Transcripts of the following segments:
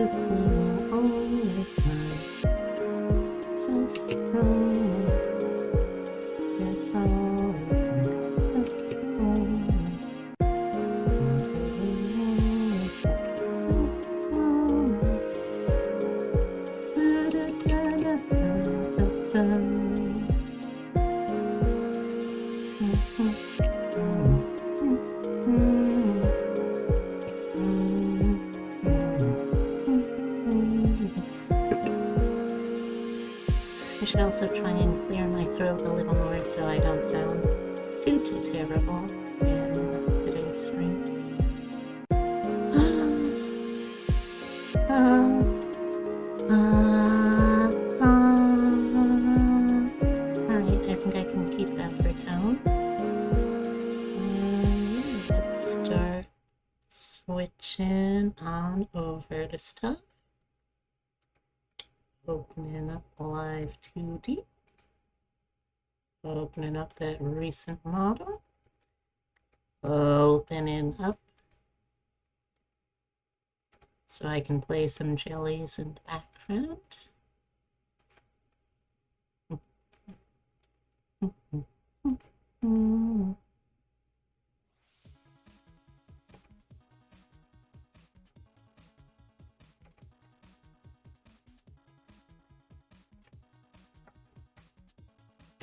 listening all of my self-promise. Yes, all of my self-promise. I should also try and clear my throat a little more so I don't sound too terrible in today's stream. Alright, I think I can keep that for tone. Let's start switching on over to stuff. Opening up Live 2D. Opening up that recent model. Opening up so I can play some jellies in the background.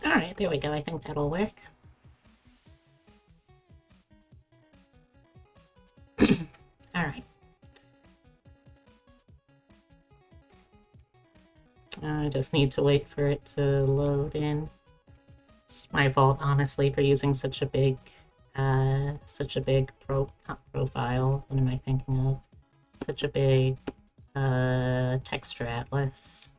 Alright, there we go. I think that'll work. Alright. I just need to wait for it to load in. It's my fault, honestly, for using such a big profile. What am I thinking of? Such a big texture atlas.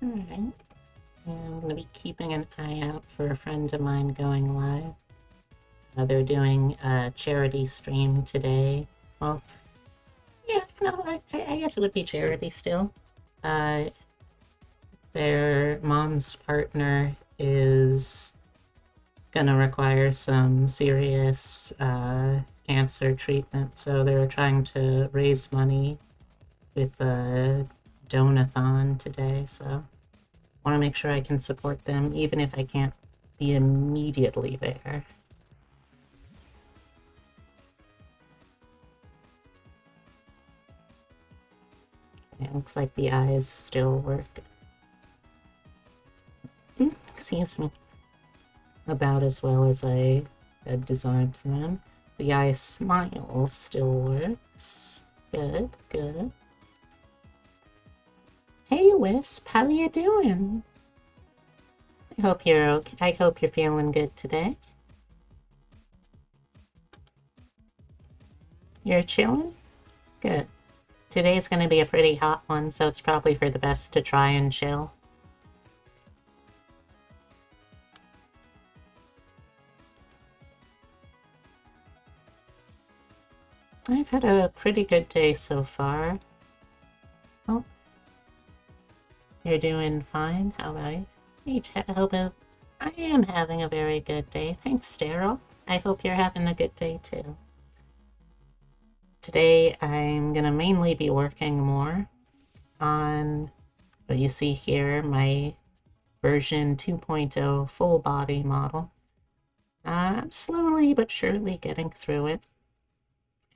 Alright, I'm going to be keeping an eye out for a friend of mine going live. They're doing a charity stream today. Well, yeah, no, I guess it would be charity still. Their mom's partner is going to require some serious cancer treatment, so they're trying to raise money with a donathon today, so I want to make sure I can support them, even if I can't be immediately there. It looks like the eyes still work. Excuse me. About as well as I had designed them. The eye smile still works. Good, good. Hey Wisp, how you doing? I hope you're okay. I hope you're feeling good today. You're chilling? Good. Today's gonna be a pretty hot one, so it's probably for the best to try and chill. I've had a pretty good day so far. Oh. You're doing fine? How about you? I am having a very good day. Thanks, Daryl. I hope you're having a good day too. Today I'm gonna mainly be working more on what you see here, my version 2.0 full body model. I'm slowly but surely getting through it.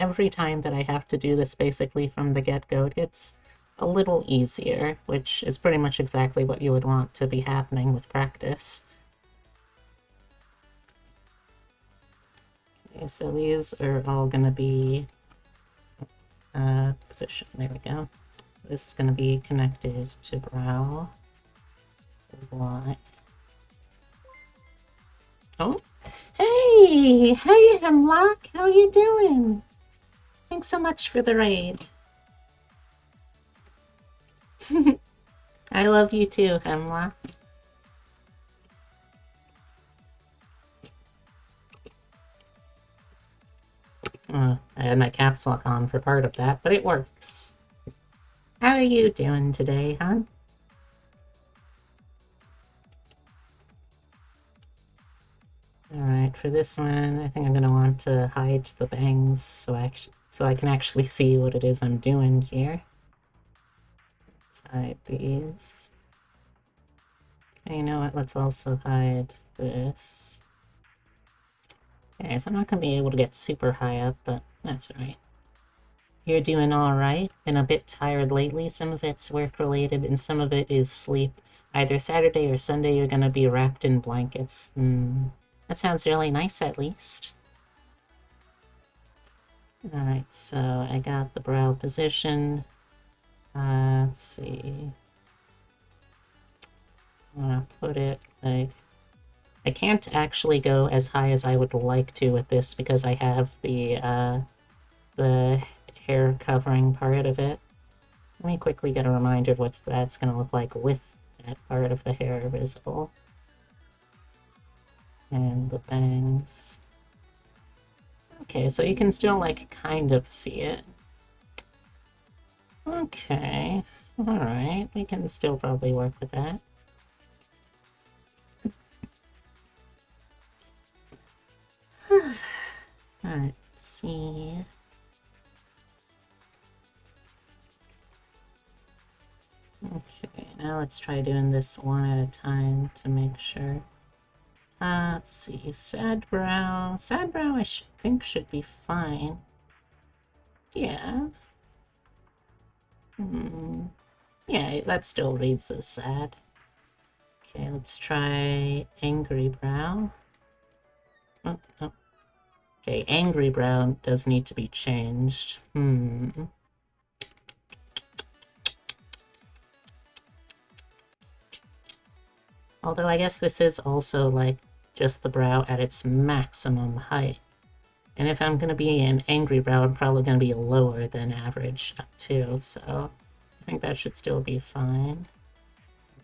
Every time that I have to do this basically from the get-go, it gets a little easier, which is pretty much exactly what you would want to be happening with practice. Okay, so these are all gonna be position. There we go. This is gonna be connected to brow. Y. Oh, hey Hemlock, how you doing? Thanks so much for the raid. I love you too, Hemlock. I had my caps lock on for part of that, but it works. How are you doing today, hon? Alright, for this one, I think I'm gonna want to hide the bangs so I can actually see what it is I'm doing here. Let's hide these. Okay, you know what? Let's also hide this. Okay, so I'm not gonna be able to get super high up, but that's alright. You're doing alright. Been a bit tired lately. Some of it's work-related, and some of it is sleep. Either Saturday or Sunday you're gonna be wrapped in blankets. That sounds really nice, at least. Alright, so I got the brow position. Let's see. I'm gonna put it like... I can't actually go as high as I would like to with this because I have the hair covering part of it. Let me quickly get a reminder of what that's gonna look like with that part of the hair visible. And the bangs. Okay, so you can still, like, kind of see it. Okay, alright, we can still probably work with that. Alright, let's see. Okay, now let's try doing this one at a time to make sure. Let's see, sad brow. Sad brow I think should be fine. Yeah. Yeah, that still reads as sad. Okay, let's try angry brow. Oh. Okay, angry brow does need to be changed. Although I guess this is also, like, just the brow at its maximum height. And if I'm gonna be an angry brow, I'm probably gonna be lower than average, too, so I think that should still be fine.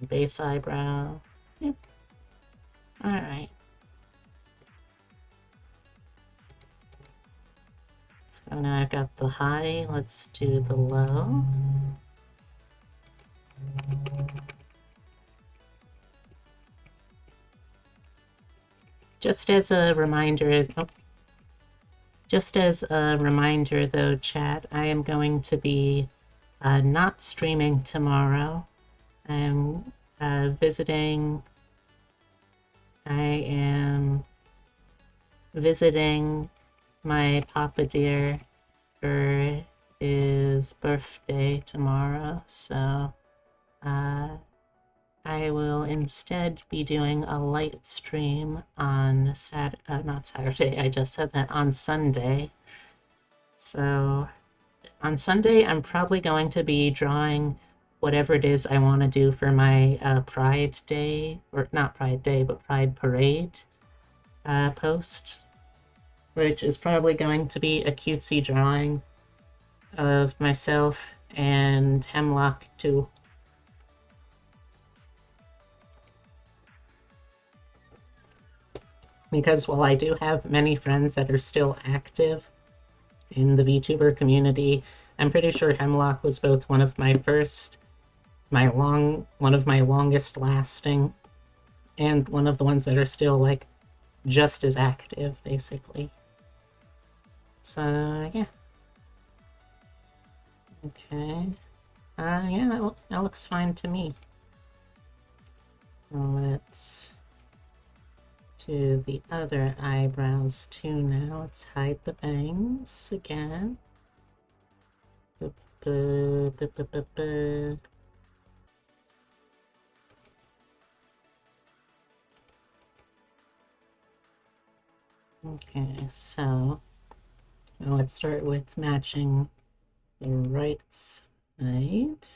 Base eyebrow. Yep. Alright. So now I've got the high, let's do the low. Just as a reminder, though, chat, I am going to be not streaming tomorrow. I am visiting my Papa Dear for his birthday tomorrow, so I will instead be doing a light stream on not Saturday, I just said that, on Sunday. So on Sunday, I'm probably going to be drawing whatever it is I want to do for my Pride Day, or not Pride Day, but Pride Parade post, which is probably going to be a cutesy drawing of myself and Hemlock too. Because while I do have many friends that are still active in the VTuber community, I'm pretty sure Hemlock was both one of my longest lasting, and one of the ones that are still, like, just as active, basically. So, yeah. Okay. Yeah, that looks fine to me. Let's do the other eyebrows too now. Let's hide the bangs again. Okay, so now let's start with matching the right side.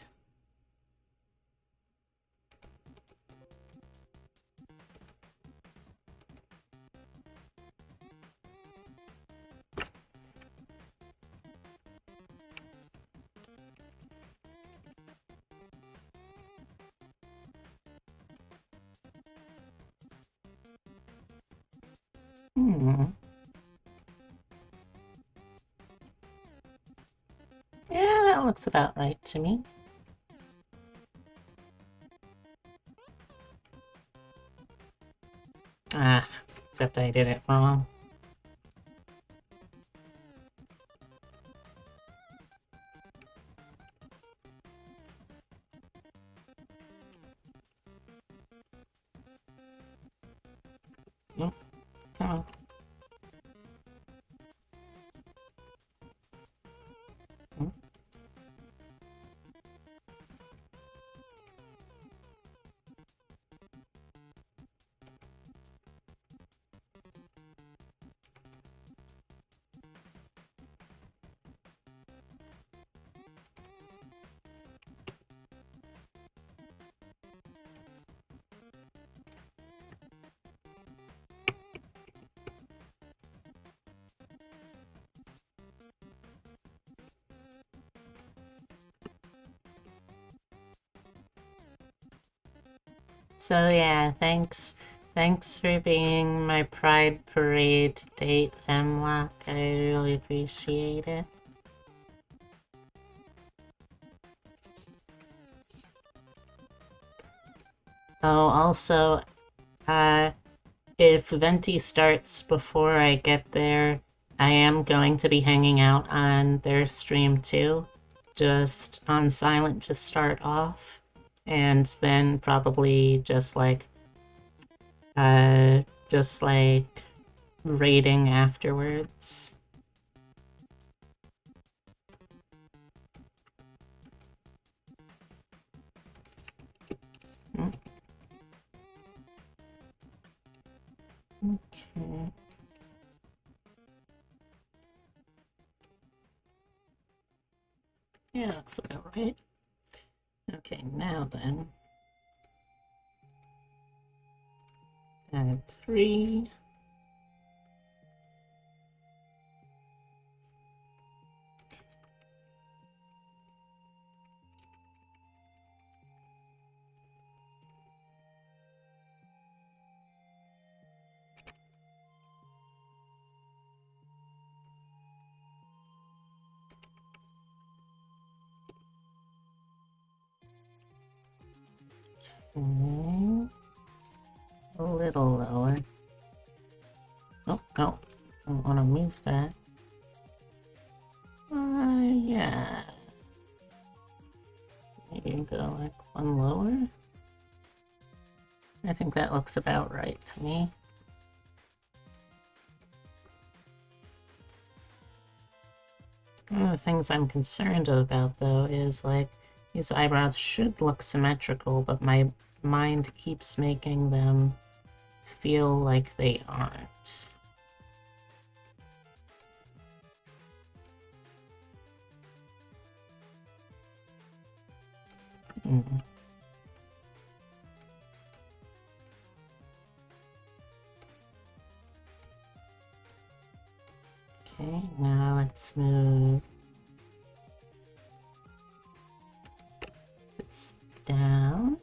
looks about right to me. Ah, except I did it wrong. Nope. Come on. Hmm? So yeah, thanks. Thanks for being my Pride Parade date, Hemlock. I really appreciate it. Oh, also, if Venti starts before I get there, I am going to be hanging out on their stream too, just on silent to start off, and then probably just like raiding afterwards. Mm. Okay. Yeah, that's about right. Okay, now then. Add 3. Okay. A little lower. Oh, no. I don't want to move that. Yeah. Maybe go like 1 lower. I think that looks about right to me. One of the things I'm concerned about, though, is like these eyebrows should look symmetrical, but my mind keeps making them feel like they aren't. Mm. Okay, now let's move this down.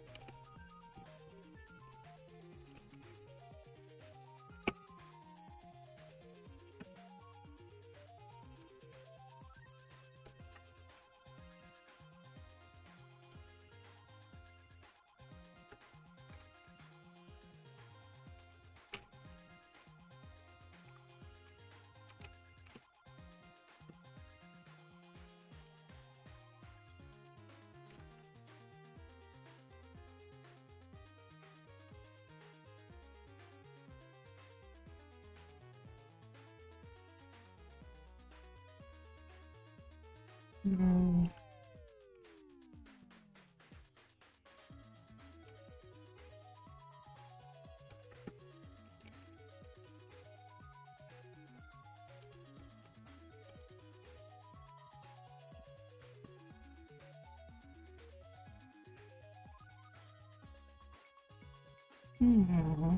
Mm. Hmm.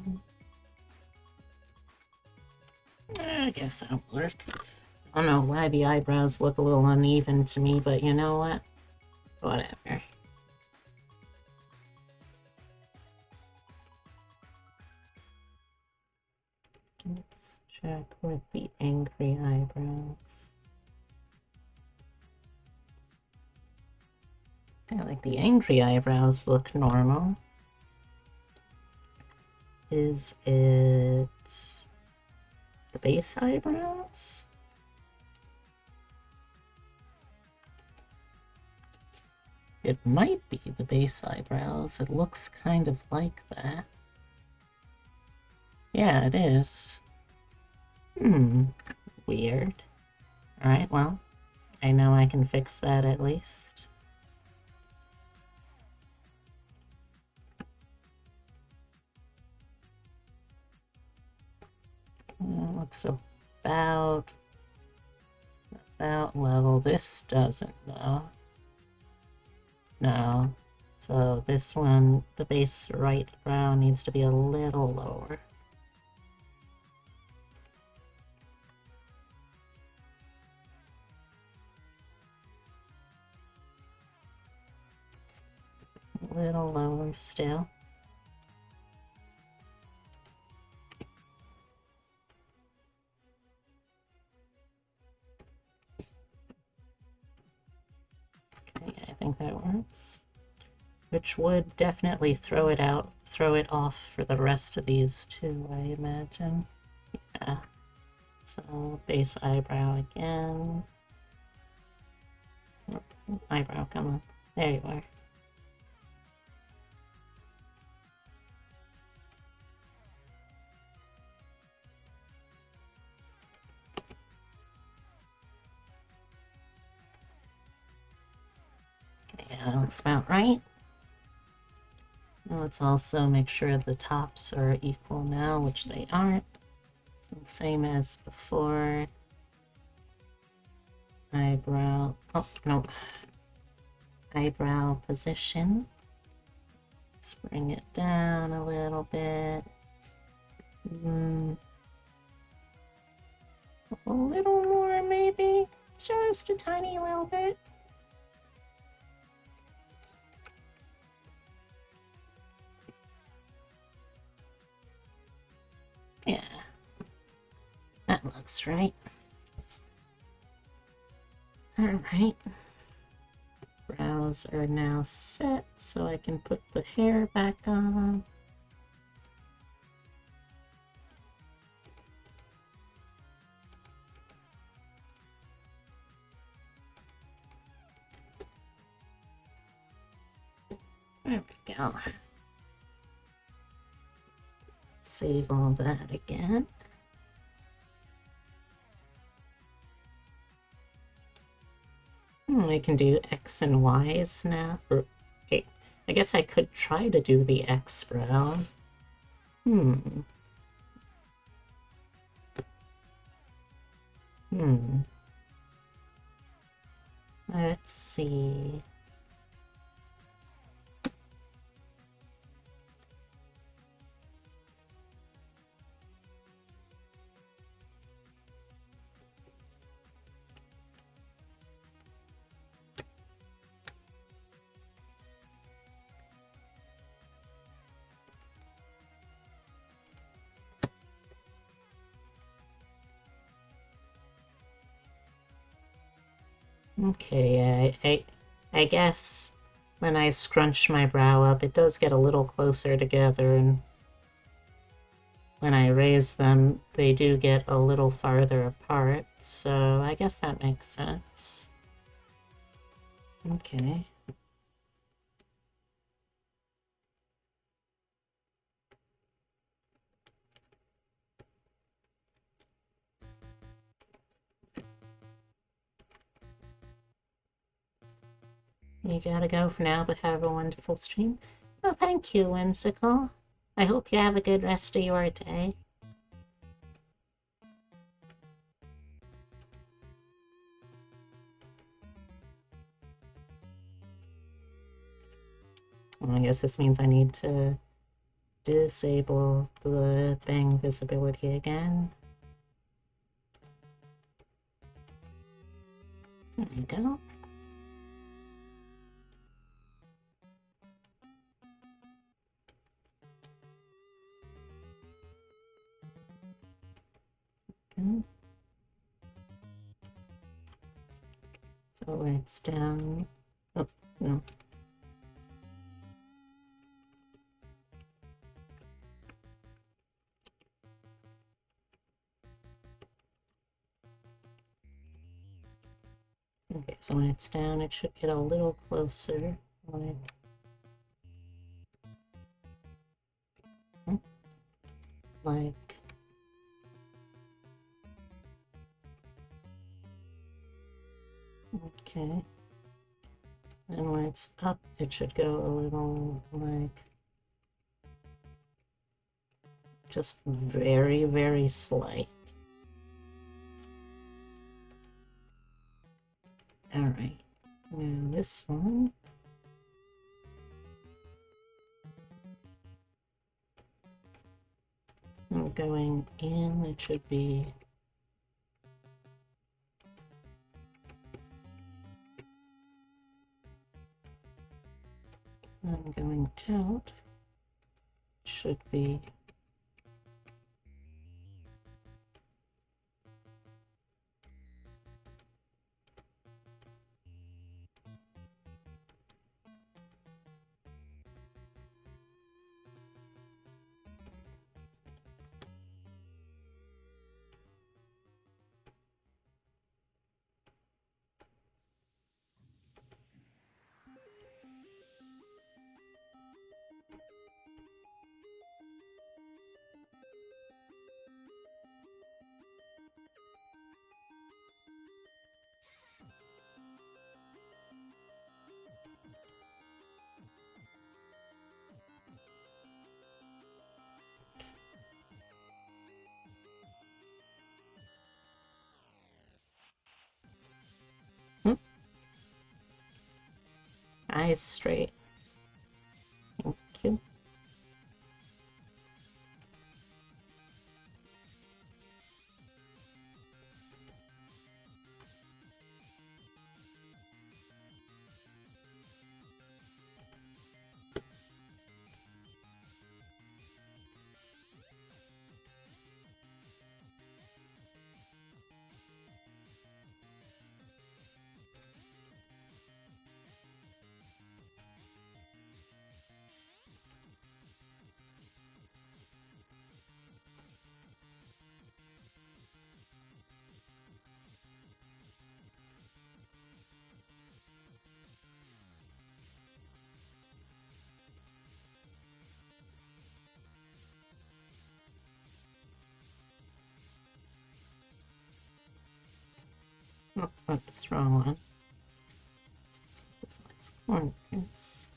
I guess that'll work. I don't know why the eyebrows look a little uneven to me, but you know what? Whatever. Let's check with the angry eyebrows. Like the angry eyebrows look normal. Is it the base eyebrows? It might be the base eyebrows. It looks kind of like that. Yeah, it is. Weird. Alright, well, I know I can fix that at least. Looks about level. This doesn't, though. No. So this one, the base right brow needs to be a little lower. A little lower still. Okay, I think that works. Which would definitely throw it off for the rest of these too, I imagine. Yeah. So base eyebrow again. Eyebrow, come on. There you are. Okay, that looks about right. Now let's also make sure the tops are equal now, which they aren't. So same as before. Eyebrow, oh no. Eyebrow position. Let's bring it down a little bit. A little more maybe, just a tiny little bit. Yeah, that looks right. Alright. Brows are now set, so I can put the hair back on. There we go. Save all that again. I can do X and Y's now. Okay, I guess I could try to do the X brow. Let's see. Okay, I guess when I scrunch my brow up, it does get a little closer together, and when I raise them, they do get a little farther apart, so I guess that makes sense. Okay. You gotta go for now, but have a wonderful stream. Oh, thank you, Whimsical. I hope you have a good rest of your day. Well, I guess this means I need to disable the bang visibility again. There we go. Okay. So it's down. Oh, no. Okay, so when it's down, it should get a little closer, like, okay. And when it's up, it should go a little, like, just very, very slight. Alright, now this one. And going in, it should be and going out should be eyes straight. Thank you. Oh, that's the wrong one. This one's corners.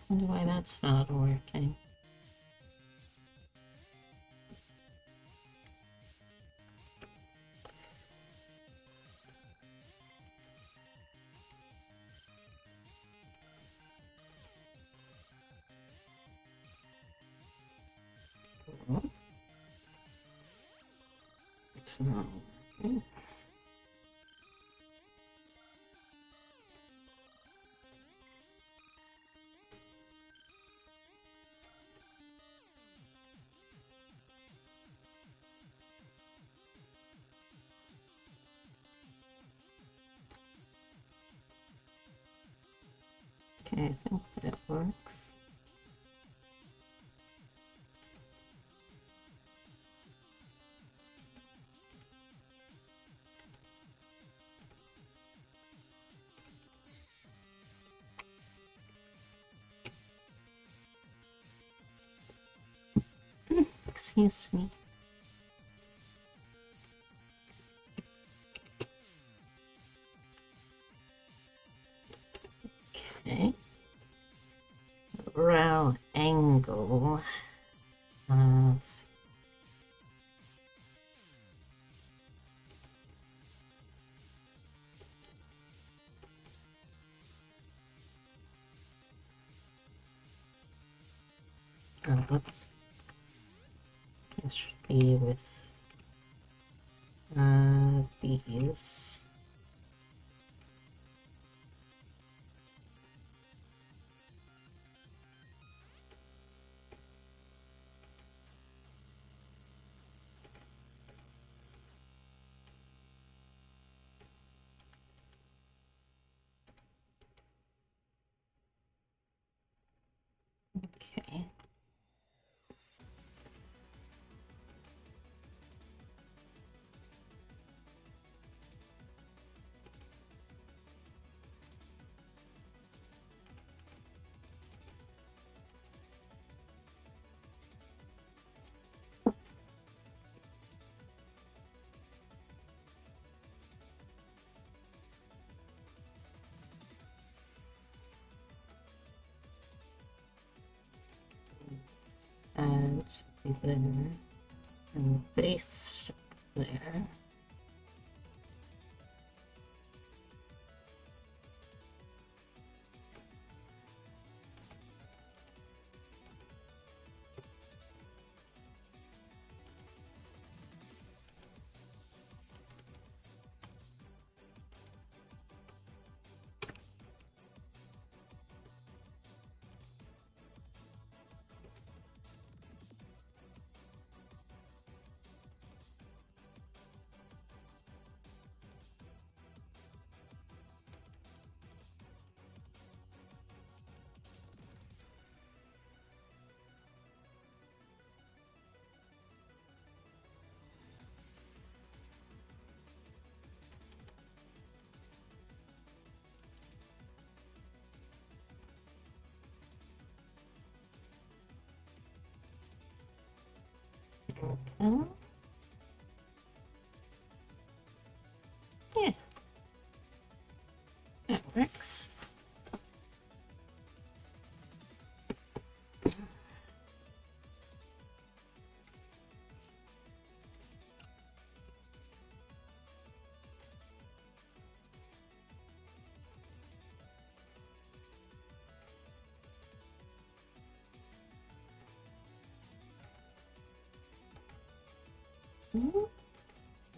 Wonder why that's not working. It's not working. Okay, I think that works. Excuse me. Okay. Brow angle. Let's see. Oh, whoops. This should be with these. there. And base there. Okay. Yeah, that works.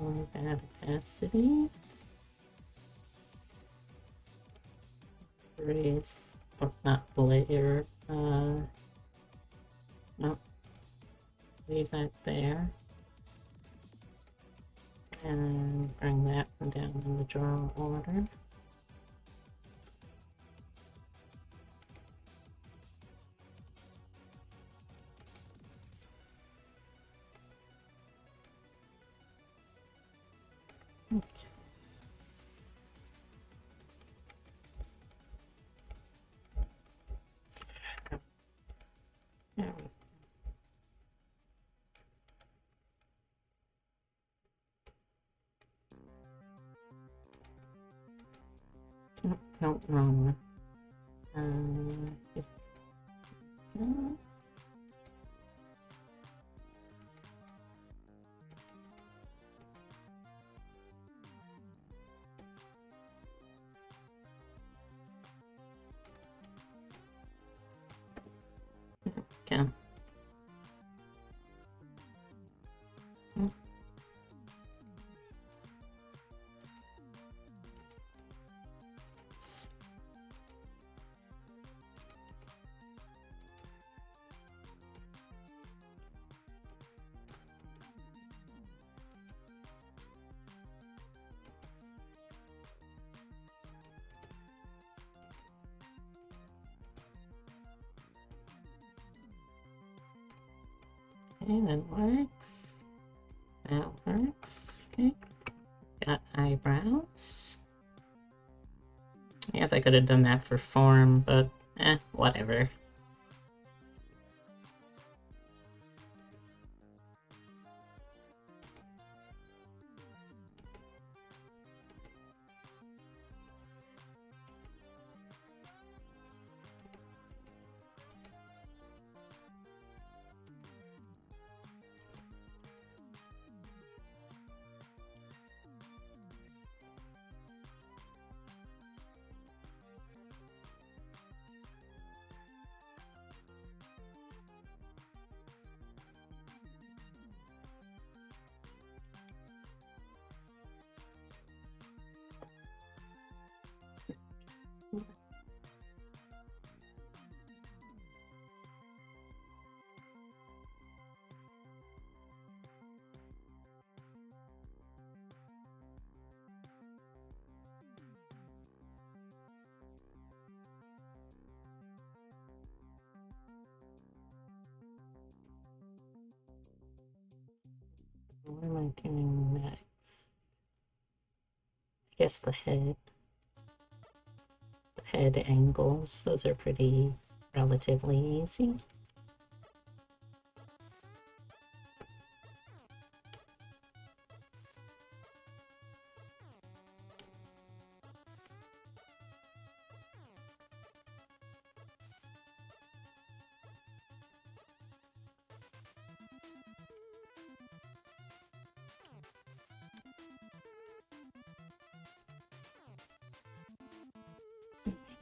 More bad opacity. Raise, or not layer, no, leave that there. And bring that one down in the draw order. Okay. There we go. No, wrong one. Okay. Okay, that works. That works. Okay. Got eyebrows. I guess I could have done that for form, but whatever. What am I doing next? I guess the head. The head angles, those are pretty relatively easy.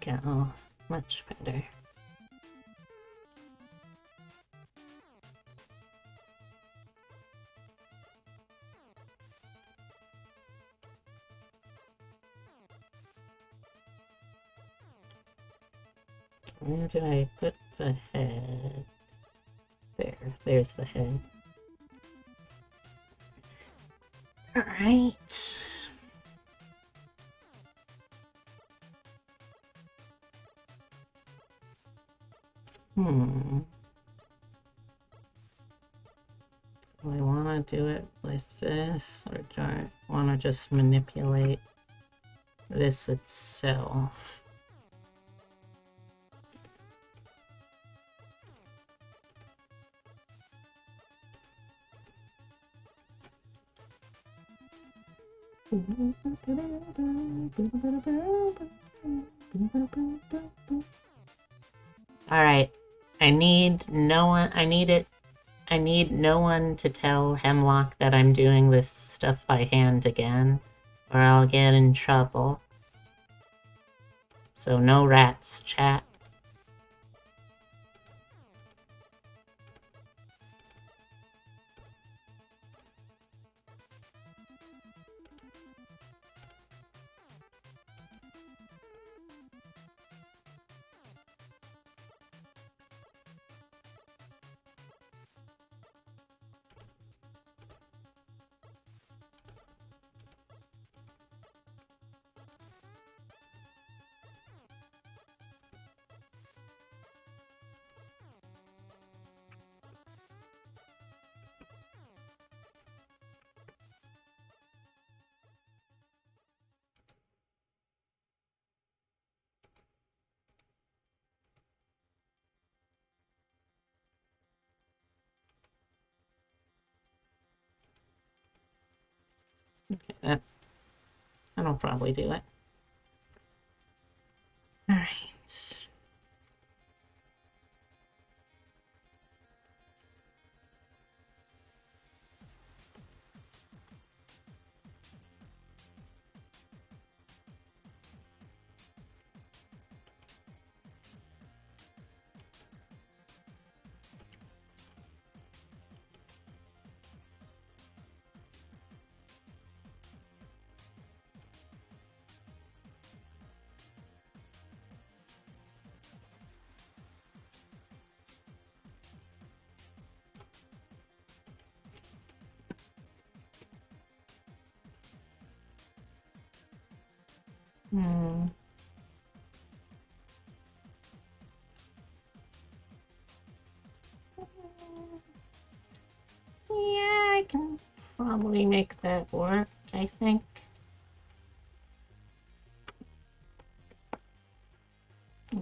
go. Much better. Where do I put the head? There's the head. Alright. Do I want to do it with this, or do I want to just manipulate this itself? Alright. I need no one to tell Hemlock that I'm doing this stuff by hand again, or I'll get in trouble. So no rats, chat. Okay, that'll probably do it. Alright. Yeah, I can probably make that work, I think.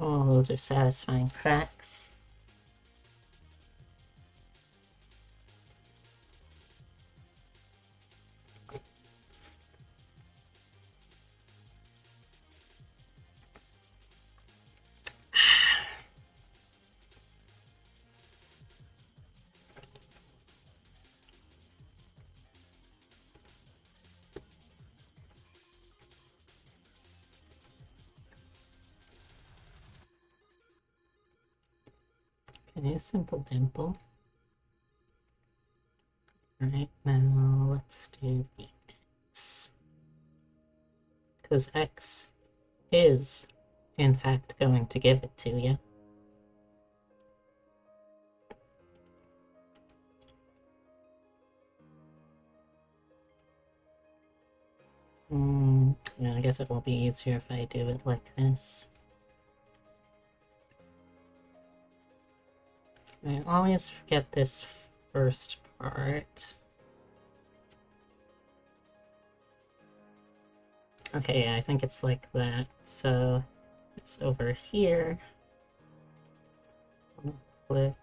Oh, those are satisfying cracks. Okay, a simple dimple. Alright, now let's do the X. Because X is, in fact, going to give it to you. Yeah, I guess it will be easier if I do it like this. I always forget this first part. Okay, yeah, I think it's like that. So it's over here. Click.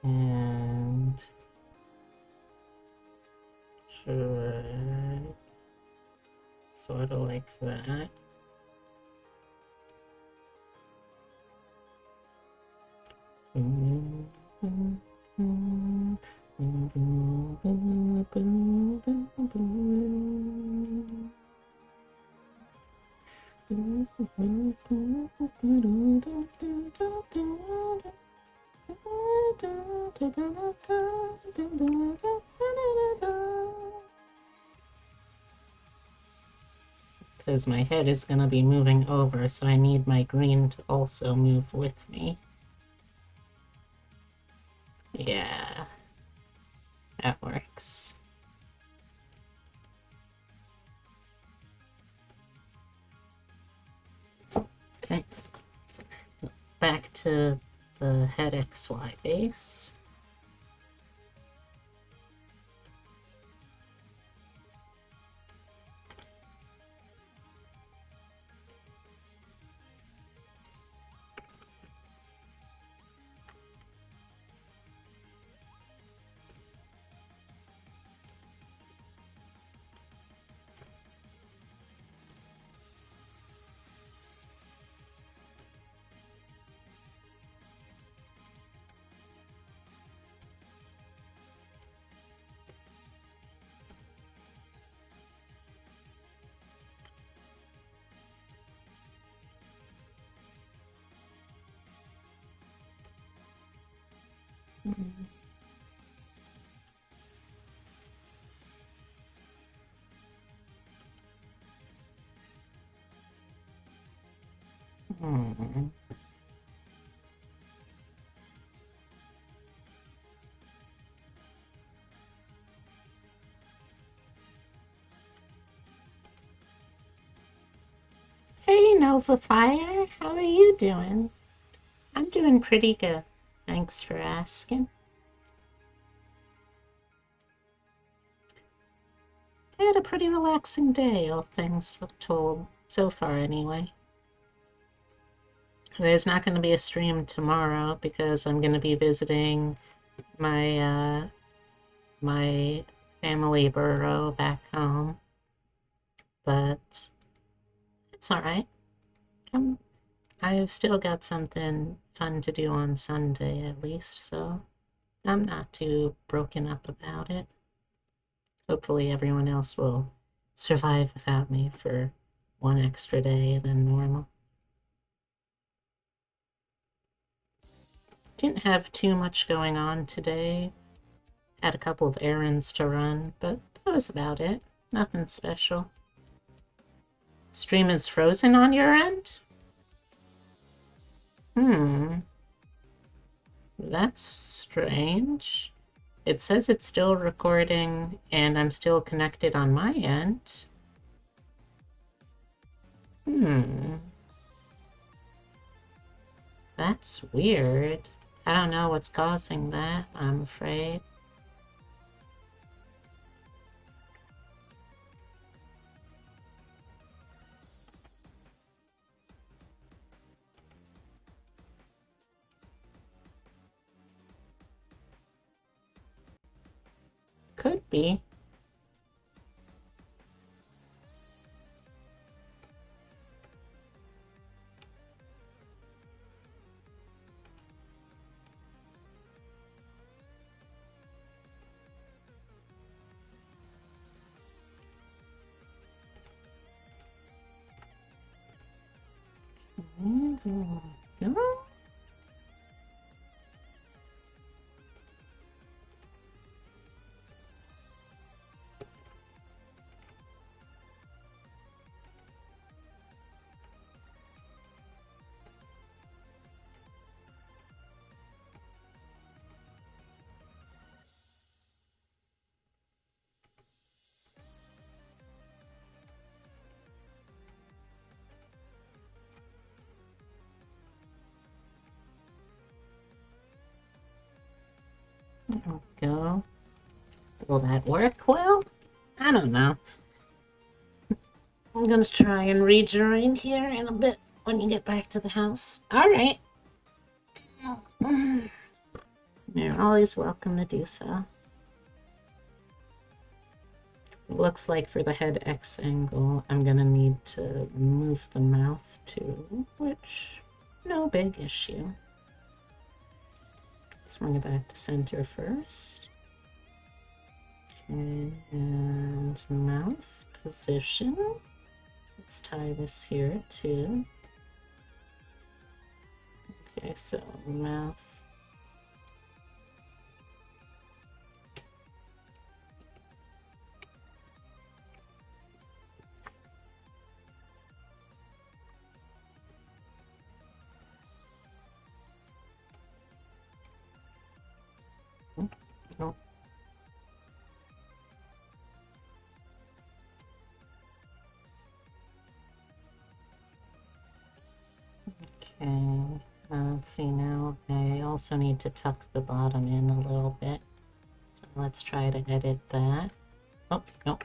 And sure. Sort of like that. because my head is going to be moving over, so I need my green to also move with me. Yeah, that works. Okay, back to the head XY base. Hmm. Hey, Nova Fire, how are you doing? I'm doing pretty good. Thanks for asking. I had a pretty relaxing day, all things told, so far anyway. There's not going to be a stream tomorrow because I'm going to be visiting my family burrow back home, but it's all right. I've still got something fun to do on Sunday at least, so I'm not too broken up about it. Hopefully everyone else will survive without me for one extra day than normal. Didn't have too much going on today. Had a couple of errands to run, but that was about it. Nothing special. Stream is frozen on your end? That's strange. It says it's still recording and I'm still connected on my end. That's weird. I don't know what's causing that, I'm afraid. Could be. No? There we go. Will that work well? I don't know. I'm gonna try and rejoin here in a bit when you get back to the house. Alright. You're always welcome to do so. Looks like for the head X angle, I'm gonna need to move the mouth too, which, no big issue. Swing it back to center first. Okay, and mouth position. Let's tie this here too. Okay, so mouth. No. Okay, let's see now. I also need to tuck the bottom in a little bit. So let's try to edit that. Oh, no.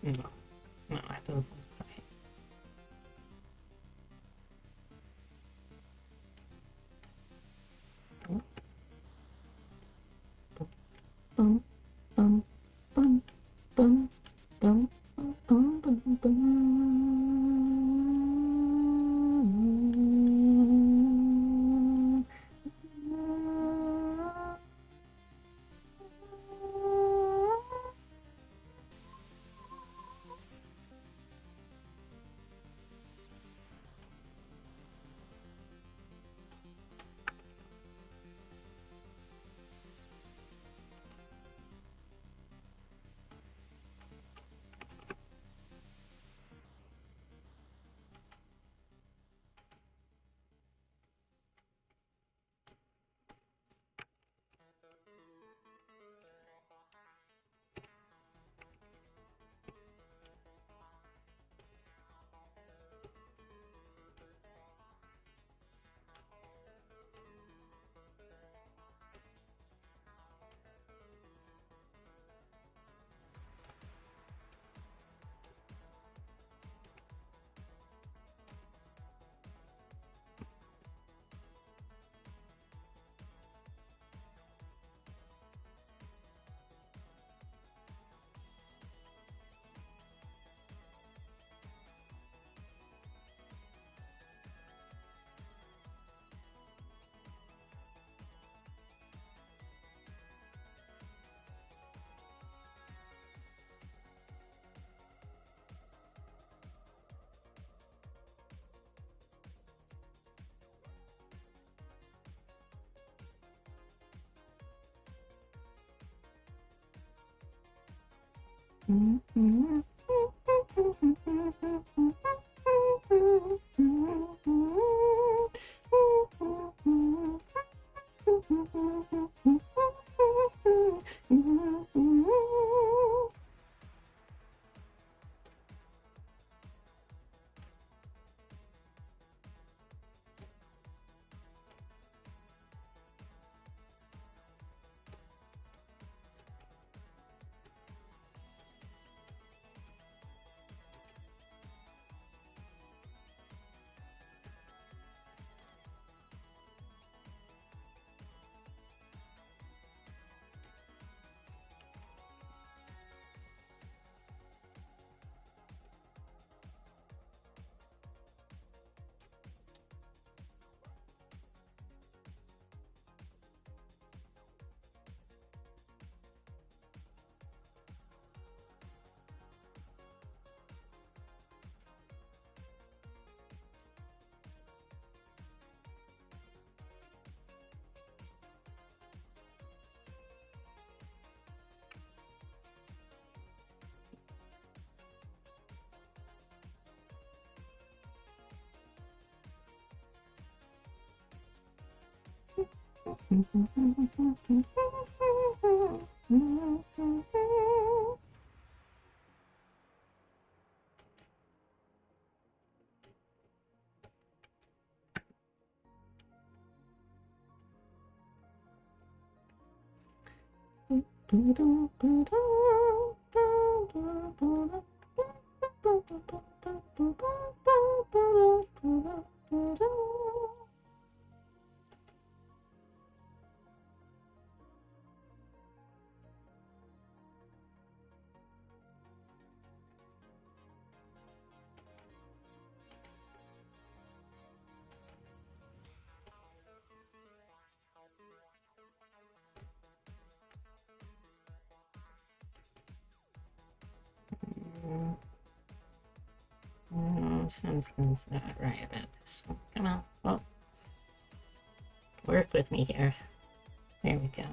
No, no, I don't think right. Bum, bum, bum, bum, bum, bum, bum, bum, bum. Something's not right about this one. Come on. Oh. Work with me here. There we go.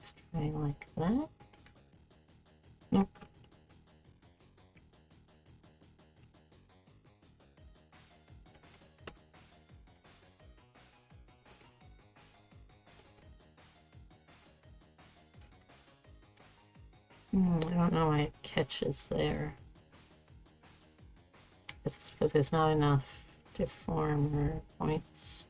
Let's try like that. Nope. I don't know why it catches there. It's because there's not enough deformer points.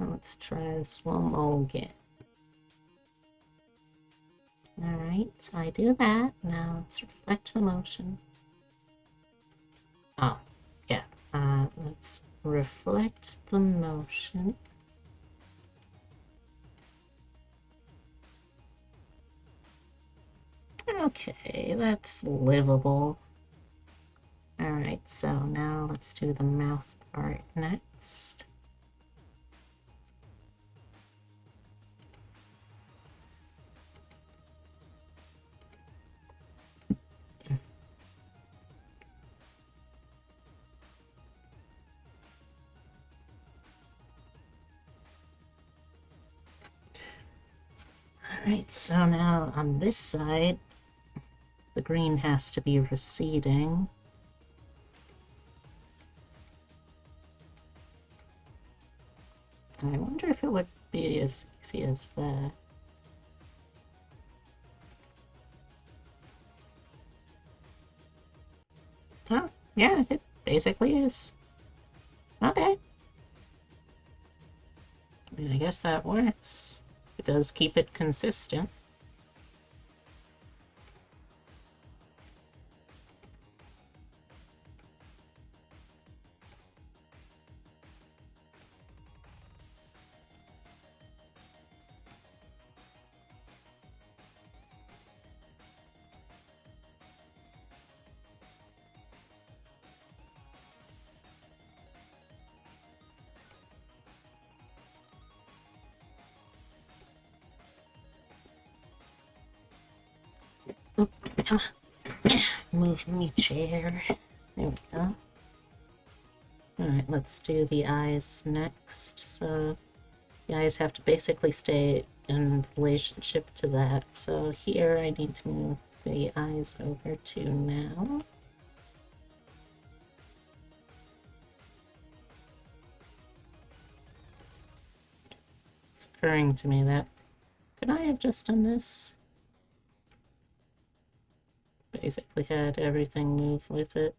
Let's try this one more again. Alright, I do that. Now let's reflect the motion. Oh, yeah. Let's reflect the motion. Okay, that's livable. Alright, so now let's do the mouth part next. Alright, so now on this side, the green has to be receding. I wonder if it would be as easy as that. Oh, yeah, it basically is. Okay. I mean, I guess that works. It does keep it consistent. Come on. Move me chair. There we go. Alright, let's do the eyes next. So the eyes have to basically stay in relationship to that. So here I need to move the eyes over to now. It's occurring to me that could I have just done this? Basically had everything move with it.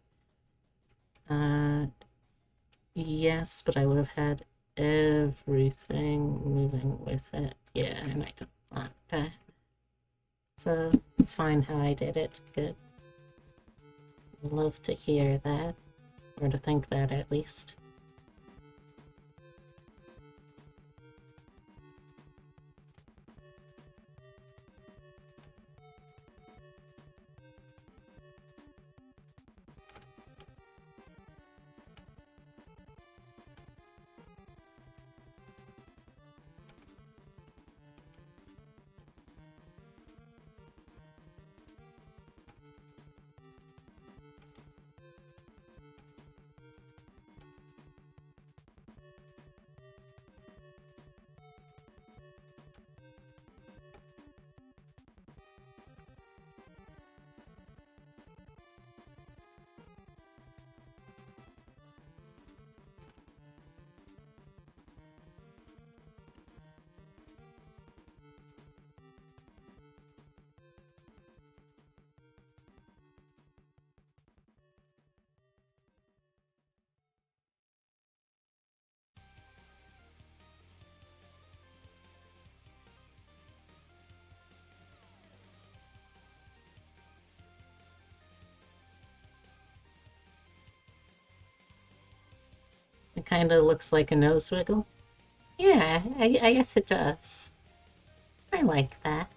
Yes, but I would have had everything moving with it. Yeah, and I don't want that. So it's fine how I did it. Good. Love to hear that, or to think that at least. It kind of looks like a nose wiggle. Yeah, I guess it does. I like that.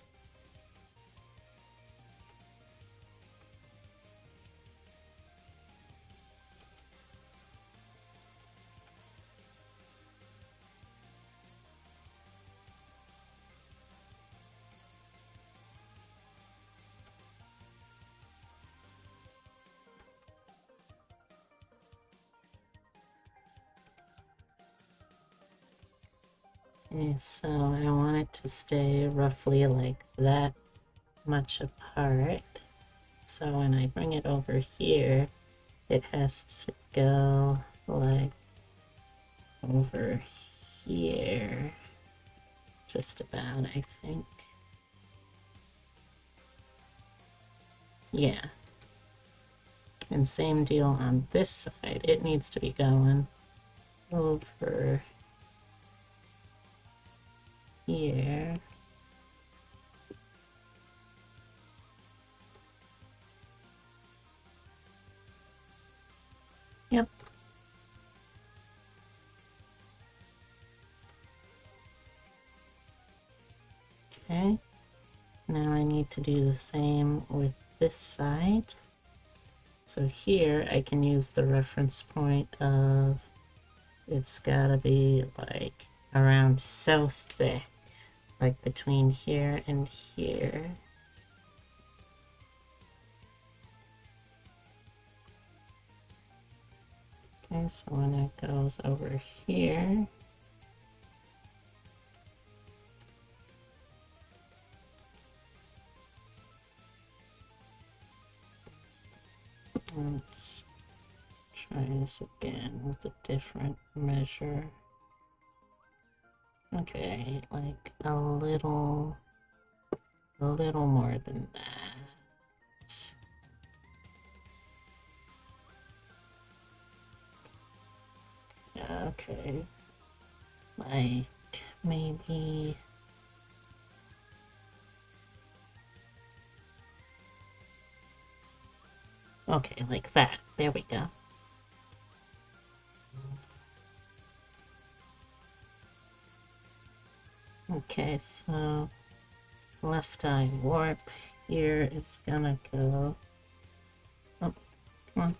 Okay, so I want it to stay roughly like that much apart. So when I bring it over here, it has to go like over here. Just about, I think. Yeah. And same deal on this side. It needs to be going over here. Yep. Okay. Now I need to do the same with this side. So here I can use the reference point of it's gotta be like around so thick, like between here and here. Okay, so when it goes over here, let's try this again with a different measure. Okay, like a little more than that. Yeah, okay. Like maybe okay, like that. There we go. Okay, so left eye warp here is gonna go. Oh, come on.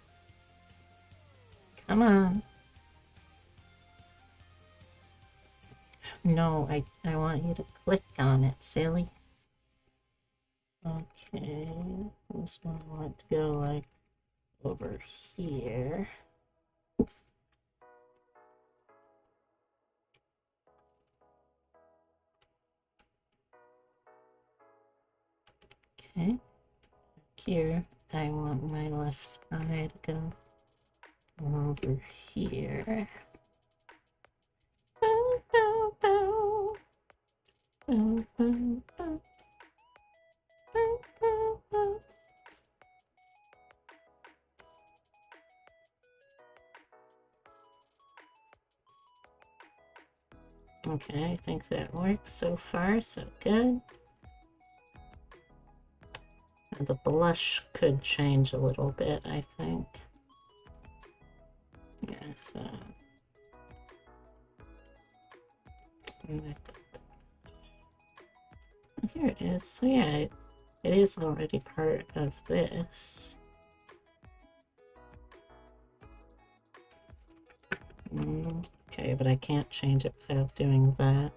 Come on. No, I want you to click on it, silly. Okay, this one I want to go like over here. Okay, here I want my left eye to go over here. Bow, bow, bow. Bow, bow, bow. Bow, bow, bow. Okay, I think that works so far, so good. And the blush could change a little bit, I think. Yeah, so... Here it is. So yeah, it is already part of this. Okay, but I can't change it without doing that.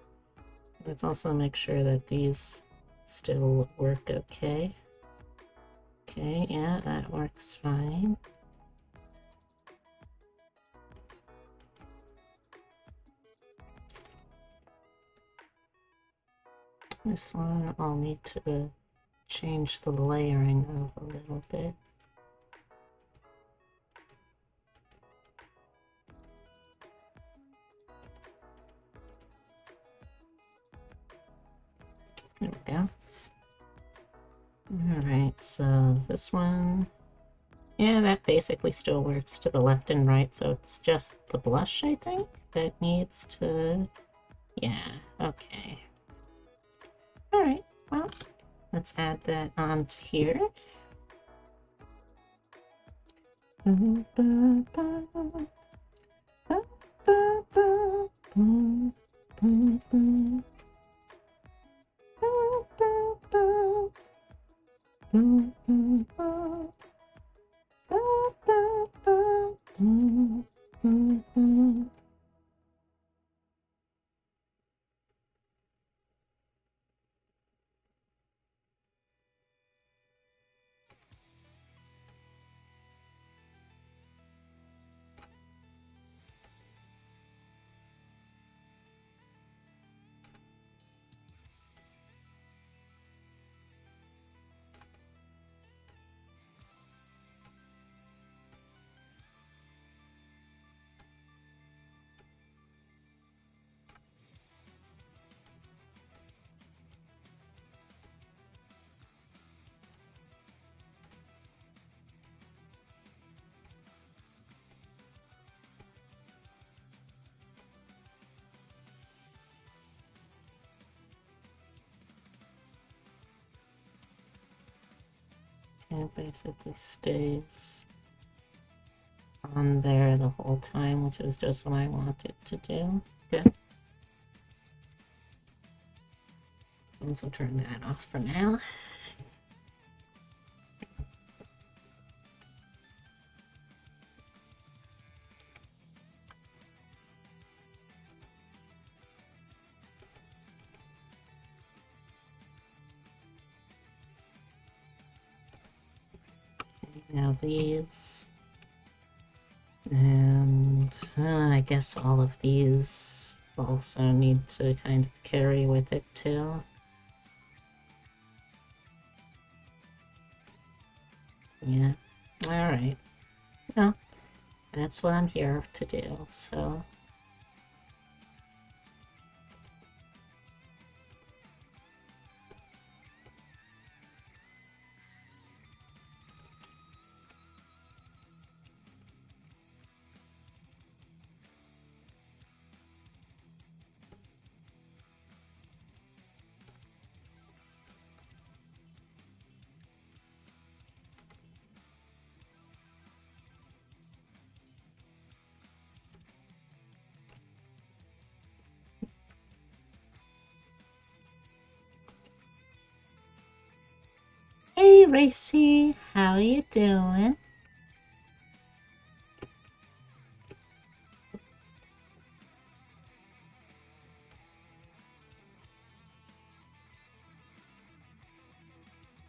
Let's also make sure that these still work okay. Okay, yeah, that works fine. This one I'll need to change the layering of a little bit. There we go. Alright, so this one... Yeah, that basically still works to the left and right, so it's just the blush, I think, that needs to... Yeah, okay. Alright, well, let's add that onto here. It basically stays on there the whole time, which is just what I want it to do. Good. Also turn that off for now. Now these. And I guess all of these also need to kind of carry with it too. Yeah, alright. Well, that's what I'm here to do, so... Hey, Racy, how you doing?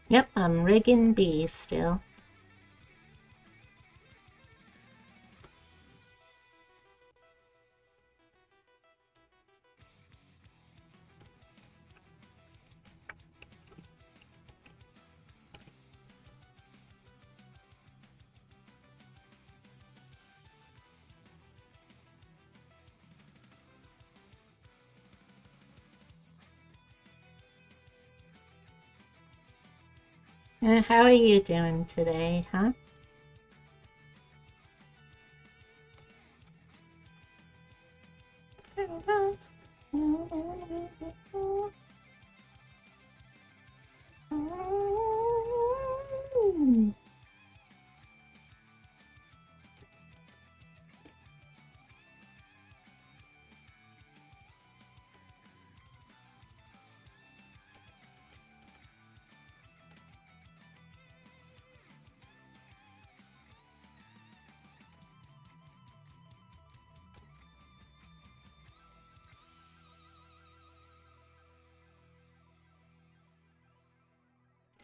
Yep, I'm rigging B still. How are you doing today, huh?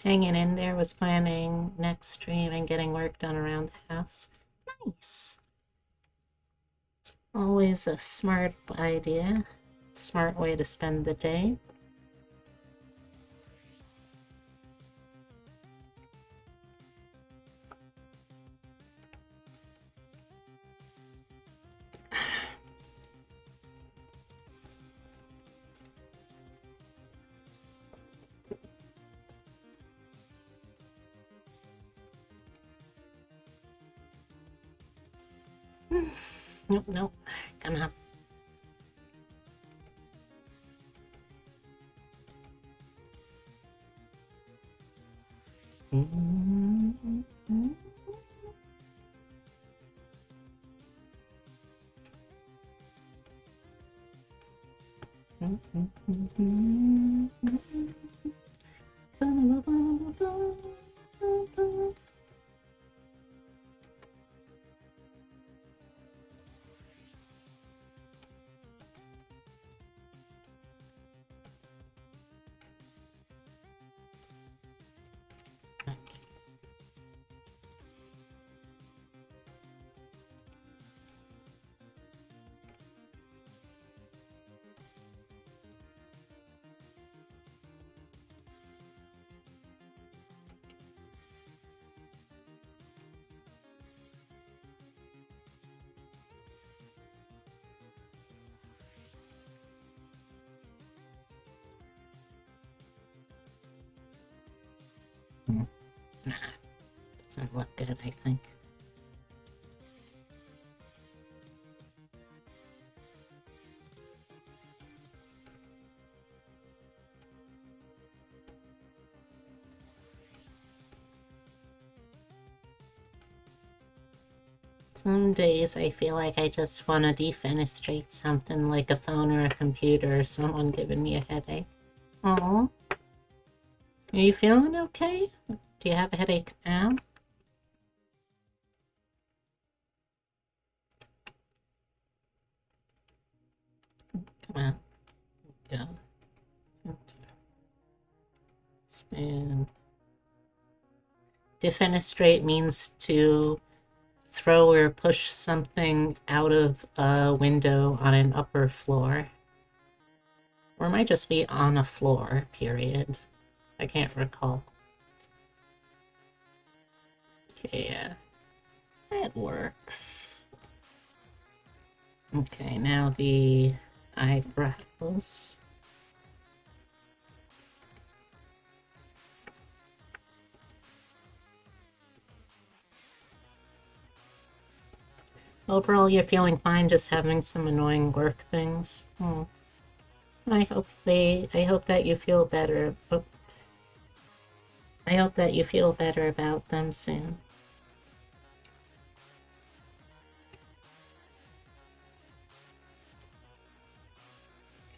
Hanging in there, was planning next stream and getting work done around the house. Nice. Always a smart idea. Smart way to spend the day. Nope, nope. Come on. Nah, doesn't look good, I think. Some days I feel like I just want to defenestrate something like a phone or a computer or someone giving me a headache. Oh, are you feeling okay? Do you have a headache now? Come on. Go. Spin. Defenestrate means to throw or push something out of a window on an upper floor. Or it might just be on a floor, period. I can't recall. Okay, yeah. That works. Okay, now the eyebrows. Overall, you're feeling fine, just having some annoying work things. Oh. I hope that you feel better. Oh. I hope that you feel better about them soon.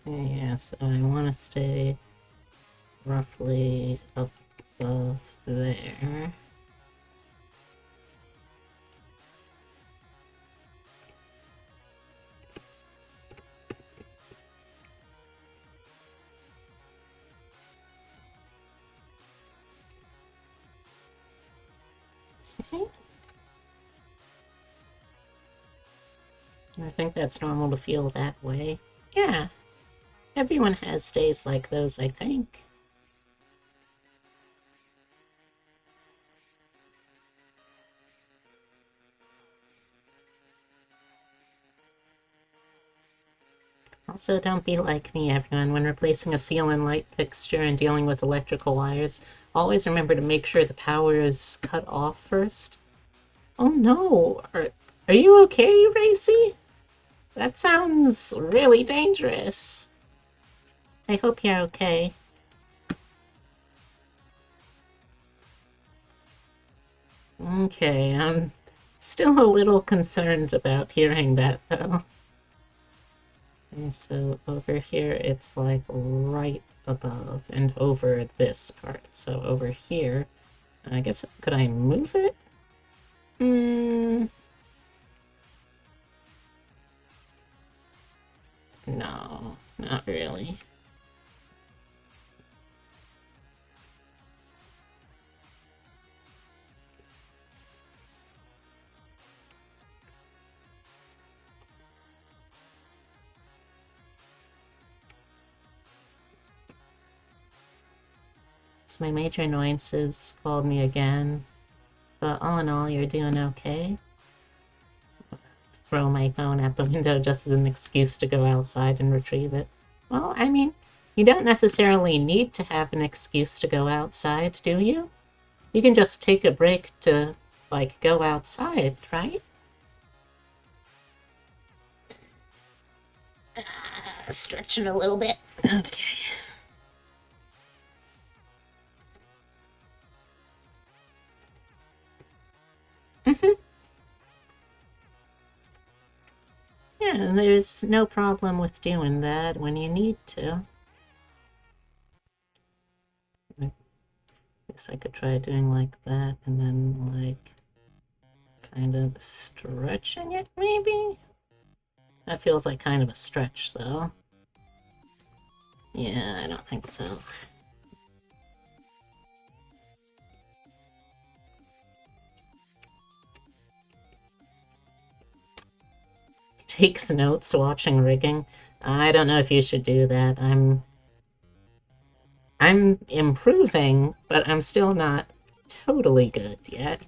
Okay, yeah, so I want to stay roughly above there. I think that's normal to feel that way. Yeah, everyone has days like those, I think. Also, don't be like me, everyone. When replacing a ceiling light fixture and dealing with electrical wires, always remember to make sure the power is cut off first. Oh no! Are you okay, Racy? That sounds really dangerous. I hope you're okay. Okay, I'm still a little concerned about hearing that, though. Okay, so over here, it's like right above and over this part. So over here, I guess, could I move it? No, not really. So my major annoyances called me again, but all in all, you're doing okay. Throw my phone at the window just as an excuse to go outside and retrieve it. Well, I mean, you don't necessarily need to have an excuse to go outside, do you? You can just take a break to, like, go outside, right? Stretching a little bit. Okay. Yeah, there's no problem with doing that when you need to. I guess I could try doing like that and then, like, kind of stretching it, maybe? That feels like kind of a stretch, though. Yeah, I don't think so. Takes notes watching rigging. I don't know if you should do that. I'm improving, but I'm still not totally good yet.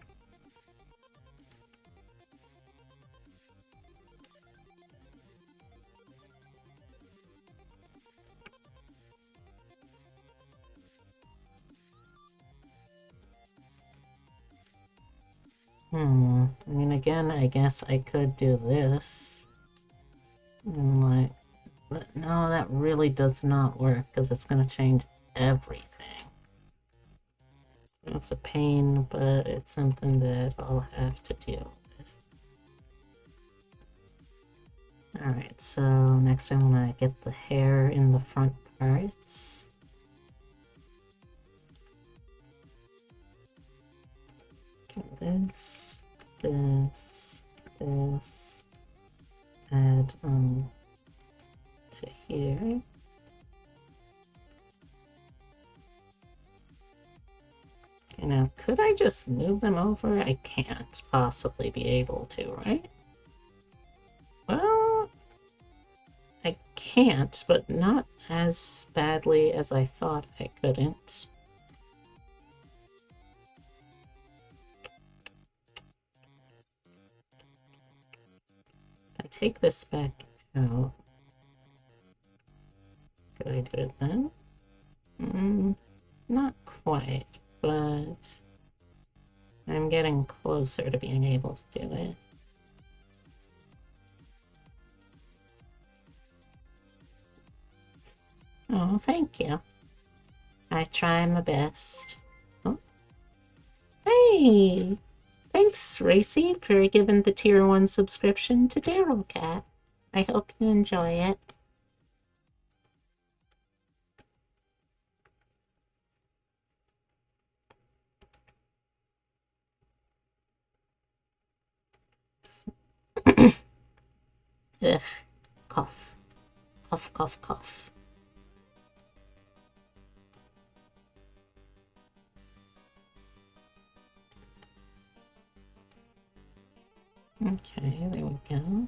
I mean, again, I guess I could do this. And like, but no, that really does not work because it's going to change everything. It's a pain, but it's something that I'll have to deal with. Alright, so next I'm gonna get the hair in the front parts. This, this, this, add to here. Okay, now could I just move them over? I can't possibly be able to, right? Well, I can't, but not as badly as I thought I couldn't. If I take this back out, could I do it then? Not quite, but I'm getting closer to being able to do it. Oh, thank you. I try my best. Oh. Hey! Thanks, Racy, for giving the Tier 1 subscription to Daryl Cat. I hope you enjoy it. Ugh. Cough. Cough, cough, cough. Okay, there we go.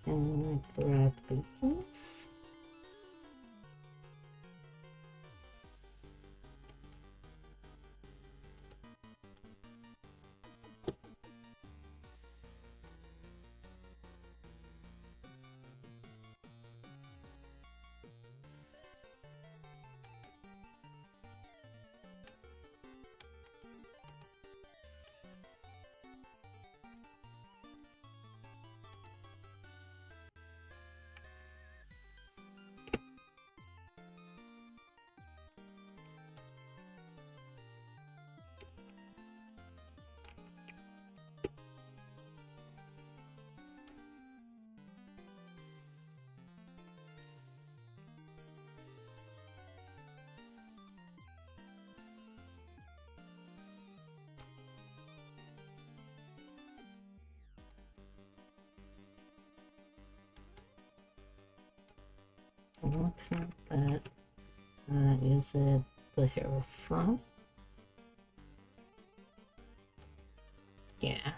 And grab these. No, it's not that. Is it the hair front? Yeah.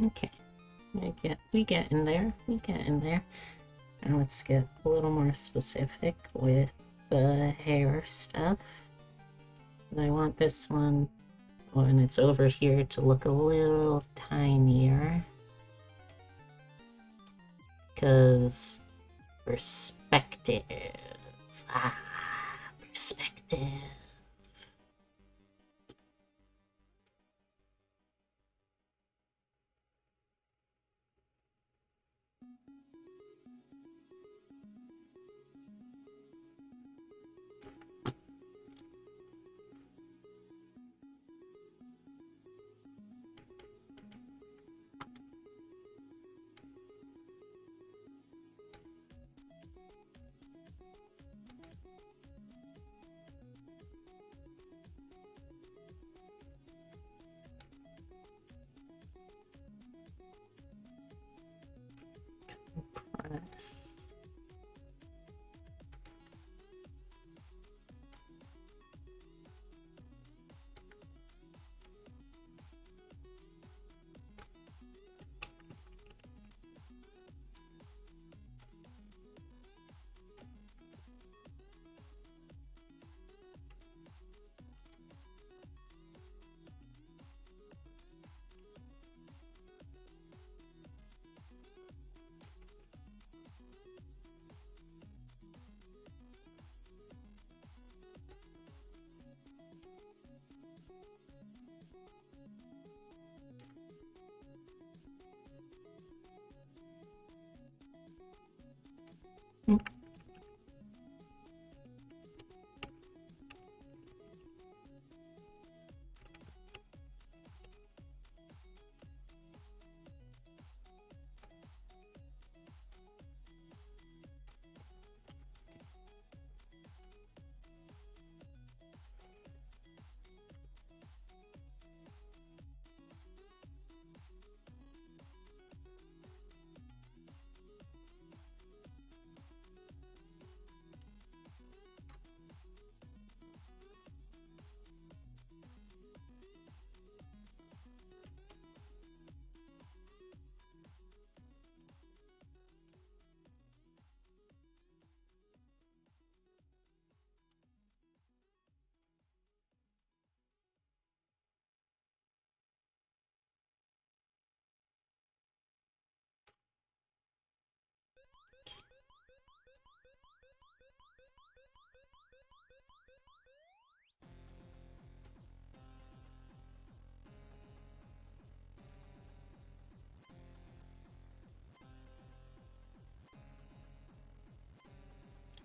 Okay. We get in there. We get in there. And let's get a little more specific with the hair stuff. I want this one when it's over here to look a little tinier. Because perspective. Perspective. Press.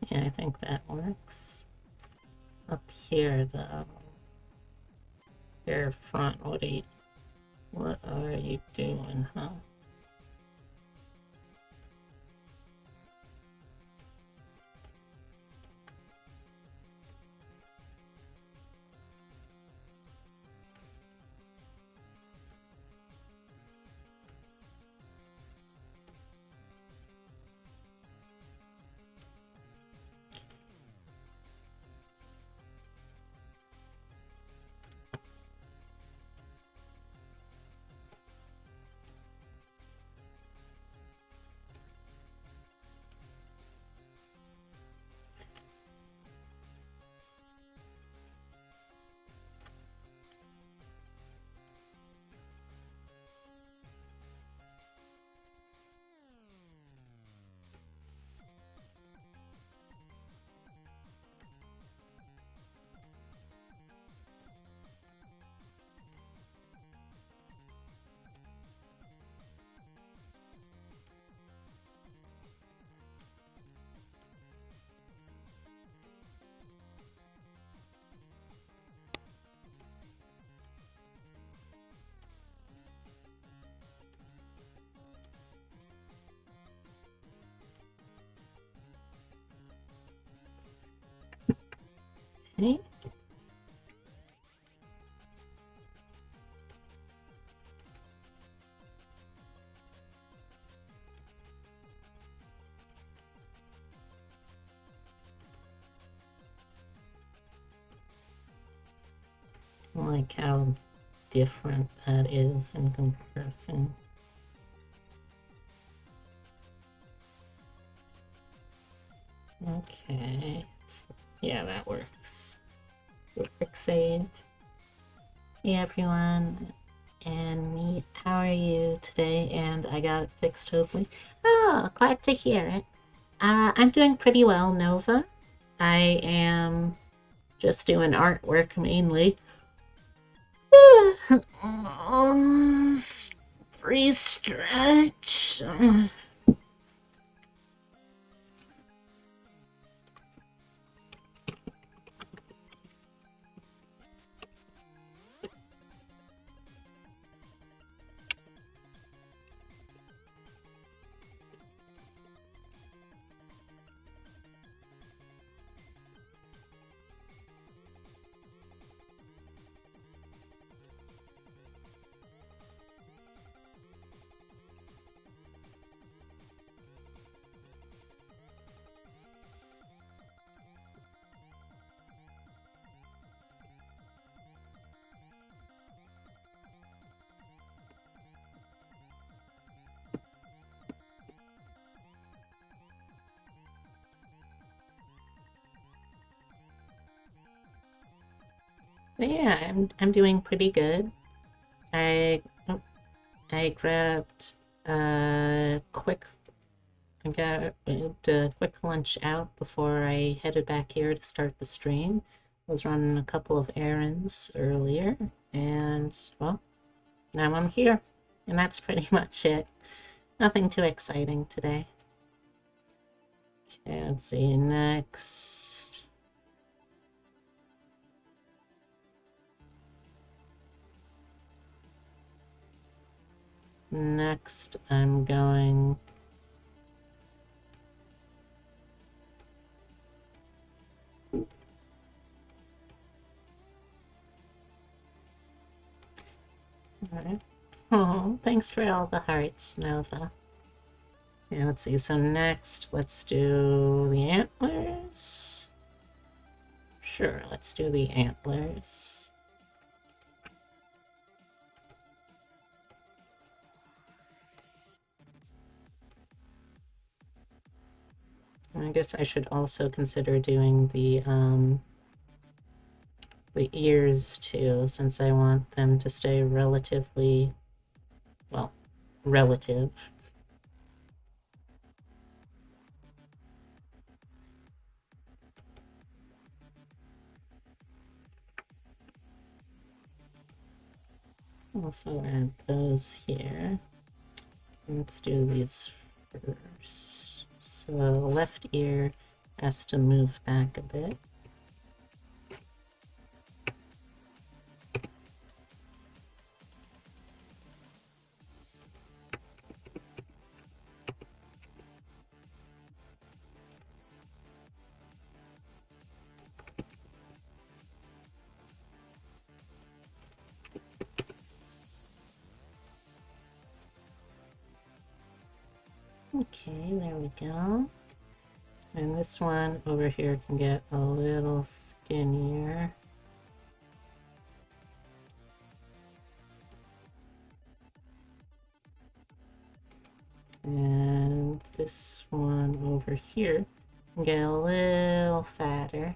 Yeah, I think that works. Up here, though. Here front, what are you doing, huh? Okay. I like how different that is in comparison. Okay, so, yeah, that works. Quick save. Hey everyone, and me, how are you today? And I got it fixed, hopefully. Oh, glad to hear it. I'm doing pretty well, Nova. I am just doing artwork mainly. Free stretch. But yeah, I'm doing pretty good. I oh, I grabbed a quick I got a quick lunch out before I headed back here to start the stream. I was running a couple of errands earlier, and well, now I'm here, and that's pretty much it. Nothing too exciting today. Okay, let's see next. Next, I'm going. Alright. Oh, thanks for all the hearts, Nova. Yeah, let's see. So next, let's do the antlers. Sure, let's do the antlers. I guess I should also consider doing the ears too, since I want them to stay relatively, well, relative. Also add those here. Let's do these first. So left ear has to move back a bit. Okay, there we go. And this one over here can get a little skinnier. And this one over here can get a little fatter.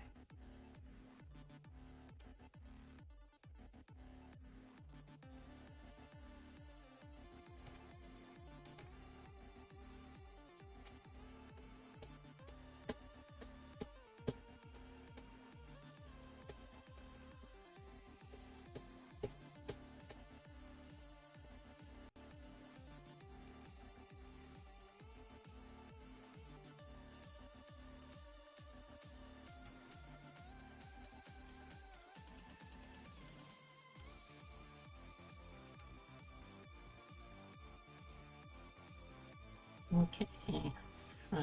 Okay, so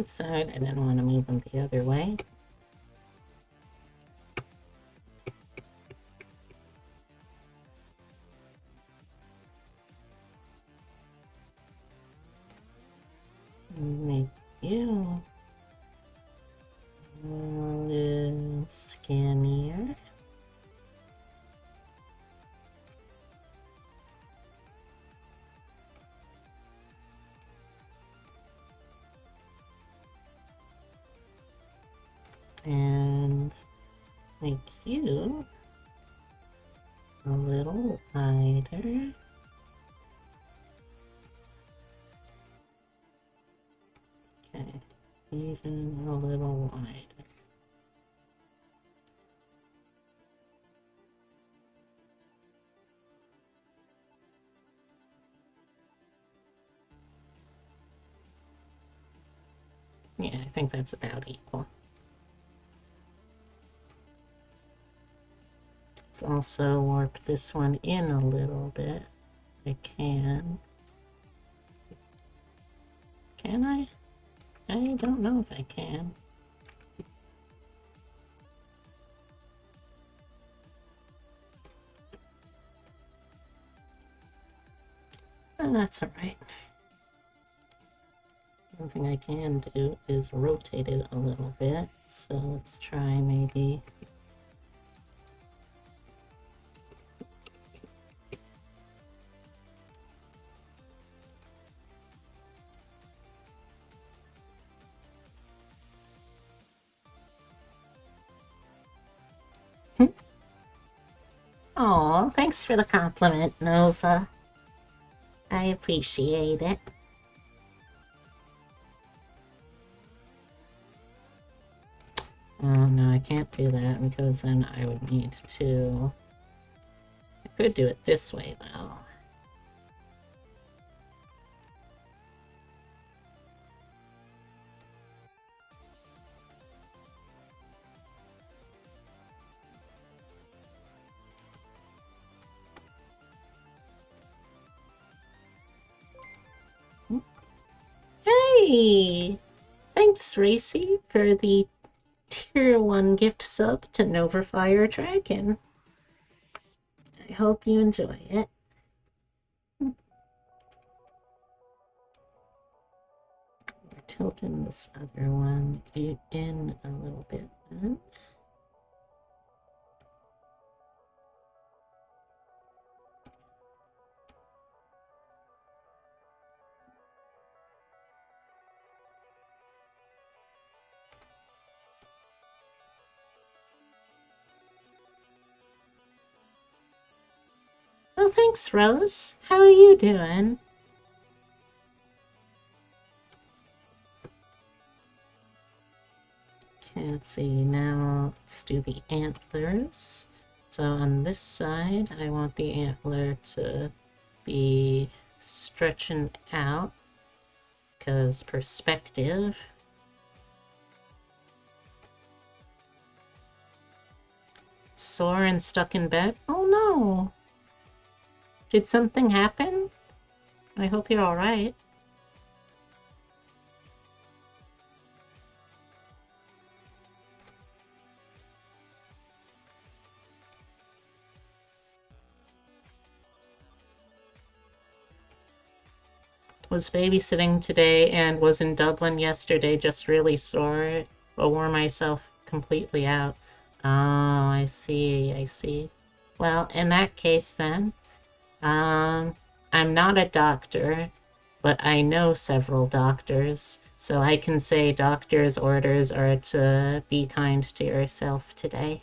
one side, I didn't want to move them the other way. Make you a little skinnier. And make you a little wider. Okay, even a little wider. Yeah, I think that's about equal. Let's also warp this one in a little bit. I can. Can I? I don't know if I can. Oh, that's alright. One thing I can do is rotate it a little bit. So let's try maybe... Oh, thanks for the compliment, Nova. I appreciate it. Oh no, I can't do that because then I would need to... I could do it this way though. Hey! Thanks, Racy, for the Tier 1 gift sub to Novafire Dragon. I hope you enjoy it. We're tilting this other one in a little bit then. Oh, thanks, Rose. How are you doing? Okay, let's see. Now let's do the antlers. So on this side, I want the antler to be stretching out because perspective. Sore and stuck in bed? Oh no! Did something happen? I hope you're alright. Was babysitting today and was in Dublin yesterday, just really sore. I wore myself completely out. Oh, I see, I see. Well, in that case then, I'm not a doctor, but I know several doctors, so I can say doctor's orders are to be kind to yourself today.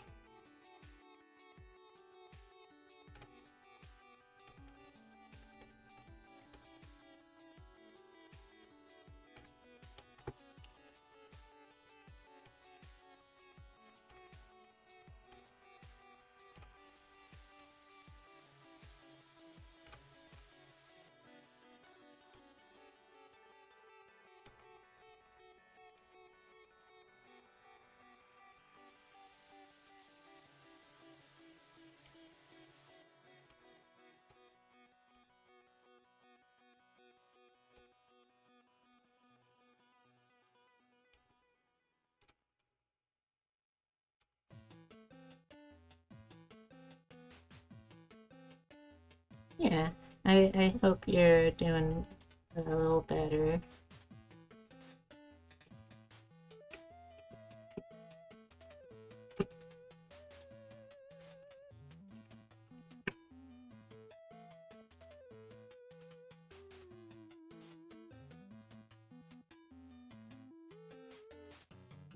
Yeah, I hope you're doing a little better.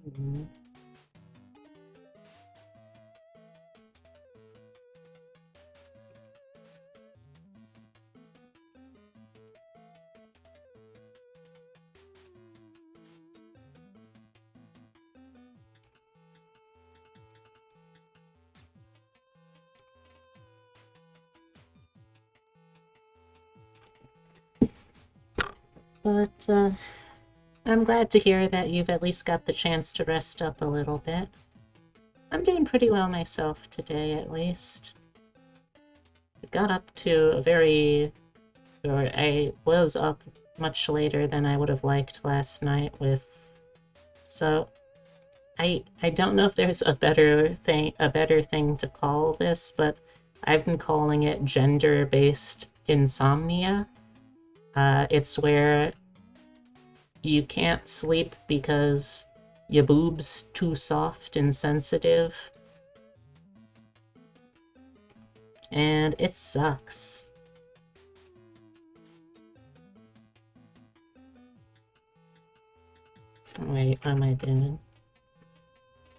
Mhm. But I'm glad to hear that you've at least got the chance to rest up a little bit. I'm doing pretty well myself today, at least. I got up to or I was up much later than I would have liked last night so I don't know if there's a better thing to call this, but I've been calling it gender-based insomnia. It's where you can't sleep because your boob's too soft and sensitive, and it sucks. Wait, what am I doing?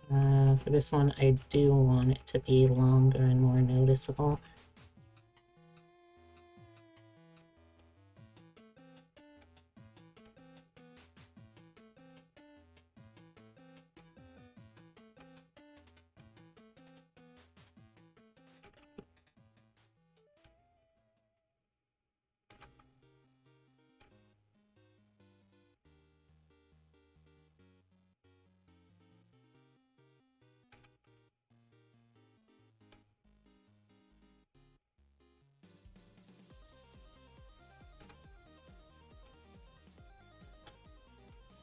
For this one, I do want it to be longer and more noticeable.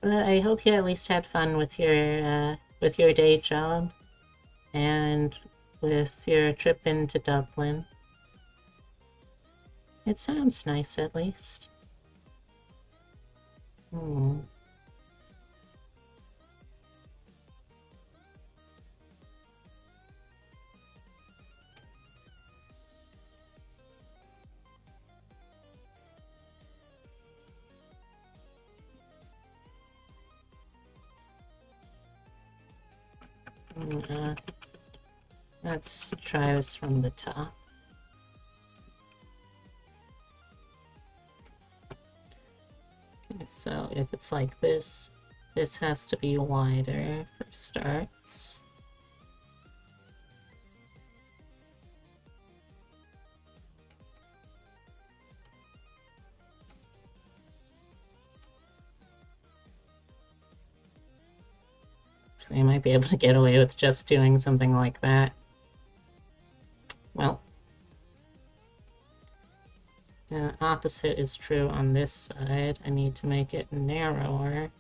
But I hope you at least had fun with your day job and with your trip into Dublin. It sounds nice, at least. Hmm. Uh, let's try this from the top. So if it's like this has to be wider for starts. They might be able to get away with just doing something like that. Well, the opposite is true on this side. I need to make it narrower.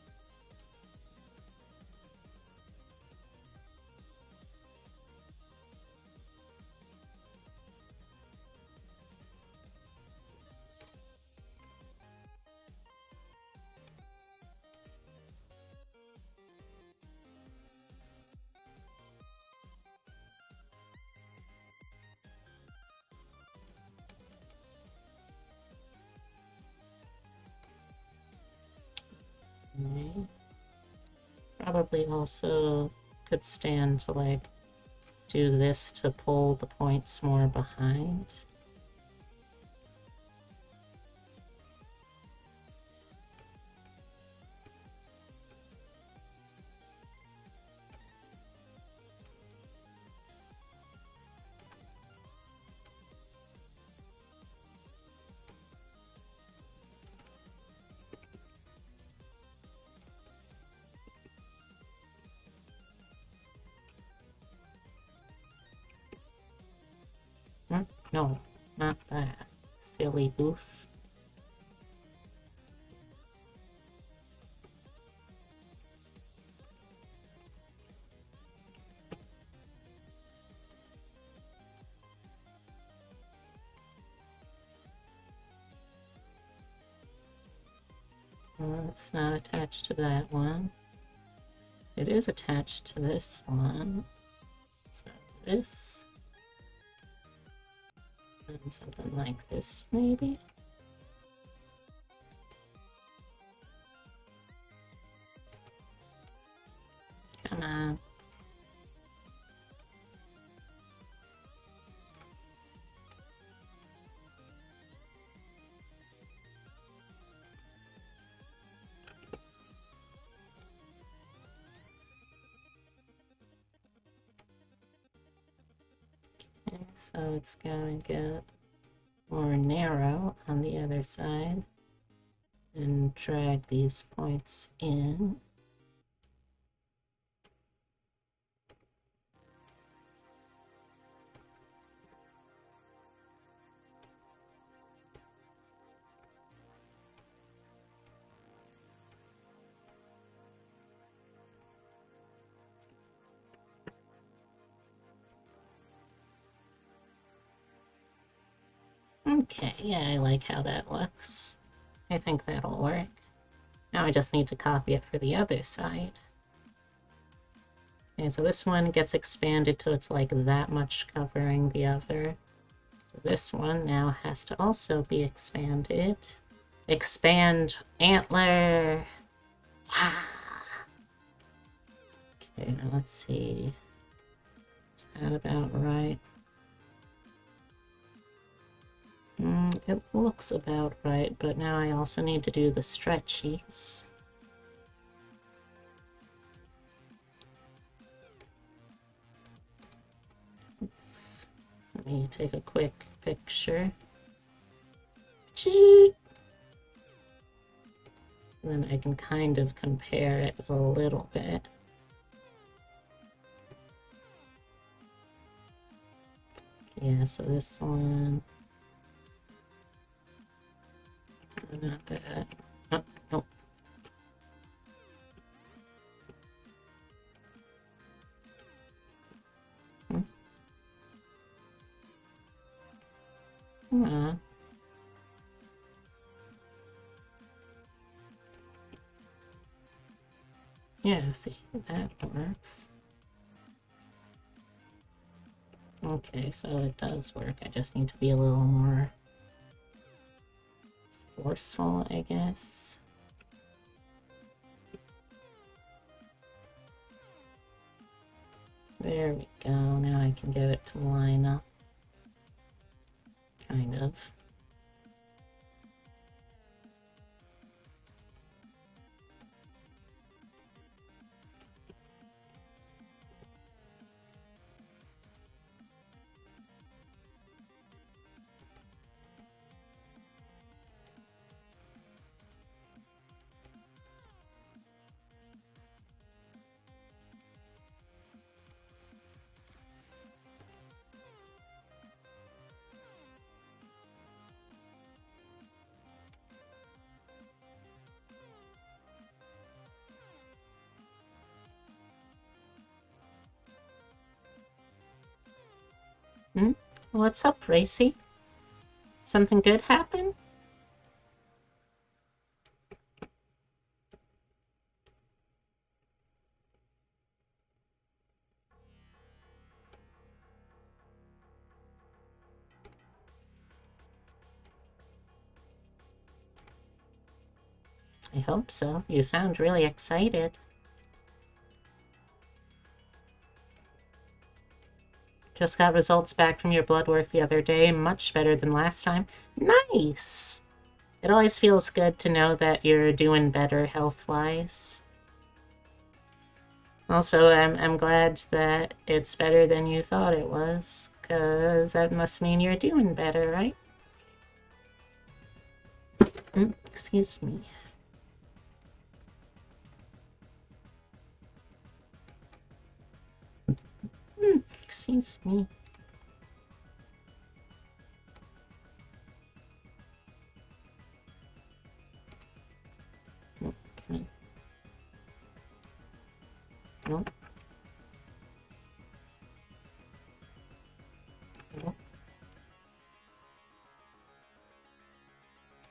Okay. Probably also could stand to like do this to pull the points more behind. No, not that. Silly goose. It's not attached to that one. It is attached to this one. So this. And something like this, maybe? Come on. Okay, so it's going to get more narrow on the other side and drag these points in. Okay, yeah, I like how that looks. I think that'll work. Now I just need to copy it for the other side. Okay, so this one gets expanded till it's like that much covering the other. So this one now has to also be expanded. Expand antler! Okay, now let's see. Is that about right? It looks about right, but now I also need to do the stretchies. Let me take a quick picture. Then I can kind of compare it a little bit. Yeah, so this one... Not that. Oh, nope. Come on. Yeah, see, that works. Okay, so it does work. I just need to be a little more forceful, I guess. There we go. Now I can get it to line up. Kind of. What's up, Racy? Something good happen? I hope so. You sound really excited. Just got results back from your blood work the other day. Much better than last time. Nice! It always feels good to know that you're doing better health-wise. Also, I'm glad that it's better than you thought it was, because that must mean you're doing better, right? Excuse me. Excuse me. Okay. Nope. Nope.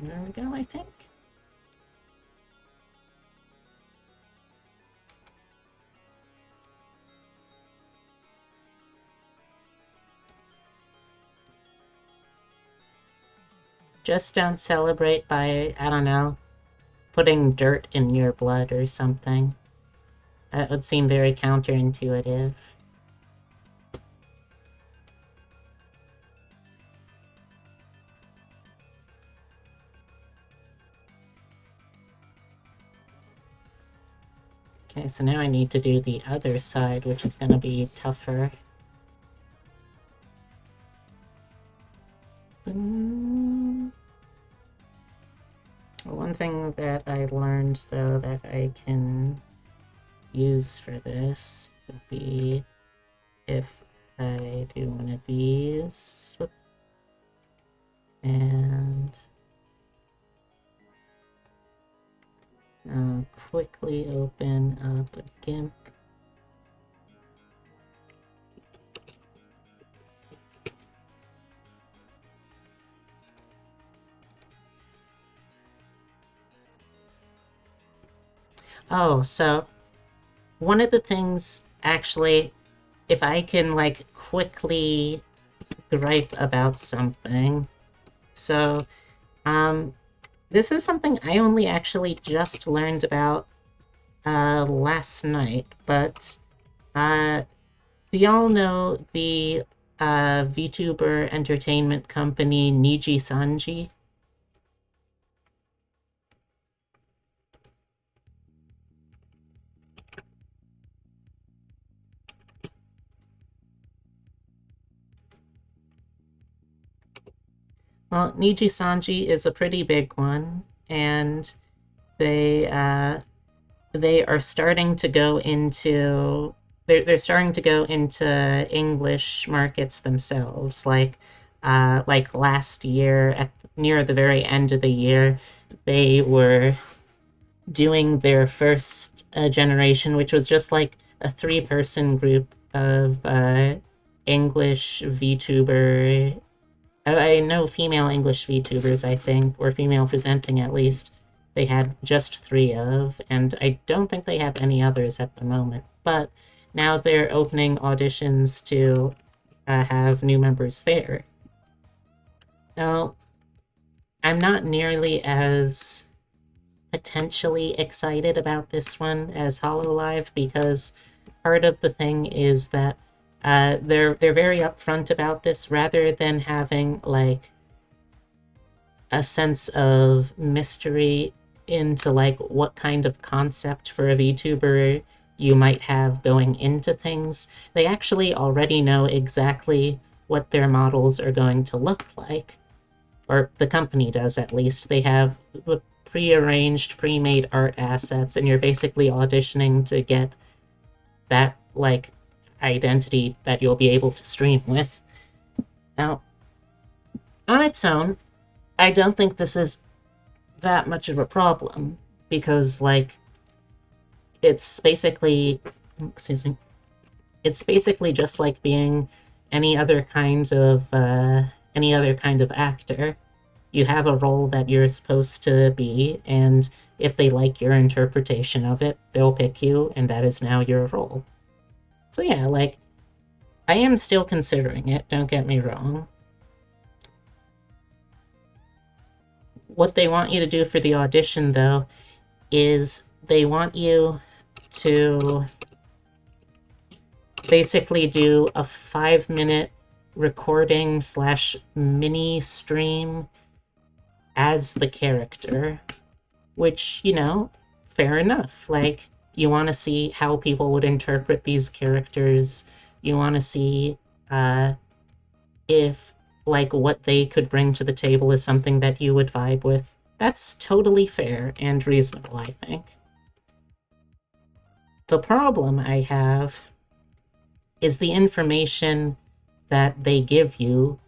There we go, I think. Just don't celebrate by, I don't know, putting dirt in your blood or something. That would seem very counterintuitive. Okay, so now I need to do the other side, which is going to be tougher. One thing that I learned, though, that I can use for this would be if I do one of these, and quickly open up a GIMP. Oh, so one of the things, actually, if I can, like, quickly gripe about something. So, this is something I only actually just learned about, last night, but, do y'all know the, VTuber entertainment company Niji Sanji? Well, Niji Sanji is a pretty big one, and they they are starting to go into they're starting to go into English markets themselves. Like last year, at near the very end of the year, they were doing their first generation, which was just like a three-person group of English VTuber. I know female English VTubers, I think, or female presenting at least, they had just three of, and I don't think they have any others at the moment. But now they're opening auditions to have new members there. Now, I'm not nearly as potentially excited about this one as Hololive, because part of the thing is that they're very upfront about this, rather than having like a sense of mystery into like what kind of concept for a VTuber you might have going into things. They actually already know exactly what their models are going to look like, or the company does at least. They have the pre-arranged, pre-made art assets, and you're basically auditioning to get that like identity that you'll be able to stream with. Now, on its own, I don't think this is that much of a problem, because like it's basically, excuse me, it's basically just like being any other kind of actor. You have a role that you're supposed to be, and if they like your interpretation of it, they'll pick you, and that is now your role. So yeah, like, I am still considering it, don't get me wrong. What they want you to do for the audition, though, is they want you to basically do a 5-minute recording / mini stream as the character, which, you know, fair enough. Like, you want to see how people would interpret these characters. You want to see if, like, what they could bring to the table is something that you would vibe with. That's totally fair and reasonable, I think. The problem I have is the information that they give you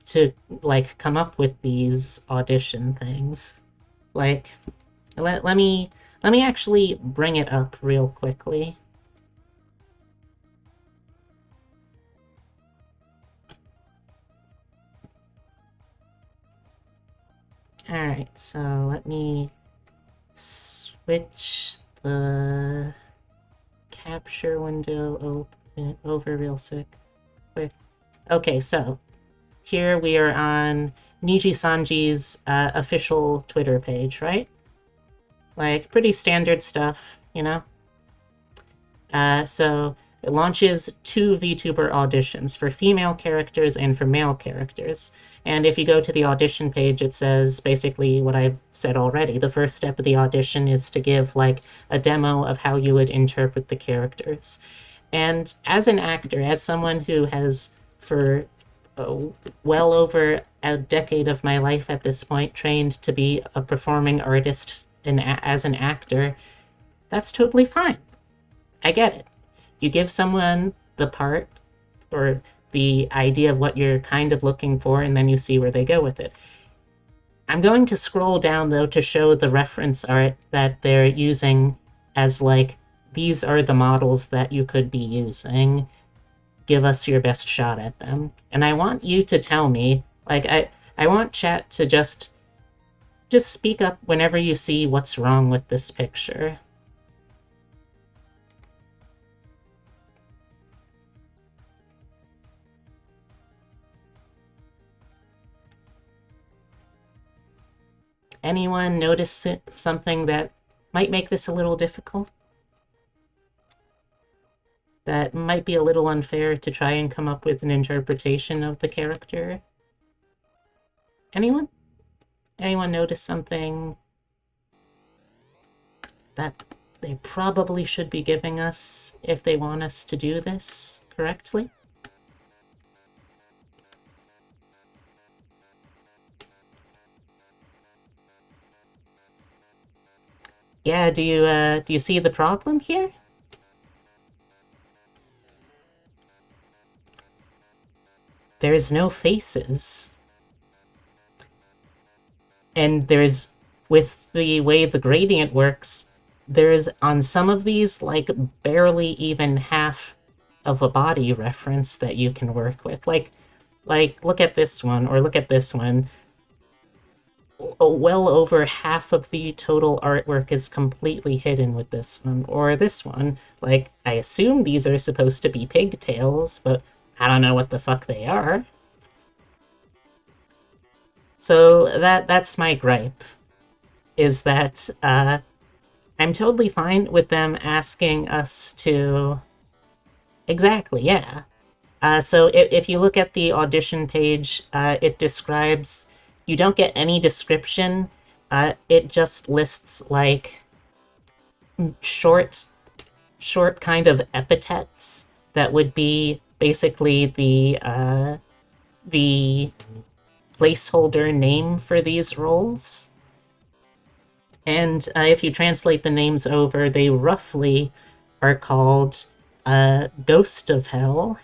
to, like, come up with these audition things. Like, let me actually bring it up real quickly. Alright, so let me switch the capture window over real quick. Okay, so here we are on Niji Sanji's official Twitter page, right? Like, pretty standard stuff, you know? So it launches two VTuber auditions for female characters and for male characters. And if you go to the audition page, it says basically what I've said already. The first step of the audition is to give like a demo of how you would interpret the characters. And as an actor, as someone who has for well over a decade of my life at this point trained to be a performing artist and as an actor, that's totally fine. I get it. You give someone the part or the idea of what you're kind of looking for, and then you see where they go with it. I'm going to scroll down, though, to show the reference art that they're using as, like, these are the models that you could be using. Give us your best shot at them. And I want you to tell me, like, I want chat to just speak up whenever you see what's wrong with this picture. Anyone notice something that might make this a little difficult? That might be a little unfair to try and come up with an interpretation of the character? Anyone? Anyone notice something that they probably should be giving us if they want us to do this correctly? Yeah, do you see the problem here? There's no faces. And there's, with the way the gradient works, there's on some of these like barely even half of a body reference that you can work with. Like look at this one or look at this one. Well over half of the total artwork is completely hidden with this one. Or this one. Like, I assume these are supposed to be pigtails, but I don't know what the fuck they are. So that's my gripe, is that I'm totally fine with them asking us to... Exactly, yeah. So if you look at the audition page, it describes... You don't get any description. It just lists, like, short kind of epithets that would be basically the placeholder name for these roles. And if you translate the names over, they roughly are called Ghost of Hell,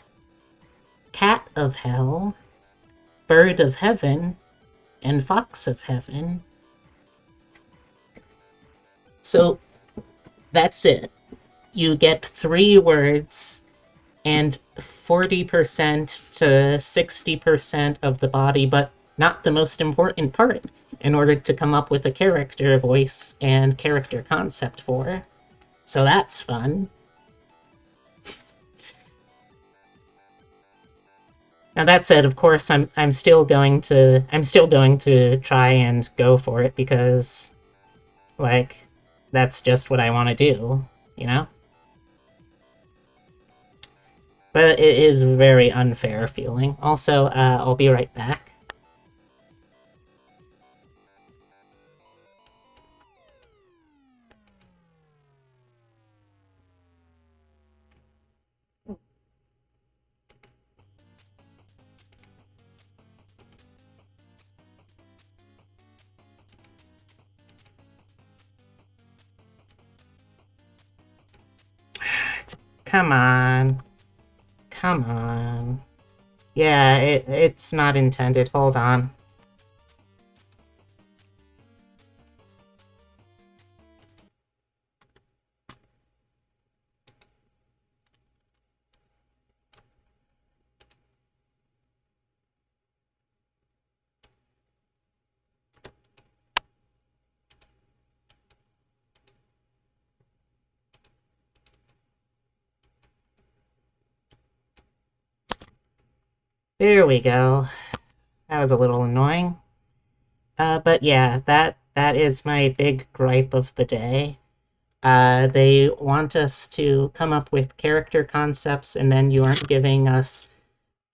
Cat of Hell, Bird of Heaven, and Fox of Heaven. So that's it. You get 3 words and 40% to 60% of the body, but not the most important part, in order to come up with a character voice and character concept for. So that's fun. Now that said, of course, I'm still going to try and go for it because, like, that's just what I want to do, you know? But it is a very unfair feeling. Also, I'll be right back. Come on. Come on. Yeah, it's not intended. Hold on. There we go. That was a little annoying. But yeah, that is my big gripe of the day. They want us to come up with character concepts, and then you aren't giving us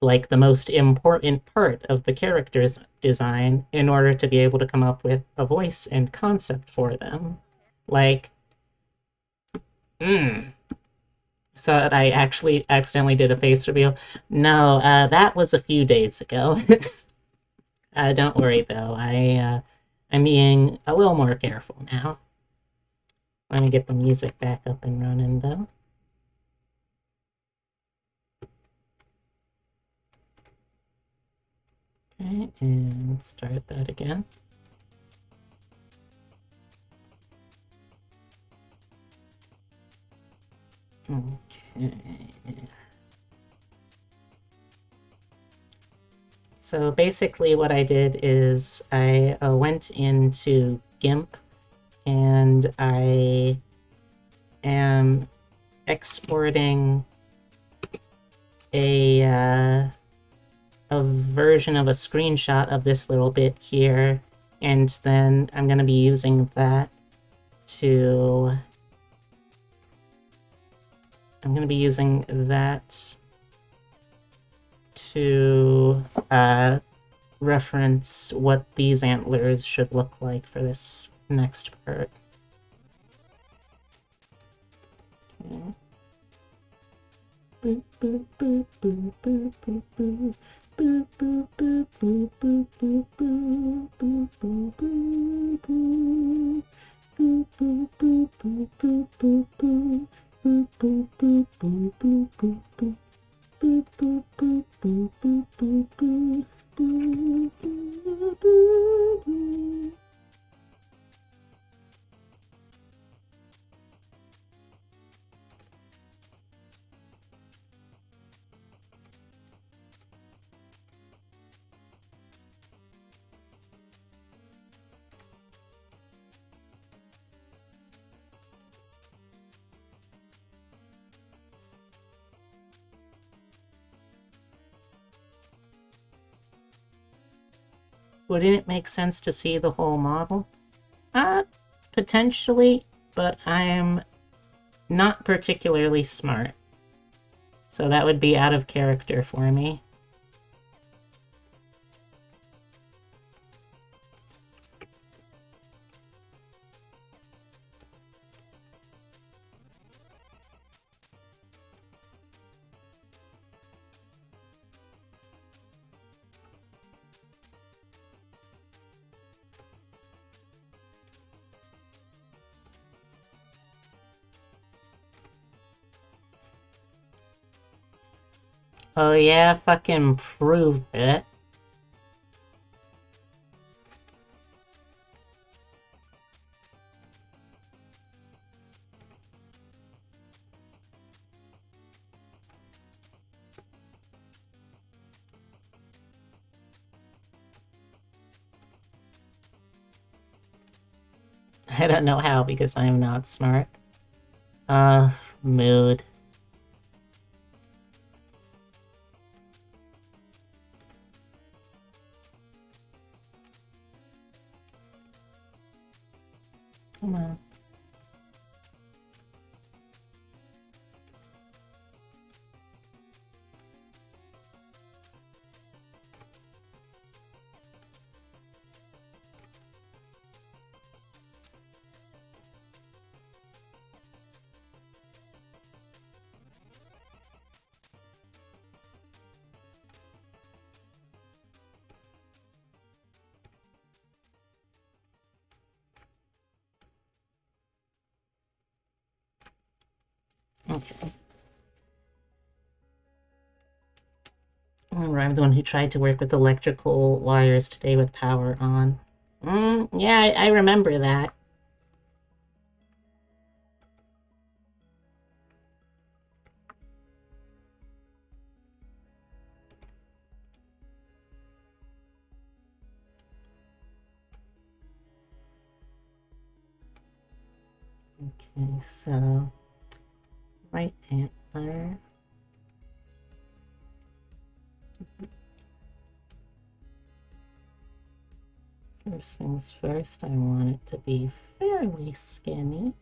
like the most important part of the character's design in order to be able to come up with a voice and concept for them. Like, mm, thought I actually accidentally did a face reveal. No, that was a few days ago. Don't worry though, I'm being a little more careful now. Let me get the music back up and running though. Okay, and start that again. Okay. So basically what I did is I went into GIMP and I am exporting a version of a screenshot of this little bit here, and then I'm going to be using that to... I'm going to be using that to reference what these antlers should look like for this next part. Okay. Boop, boop, boop, boop, boop, boop, boop. Boop, boop, boop, boop, boop, boop, boop, boop, boop, boop, boop. Boop, boop, boop, boop, boop, boop, boop. Boop, boop, boop, boop, boop, boop, boop. Boop, boop, boop, boop, boop, boop, boop. Boop, boop, boop, boop. Wouldn't it make sense to see the whole model? Potentially, but I'm not particularly smart. So that would be out of character for me. Oh yeah, fucking prove it. I don't know how because I'm not smart. Mood. Come on. Okay. Remember, I'm the one who tried to work with electrical wires today with power on. Yeah, I remember that. Okay, so right antler. First things first, I want it to be fairly skinny.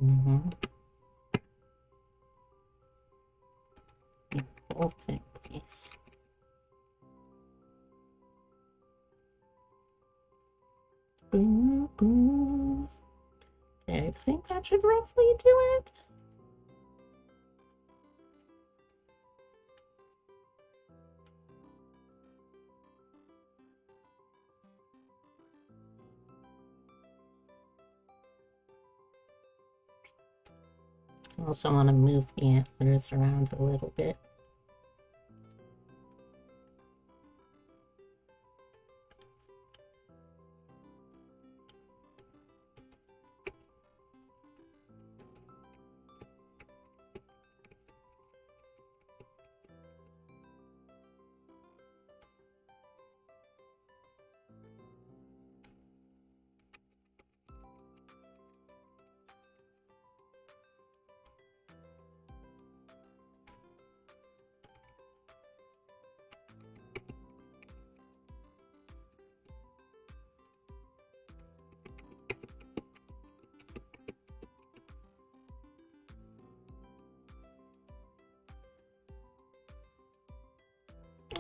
Mm-hmm. Whole thing, please. Boom, boom. Okay, I think that should roughly do it. I also want to move the antlers around a little bit.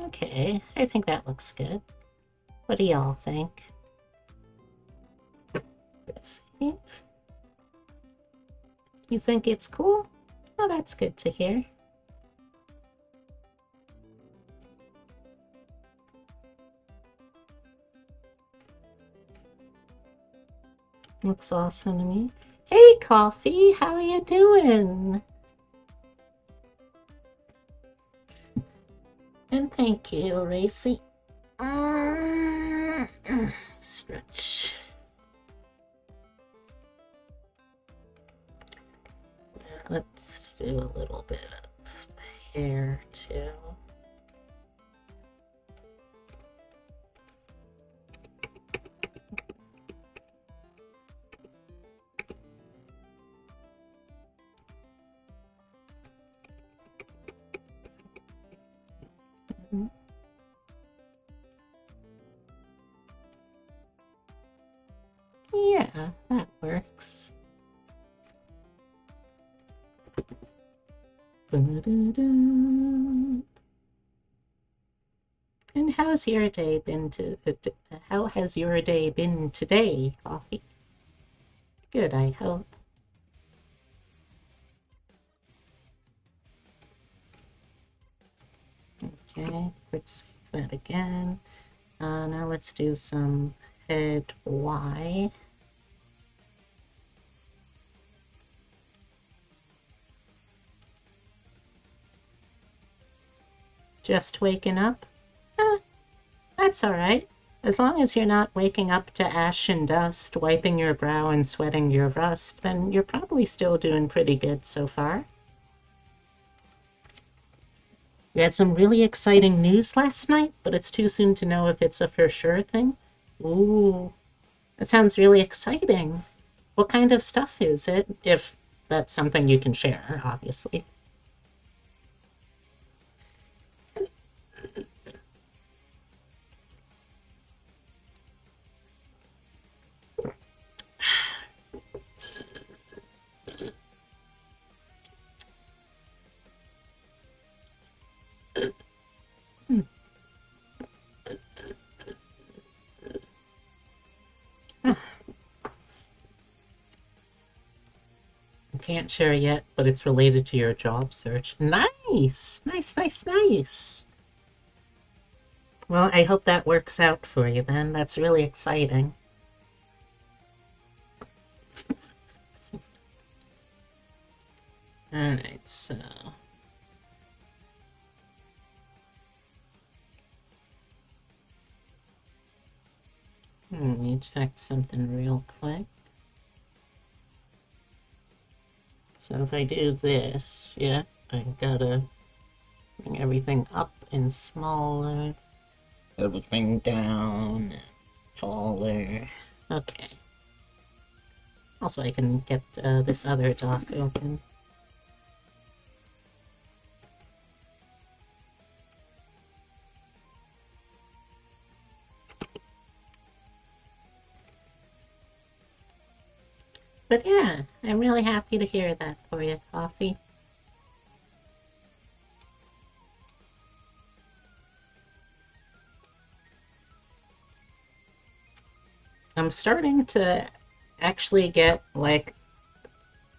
Okay, I think that looks good. What do y'all think? Let's see. You think it's cool? Oh, that's good to hear. Looks awesome to me. Hey, Coffee, how are you doing? And thank you, Racy. Stretch. Let's do a little bit of the hair, too. Yeah, that works. And how's your day been how has your day been today, Coffee? Good, I hope. Okay, quick save that again. Now let's do some head Y. Just waking up? That's alright. As long as you're not waking up to ash and dust, wiping your brow and sweating your rust, then you're probably still doing pretty good so far. We had some really exciting news last night, but it's too soon to know if it's a for sure thing. Ooh, that sounds really exciting. What kind of stuff is it? If that's something you can share, obviously. can't share yet, but it's related to your job search. Nice! Nice, nice, nice! Well, I hope that works out for you then. That's really exciting. Alright, so... Let me check something real quick. So if I do this, yeah, I gotta bring everything up and smaller, everything down and taller. Okay. Also, I can get this other dock open. But yeah, I'm really happy to hear that for you, Coffee. I'm starting to actually get, like,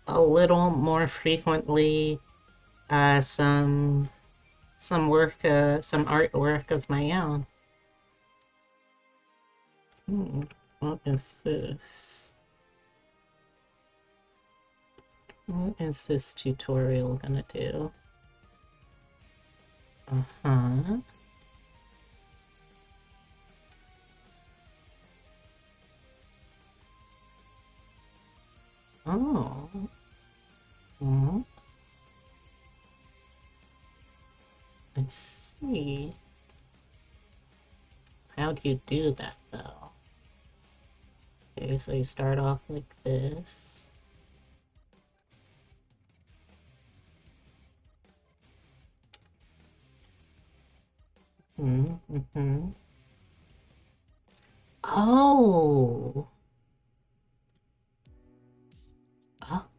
a little more frequently some work, some artwork of my own. What is this? What is this tutorial gonna do? Uh-huh. Oh. Hmm. I see. How do you do that, though? Okay, so you start off like this. Mm-hmm. Oh!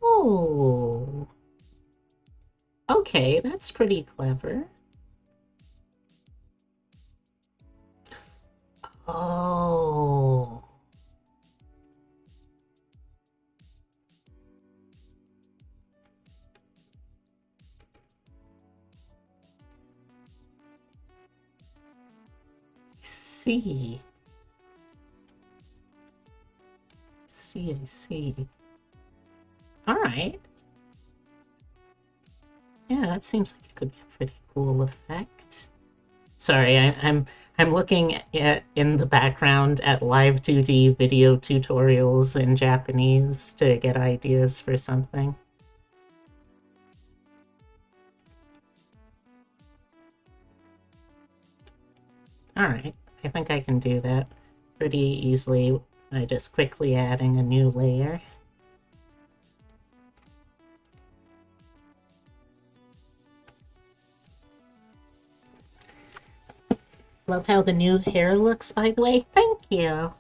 Oh! Okay, that's pretty clever. Oh! See. I see. Alright. Yeah, that seems like it could be a pretty cool effect. Sorry, I'm looking at in the background at live 2D video tutorials in Japanese to get ideas for something. Alright, I think I can do that pretty easily by just quickly adding a new layer. Love how the new hair looks, by the way. Thank you.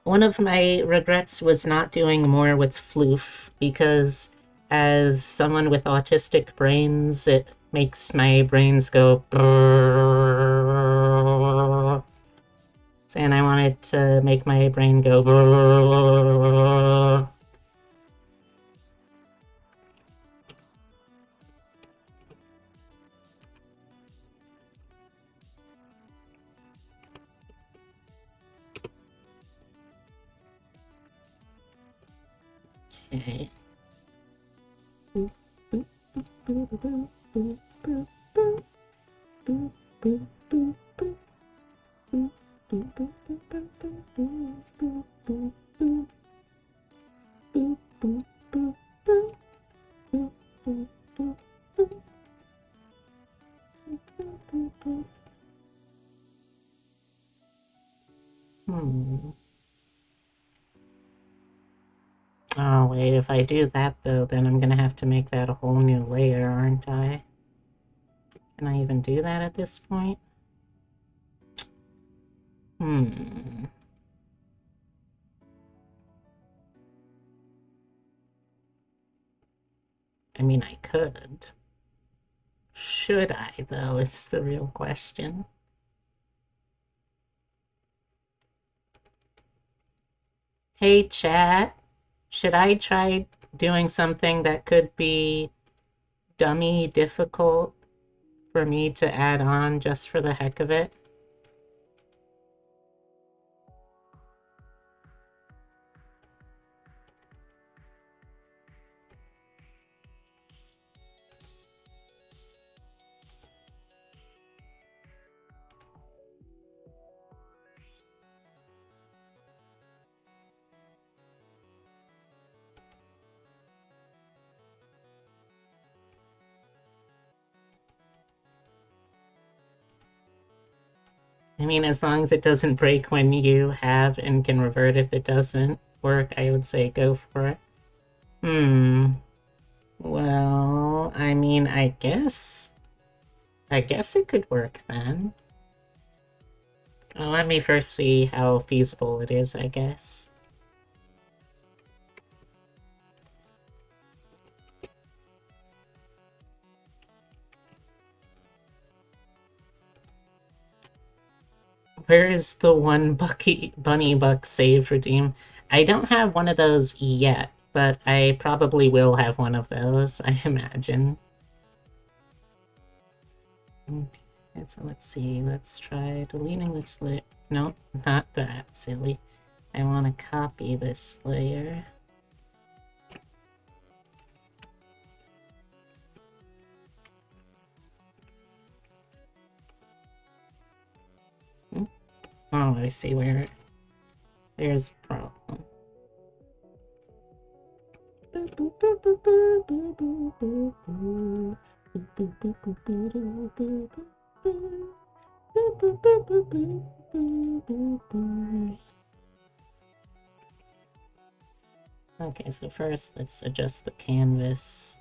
One of my regrets was not doing more with floof, because as someone with autistic brains, it makes my brains go brrrr. And I wanted to make my brain go brrrr. Okay. Oh, wait, if I do that, though, then I'm gonna have to make that a whole new layer, aren't I? Can I even do that at this point? Hmm. I mean, I could. Should I, though, is the real question. Hey, chat. Should I try doing something that could be dummy difficult for me to add on just for the heck of it. I mean, as long as it doesn't break when you have and can revert if it doesn't work, I would say go for it. Well, I mean, I guess it could work then. Well, let me first see how feasible it is, I guess. Where is the one bunny buck save redeem? I don't have one of those yet, but I probably will have one of those, I imagine. Okay, so let's see. Let's try deleting this layer. No, not that, silly. I want to copy this layer. Oh, I see where there's the problem. Okay, so first let's adjust the canvas.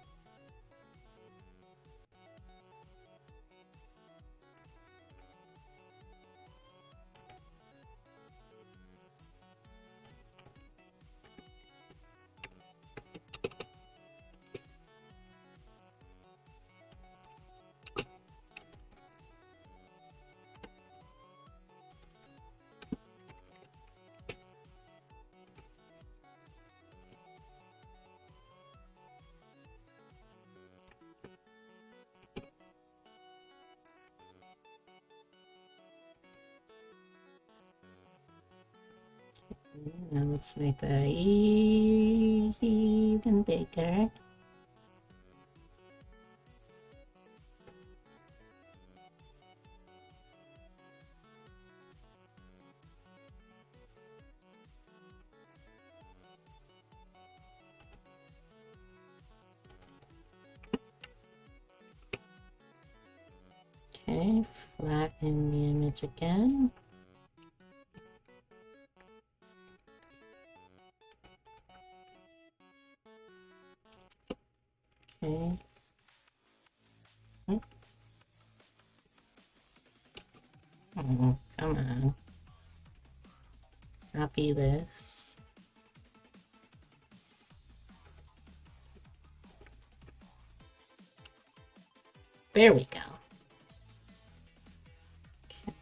Now let's make that even bigger. Okay, flatten the image again. Okay. Oh, come on. Copy this. There we go. Okay.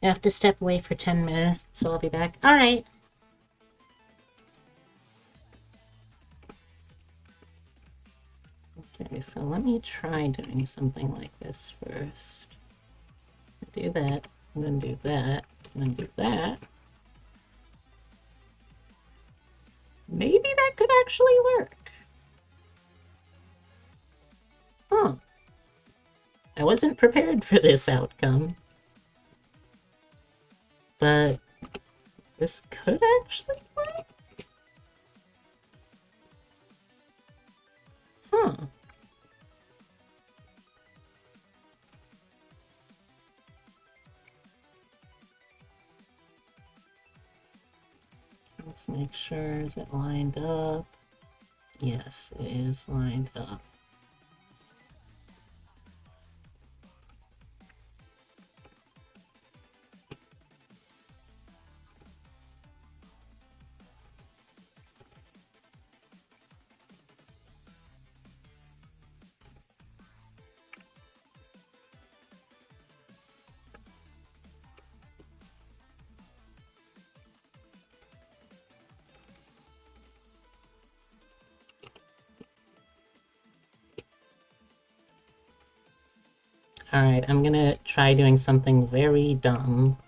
I have to step away for 10 minutes, so I'll be back. All right. Okay, so let me try doing something like this first. Do that, and then do that, and then do that. Maybe that could actually work. Huh. I wasn't prepared for this outcome. But this could actually work? Huh. Let's make sure, is it lined up? Yes, it is lined up. Alright, I'm gonna try doing something very dumb.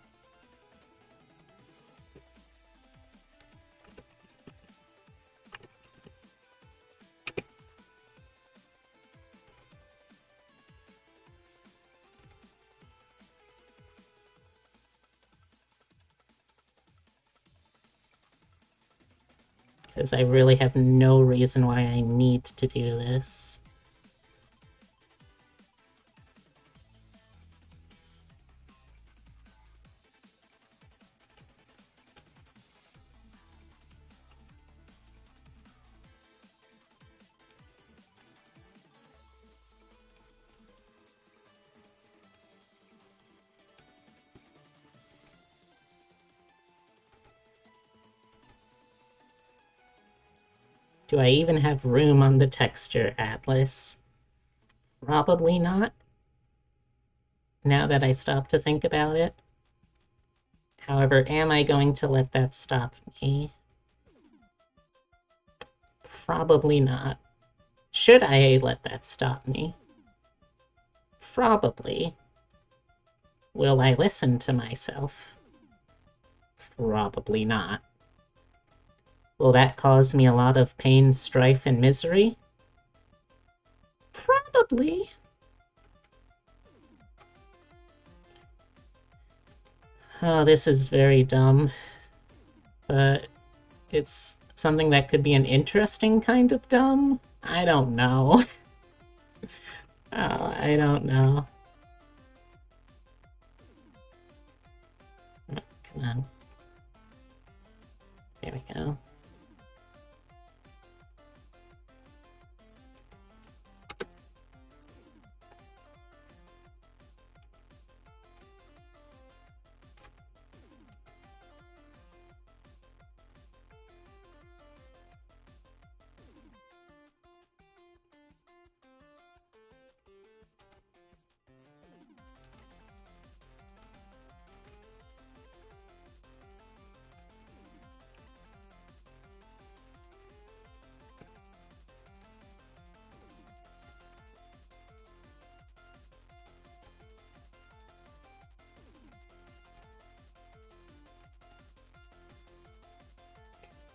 Because I really have no reason why I need to do this. Do I even have room on the texture atlas? Probably not, now that I stop to think about it. However, am I going to let that stop me? Probably not. Should I let that stop me? Probably. Will I listen to myself? Probably not. Will that cause me a lot of pain, strife, and misery? Probably. Oh, this is very dumb. But it's something that could be an interesting kind of dumb? I don't know. Oh, I don't know. Oh, come on. There we go.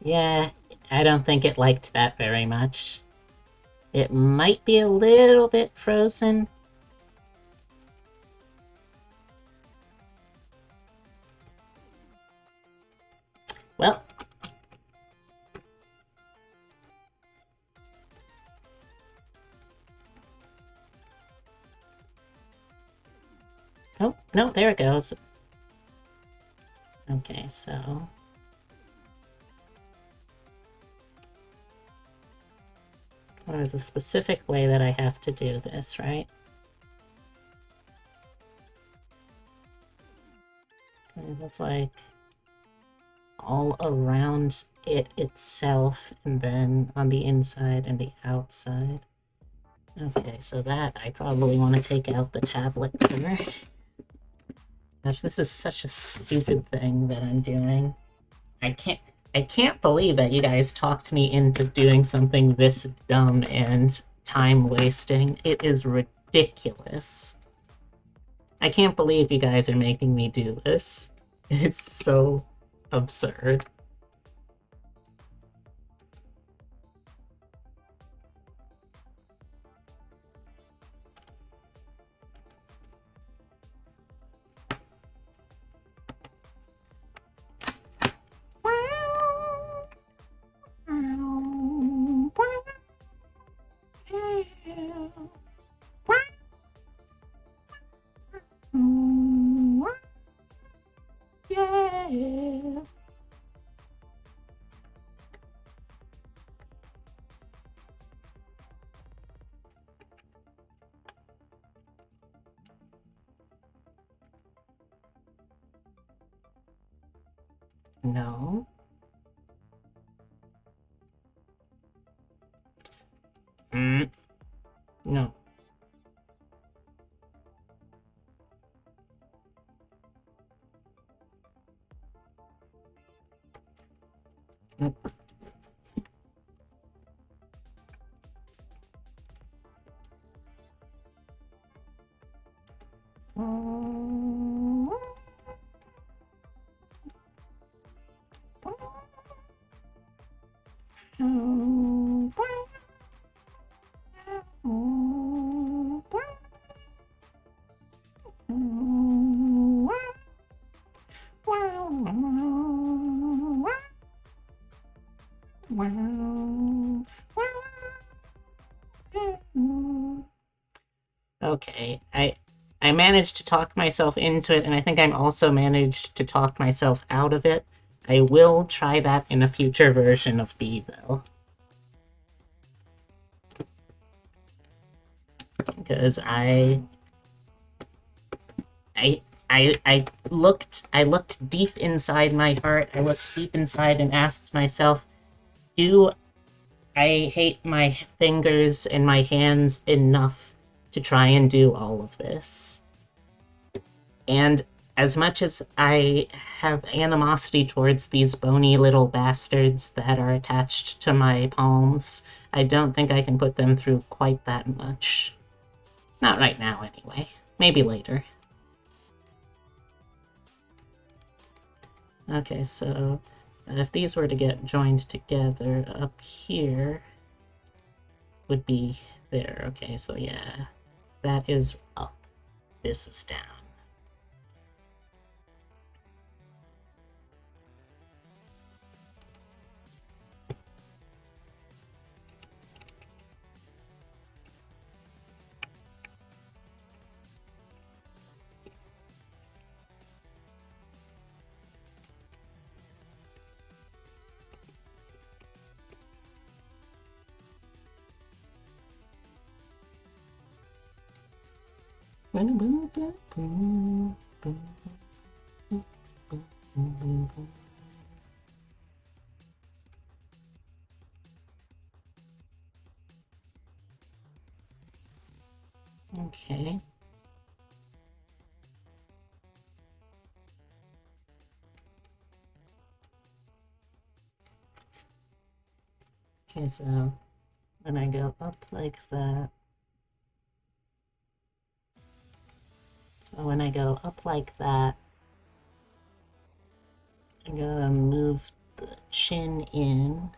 Yeah, I don't think it liked that very much. It might be a little bit frozen. Well. Oh, no, there it goes. Okay, so... there's a specific way that I have to do this, right? Okay, that's like all around it itself, and then on the inside and the outside. Okay, so that I probably want to take out the tablet cover. Gosh, this is such a stupid thing that I'm doing. I can't believe that you guys talked me into doing something this dumb and time-wasting. It is ridiculous. I can't believe you guys are making me do this. It's so absurd. Yeah. No. No. Okay, I managed to talk myself into it, and I think I'm also managed to talk myself out of it. I will try that in a future version of B, though. Because I I looked deep inside my heart. I looked deep inside and asked myself, do I hate my fingers and my hands enough to try and do all of this? And as much as I have animosity towards these bony little bastards that are attached to my palms, I don't think I can put them through quite that much. Not right now, anyway. Maybe later. Okay, so if these were to get joined together, up here would be there. Okay, so yeah, that is up. This is down. Okay. Okay, so when I go up like that, when I go up like that, I'm gonna move the chin in.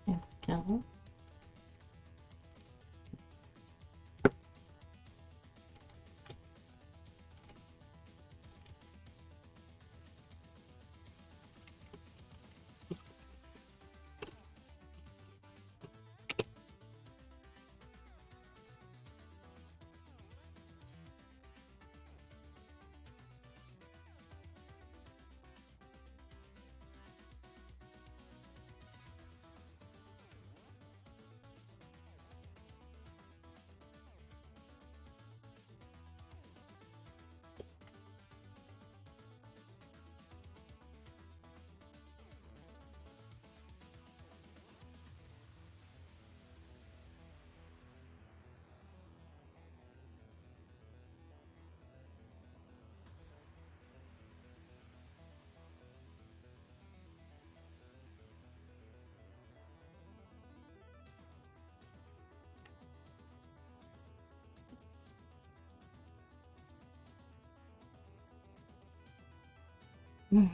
There we go. Mm.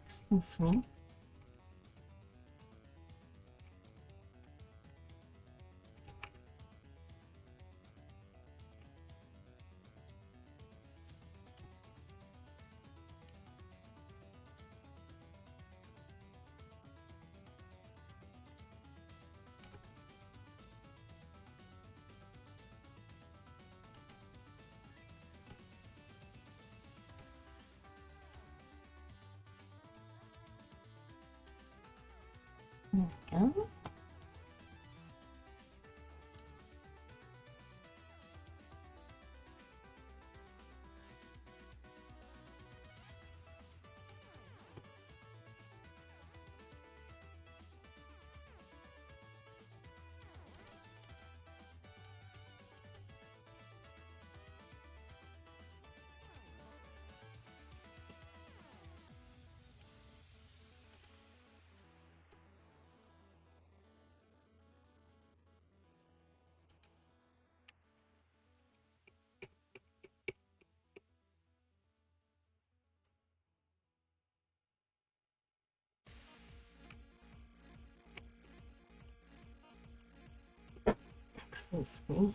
Excuse me. There we go. Excuse me.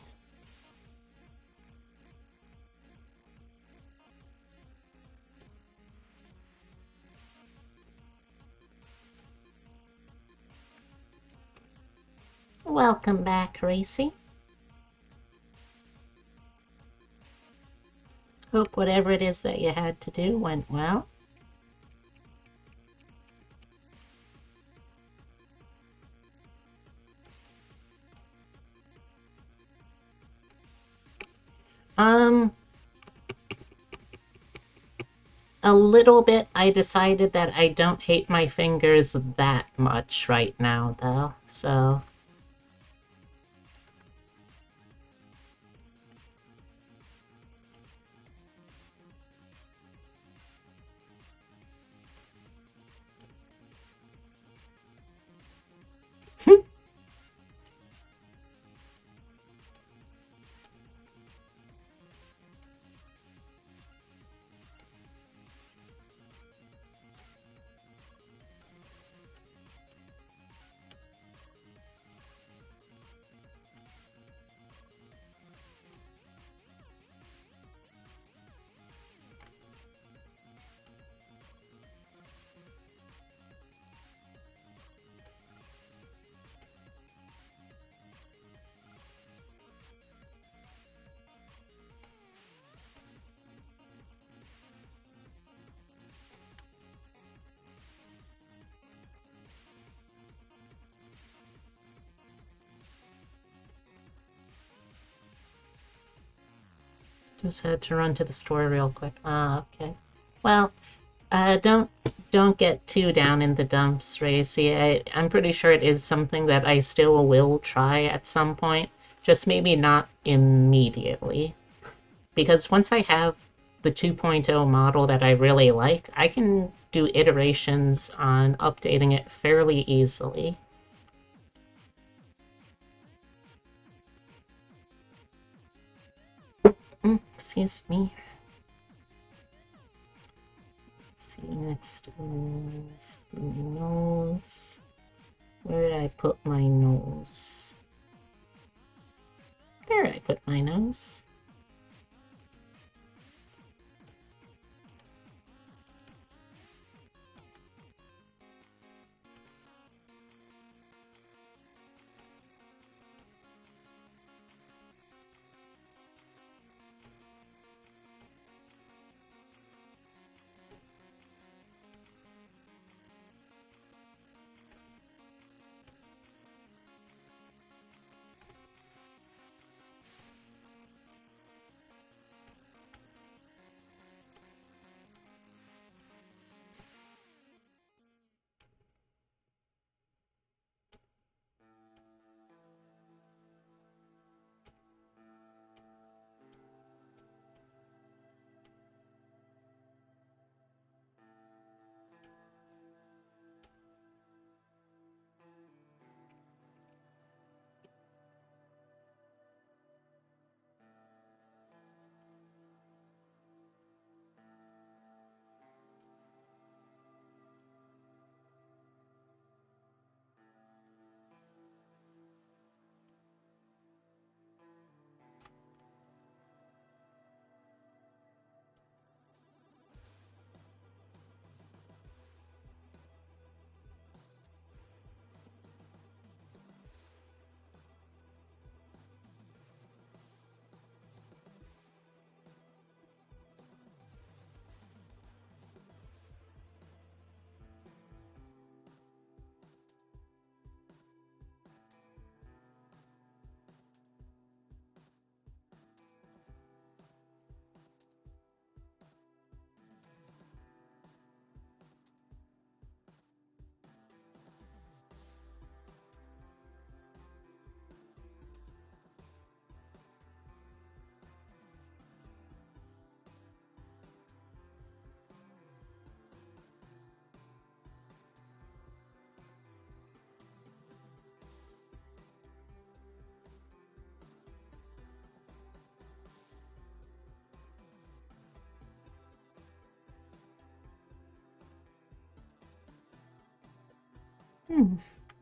Welcome back, Racy. Hope whatever it is that you had to do went well. A little bit. I decided that I don't hate my fingers that much right now, though, so... Just had to run to the store real quick. Ah, okay. Well, don't get too down in the dumps, Racy. I'm pretty sure it is something that I still will try at some point. Just maybe not immediately. Because once I have the 2.0 model that I really like, I can do iterations on updating it fairly easily. Excuse me. Let's see, next is the nose. Where did I put my nose? There I put my nose.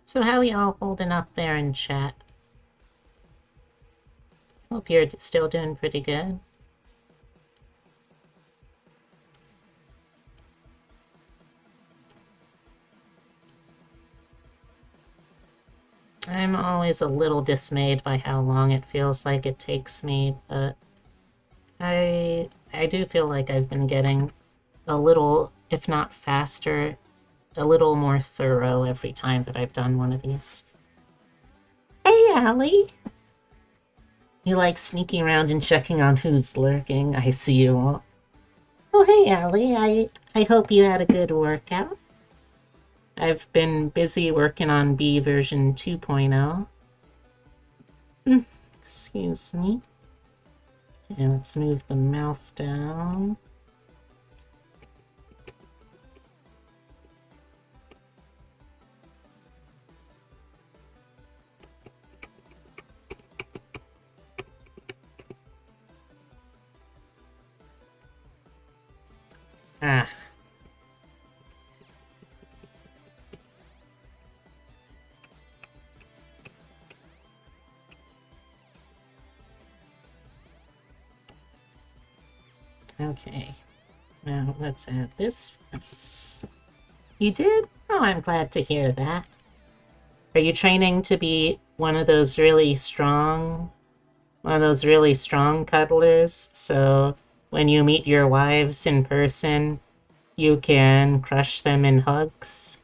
So how y'all holding up there in chat? Hope you're still doing pretty good. I'm always a little dismayed by how long it feels like it takes me, but I do feel like I've been getting a little, if not faster, a little more thorough every time that I've done one of these. Hey, Allie! You like sneaking around and checking on who's lurking. I see you all. Oh, hey, Allie. I hope you had a good workout. I've been busy working on B version 2.0. Excuse me. Okay, let's move the mouth down. Ah. Okay. Now let's add this first. You did? Oh, I'm glad to hear that. Are you training to be one of those really strong cuddlers, so when you meet your wives in person, you can crush them in hugs?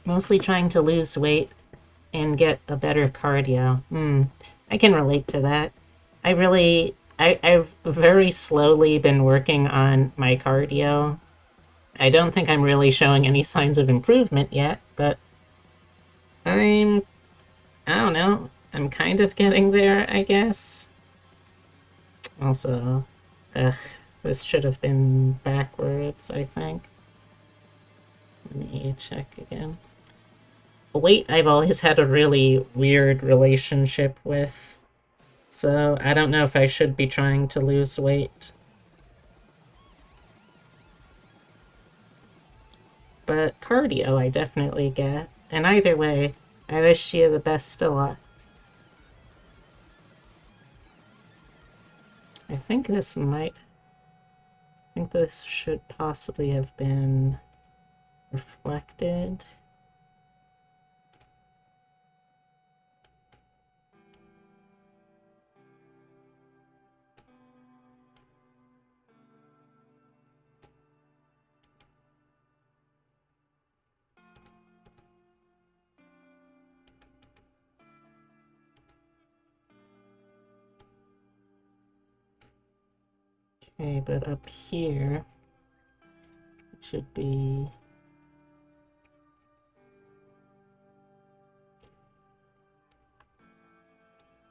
Mostly trying to lose weight and get a better cardio. I can relate to that. I've very slowly been working on my cardio. I don't think I'm really showing any signs of improvement yet, but I don't know, I'm kind of getting there, I guess. Also, this should have been backwards, I think. Let me check again. Weight I've always had a really weird relationship with, so I don't know if I should be trying to lose weight. But cardio I definitely get, and either way, I wish you the best of luck. I think this should possibly have been reflected. Okay, but up here, it should be...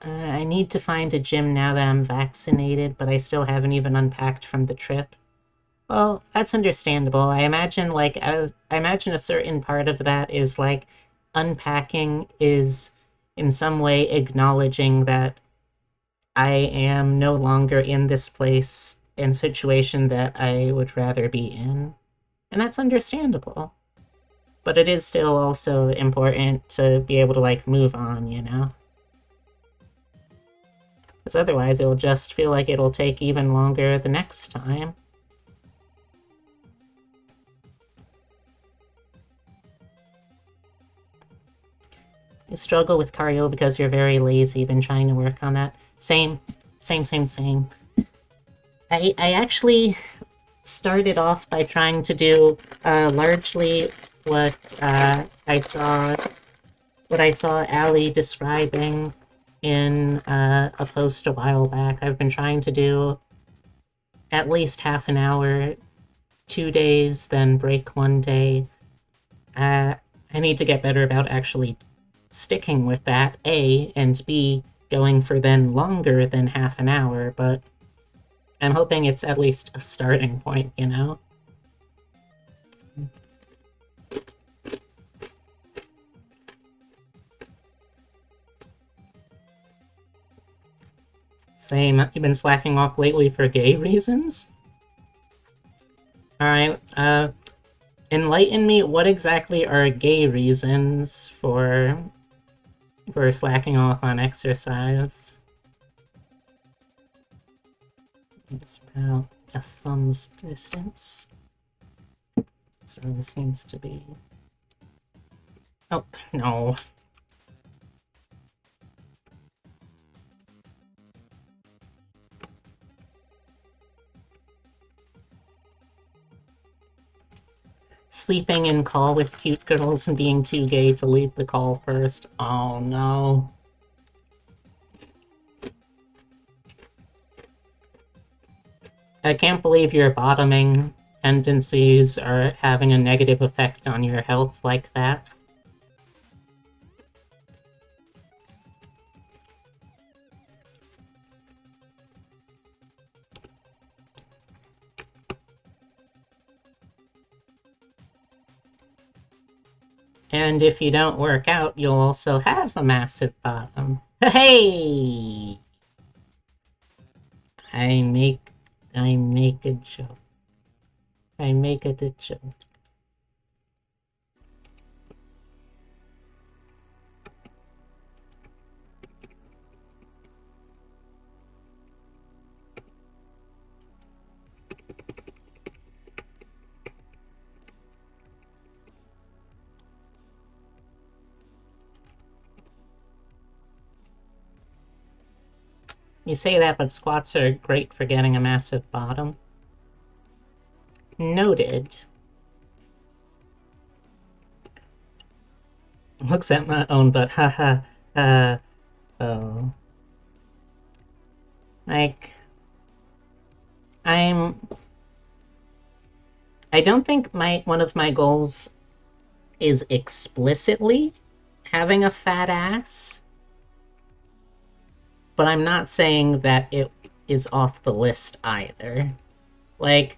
I need to find a gym now that I'm vaccinated, but I still haven't even unpacked from the trip. Well, that's understandable. I imagine, I imagine a certain part of that is, unpacking is in some way acknowledging that I am no longer in this place and situation that I would rather be in. And that's understandable. But it is still also important to be able to, move on, you know? Because otherwise it'll just feel like it'll take even longer the next time. You struggle with cardio because you're very lazy. Been trying to work on that. Same. I actually started off by trying to do largely what I saw Allie describing in a post a while back. I've been trying to do at least half an hour, 2 days, then break 1 day. I need to get better about actually sticking with that, A, and B, going for then longer than half an hour, but I'm hoping it's at least a starting point, you know? Same. You've been slacking off lately for gay reasons? Alright, enlighten me, what exactly are gay reasons for slacking off on exercise? It's about a thumb's distance. So this needs to be... Oh, no. Sleeping in call with cute girls and being too gay to leave the call first. Oh no. I can't believe your bottoming tendencies are having a negative effect on your health like that. And if you don't work out, you'll also have a massive bottom. Hey! I make a joke. I make it a joke. You say that, but squats are great for getting a massive bottom. Noted. Looks at my own butt, haha. Oh. Like, I don't think one of my goals is explicitly having a fat ass, but I'm not saying that it is off the list either. Like,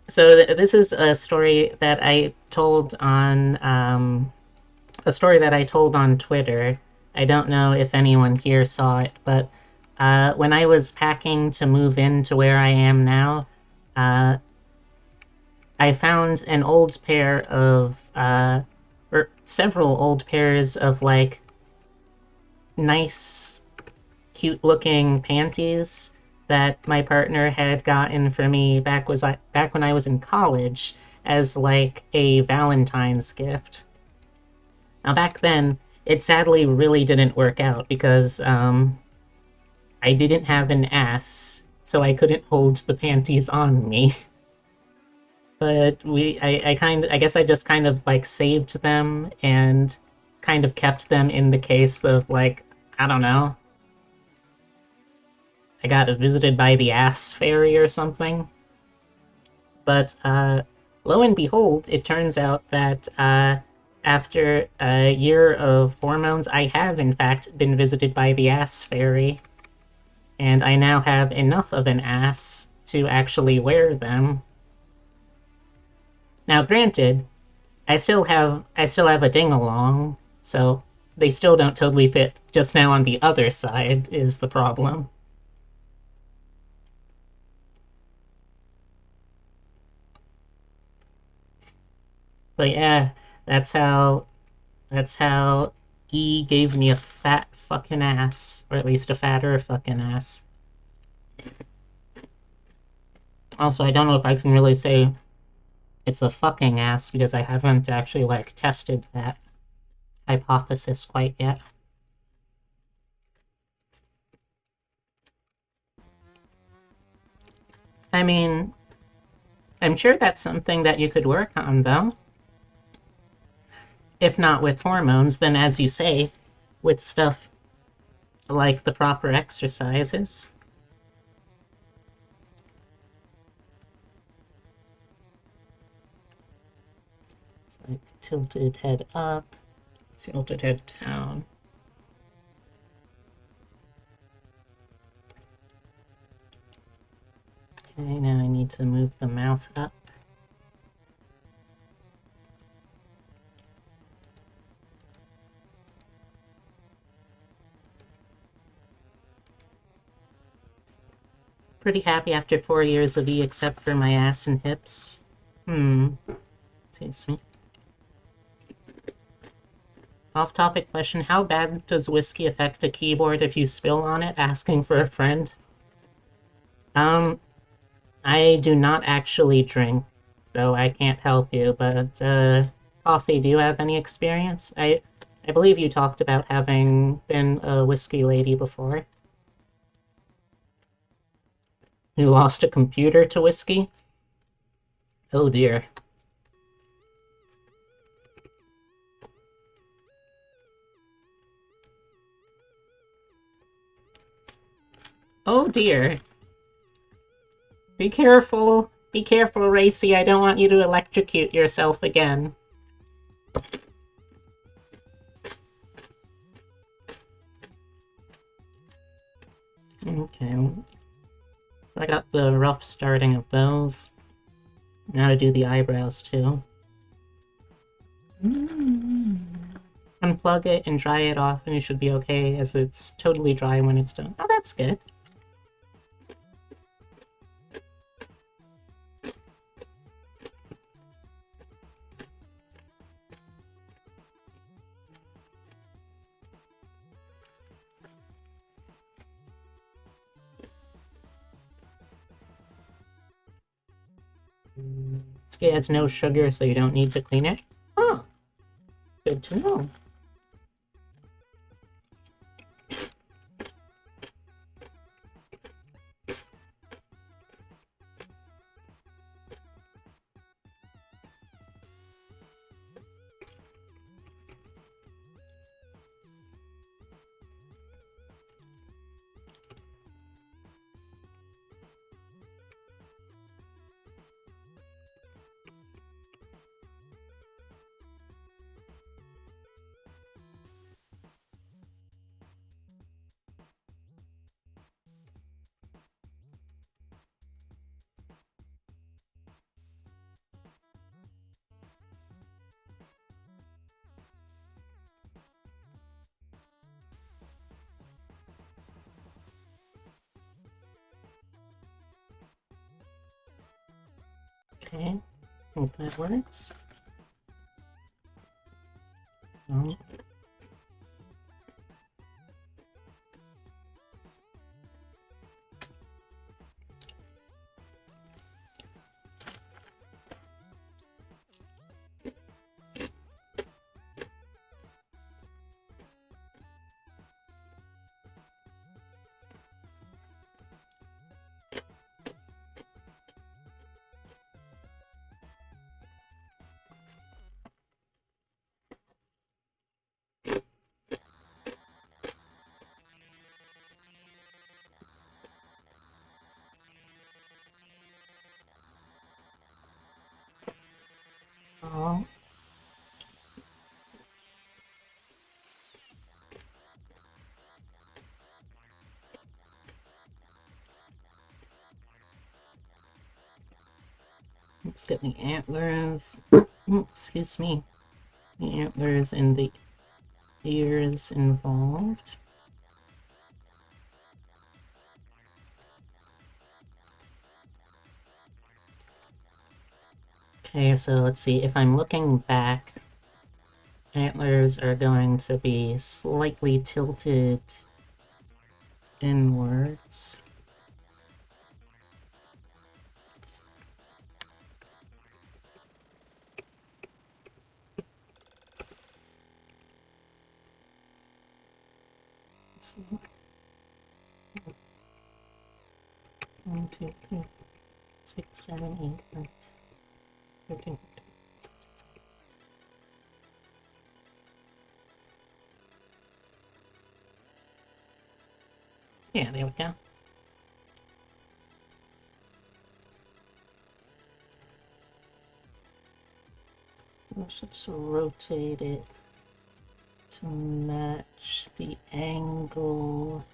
so this is a story that I told on Twitter. I don't know if anyone here saw it, but when I was packing to move into where I am now, I found an old pair of, or several old pairs of, like, nice, cute-looking panties that my partner had gotten for me back when I was in college as, like, a Valentine's gift. Now, back then, it sadly really didn't work out because, I didn't have an ass, so I couldn't hold the panties on me. But I guess I just kind of like saved them and kind of kept them in the case of like, I don't know. I got visited by the ass fairy or something. But lo and behold, it turns out that after a year of hormones, I have in fact been visited by the ass fairy. And I now have enough of an ass to actually wear them. Now, granted, I still have a ding-along, so they still don't totally fit. Just now on the other side is the problem. But yeah, that's how E gave me a fat fucking ass, or at least a fatter fucking ass. Also, I don't know if I can really say it's a fucking ass because I haven't actually like tested that hypothesis quite yet. I mean, I'm sure that's something that you could work on, though. If not with hormones, then as you say, with stuff like the proper exercises. It's like tilted head up, tilted head down. Okay, now I need to move the mouth up. Pretty happy after 4 years of E except for my ass and hips. Excuse me. Off-topic question, how bad does whiskey affect a keyboard if you spill on it? Asking for a friend. I do not actually drink, so I can't help you, but, Coffee, do you have any experience? I believe you talked about having been a whiskey lady before. You lost a computer to whiskey? Oh dear. Oh dear. Be careful. Be careful, Racy. I don't want you to electrocute yourself again. Okay. I got the rough starting of those. Now to do the eyebrows, too. Unplug it and dry it off, and it should be okay, as it's totally dry when it's done. Oh, that's good. Whiskey has no sugar, so you don't need to clean it. Oh, good to know. Okay, hope that works. Oh. Oh. Let's get the antlers. Excuse me. The antlers and the ears involved. Okay, so let's see. If I'm looking back, antlers are going to be slightly tilted inwards. So, 1, 2, 3, 6, 7, 8, 9, 13. Yeah, there we go. Let's just rotate it to match the angle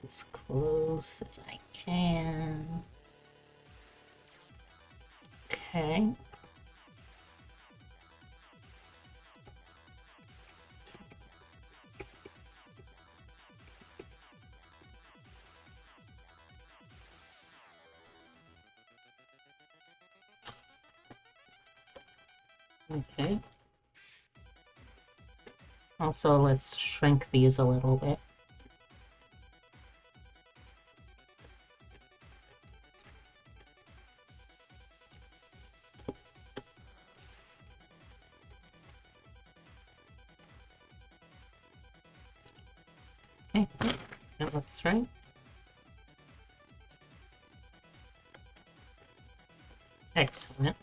as close as I can. Okay. Okay. Also, let's shrink these a little bit. Okay, that looks right. Excellent.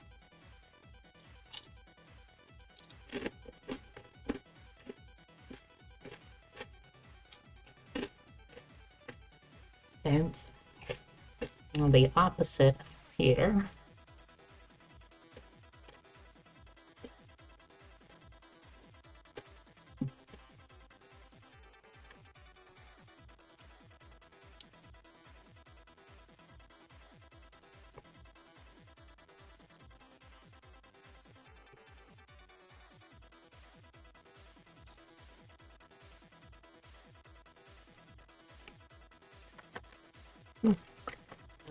And on the opposite here.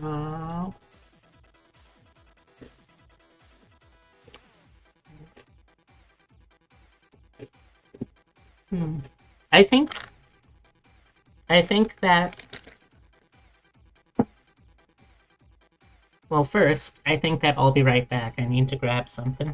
Uh, hmm. I think that, well, first, I think that I'll be right back. I need to grab something.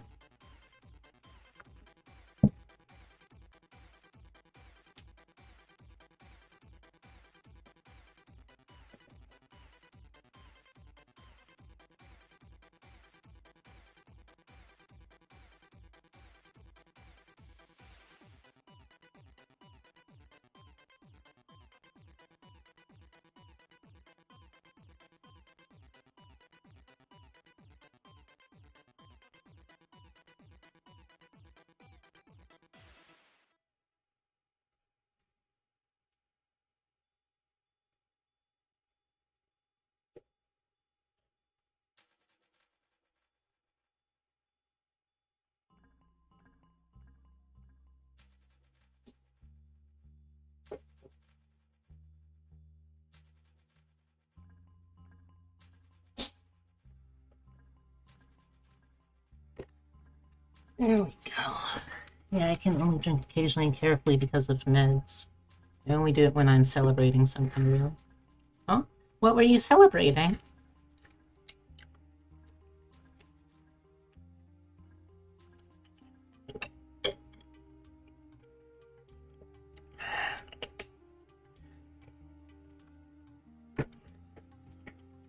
There we go. Yeah, I can only drink occasionally and carefully because of meds. I only do it when I'm celebrating something real. Huh? What were you celebrating?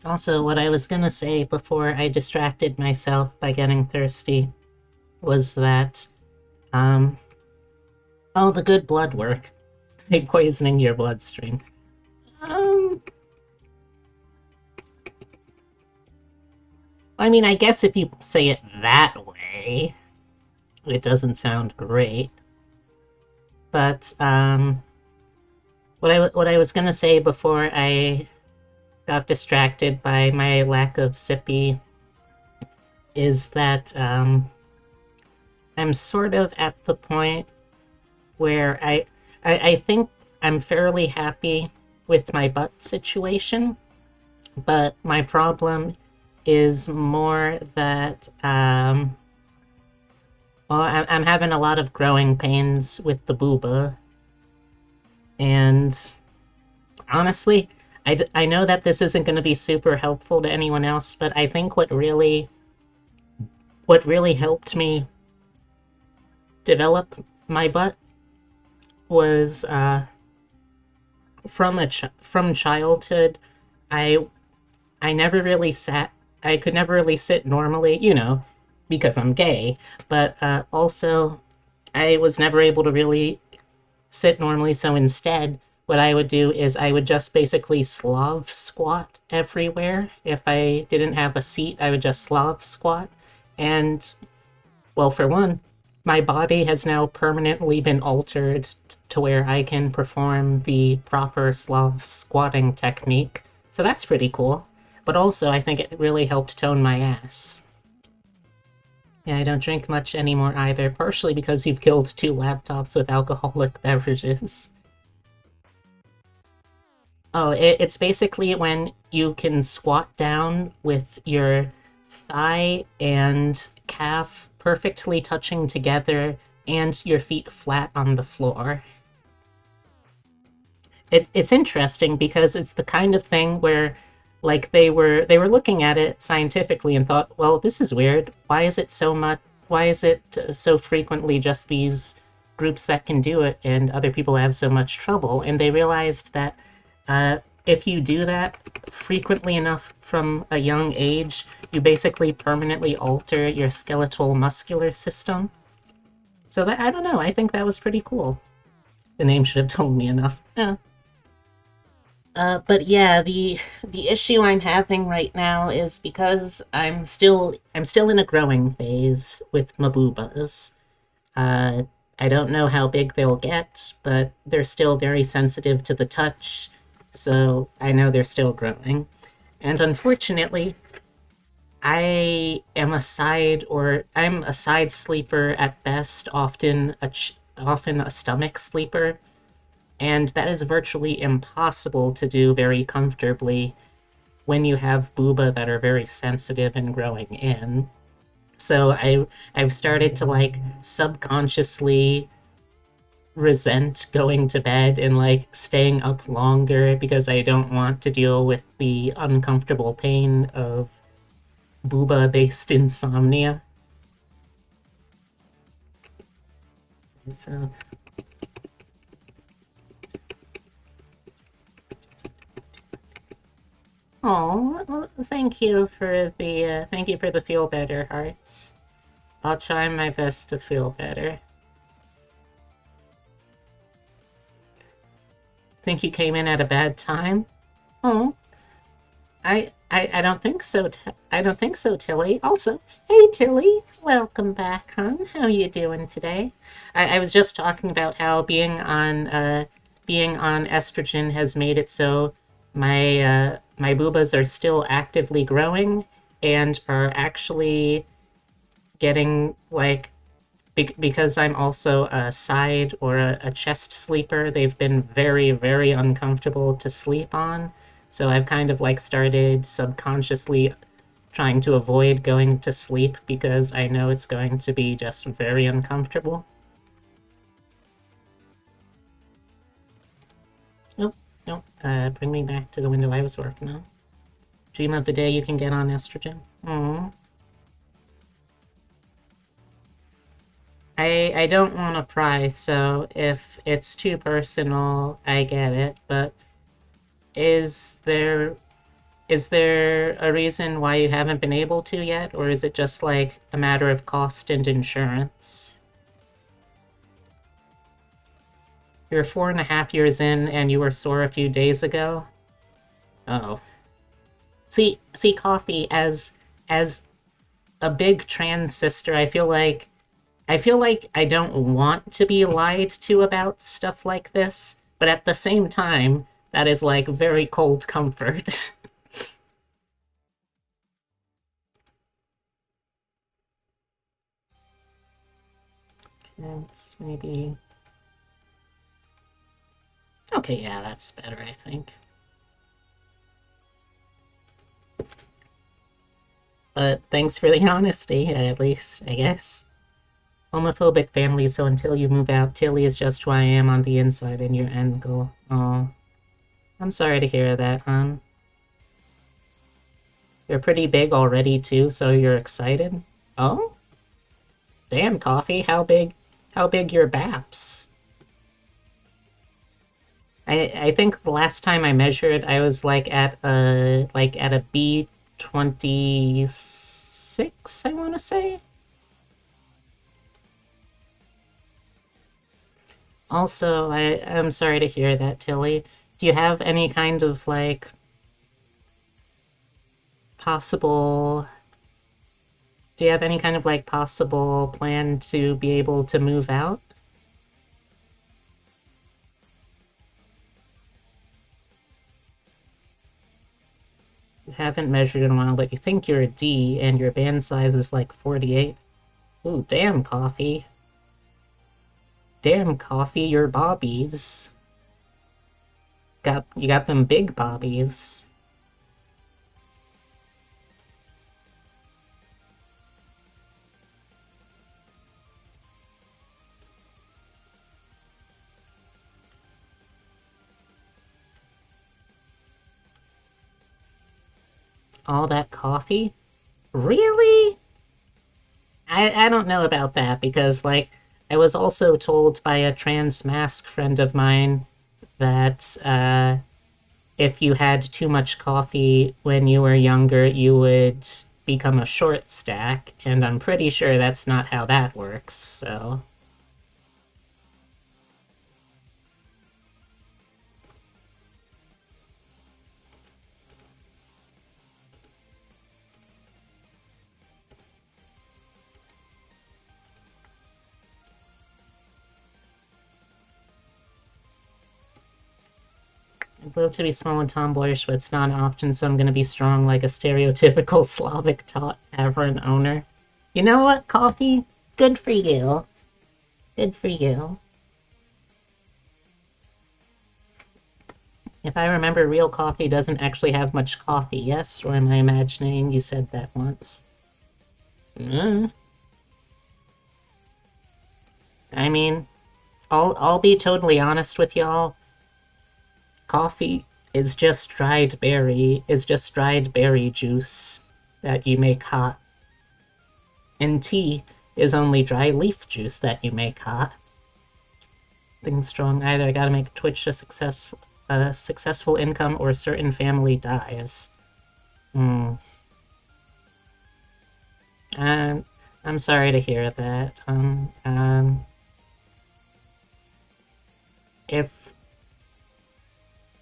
Also, what I was gonna say before I distracted myself by getting thirsty was that, oh, the good blood work. Like poisoning your bloodstream. Um, I mean, I guess if you say it that way, it doesn't sound great. But, what I was gonna say before I got distracted by my lack of sippy is that, I'm sort of at the point where I think I'm fairly happy with my butt situation, but my problem is more that, well, I'm having a lot of growing pains with the booba, and honestly, I know that this isn't going to be super helpful to anyone else, but I think what really helped me develop my butt was, from childhood. I I never really sat. I could never really sit normally, because I'm gay. But also, I was never able to really sit normally. So instead, what I would do is I would just basically Slav squat everywhere. If I didn't have a seat, I would just Slav squat. And, well, for one, my body has now permanently been altered to where I can perform the proper Slav squatting technique. So that's pretty cool. But also, I think it really helped tone my ass. Yeah, I don't drink much anymore either, partially because you've killed 2 laptops with alcoholic beverages. Oh, it's basically when you can squat down with your thigh and calf perfectly touching together and your feet flat on the floor. It's interesting because it's the kind of thing where like they were looking at it scientifically and thought, well, this is weird. Why is it so frequently just these groups that can do it and other people have so much trouble? And they realized that if you do that frequently enough from a young age, you basically permanently alter your skeletal muscular system. So that, I don't know, I think that was pretty cool. The name should have told me enough. Yeah. But yeah, the issue I'm having right now is because I'm still in a growing phase with my boobas. Uh, I don't know how big they'll get, but they're still very sensitive to the touch, so I know they're still growing. And unfortunately, I'm a side sleeper at best, often a stomach sleeper, and that is virtually impossible to do very comfortably when you have booba that are very sensitive and growing in. So I've started to like subconsciously resent going to bed and like staying up longer because I don't want to deal with the uncomfortable pain of booba based insomnia. So oh, well, thank you for the feel better hearts. I'll try my best to feel better. Think you came in at a bad time? Oh, I don't think so. I don't think so, Tilly. Also, hey Tilly, welcome back, hon. How you doing today? I was just talking about how being on estrogen has made it so my boobas are still actively growing and are actually getting like because I'm also a side or a chest sleeper, they've been very, very uncomfortable to sleep on. So I've kind of like started subconsciously trying to avoid going to sleep because I know it's going to be just very uncomfortable. Nope, nope. Bring me back to the window I was working on. Dream of the day you can get on estrogen. Oh. I don't want to pry, so if it's too personal, I get it, but is there is there a reason why you haven't been able to yet, or is it just like a matter of cost and insurance? You're 4.5 years in and you were sore a few days ago? Oh. See, Coffee, as a big trans sister, I feel like I don't want to be lied to about stuff like this, but at the same time, that is like very cold comfort. It's maybe. Okay, yeah, that's better, I think. But thanks for the honesty, at least, I guess. Homophobic family, so until you move out, Tilly is just who I am on the inside and your end goal. Oh, I'm sorry to hear that, hon. You're pretty big already, too, so you're excited? Oh? Damn, Coffee, how big your baps? I think the last time I measured, I was like at a B26, I want to say. Also, I'm sorry to hear that, Tilly. Do you have any kind of like possible do you have any kind of like possible plan to be able to move out? You haven't measured in a while, but you think you're a D and your band size is like 48. Ooh, damn, Coffee. Damn, Coffee, your bobbies. You got them big bobbies. All that coffee? Really? I don't know about that because, like, I was also told by a trans mask friend of mine that if you had too much coffee when you were younger, you would become a short stack, and I'm pretty sure that's not how that works, so. I'd love to be small and tomboyish, but it's not an option, so I'm gonna be strong like a stereotypical Slavic tavern owner. You know what, coffee? Good for you. Good for you. If I remember, real coffee doesn't actually have much coffee, yes? Or am I imagining you said that once? Mm. I mean, I'll be totally honest with y'all. Coffee is just dried berry juice that you make hot. And tea is only dry leaf juice that you make hot. Things strong either. I gotta make Twitch a successful income or a certain family dies. Hmm. Um, I'm sorry to hear that. If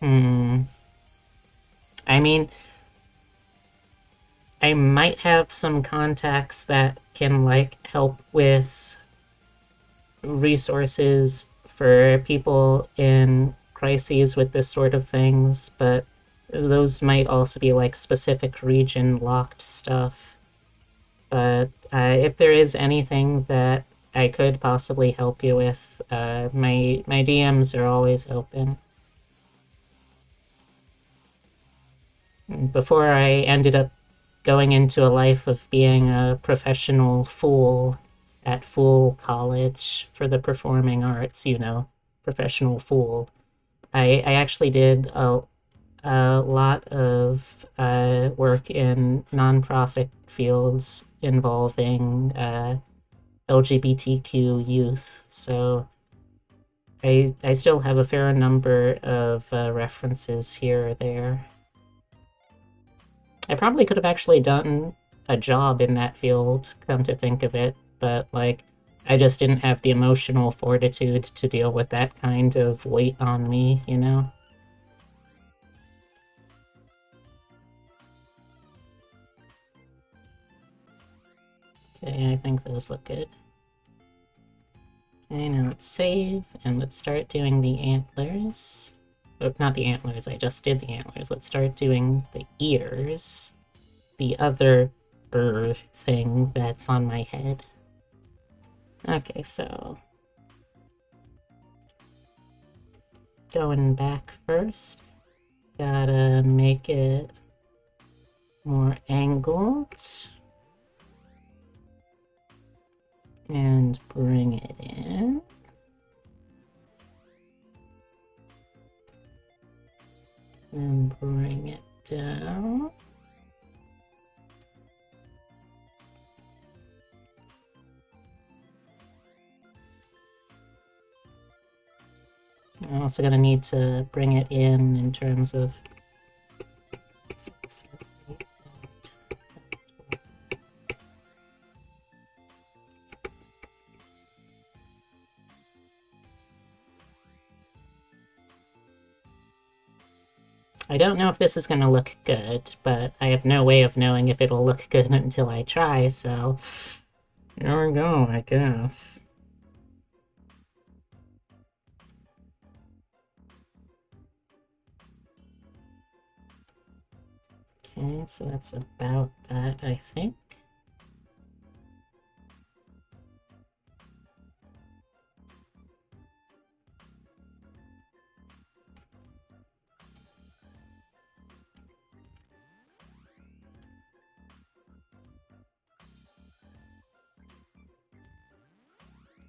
hmm, I mean, I might have some contacts that can like help with resources for people in crises with this sort of things, but those might also be like specific region locked stuff. But if there is anything that I could possibly help you with, my DMs are always open. Before I ended up going into a life of being a professional fool at Fool College for the performing arts, professional fool. I actually did a lot of work in nonprofit fields involving LGBTQ youth, so I still have a fair number of references here or there. I probably could have actually done a job in that field, come to think of it, but like I just didn't have the emotional fortitude to deal with that kind of weight on me, you know? Okay, I think those look good. Okay, now let's save, and let's start doing the antlers. Oh, not the antlers, I just did the antlers. Let's start doing the ears. The other thing that's on my head. Okay, so going back first, gotta make it more angled and bring it in. And bring it down. I'm also gonna need to bring it in terms of I don't know if this is gonna look good, but I have no way of knowing if it'll look good until I try, so there we go, I guess. Okay, so that's about that, I think.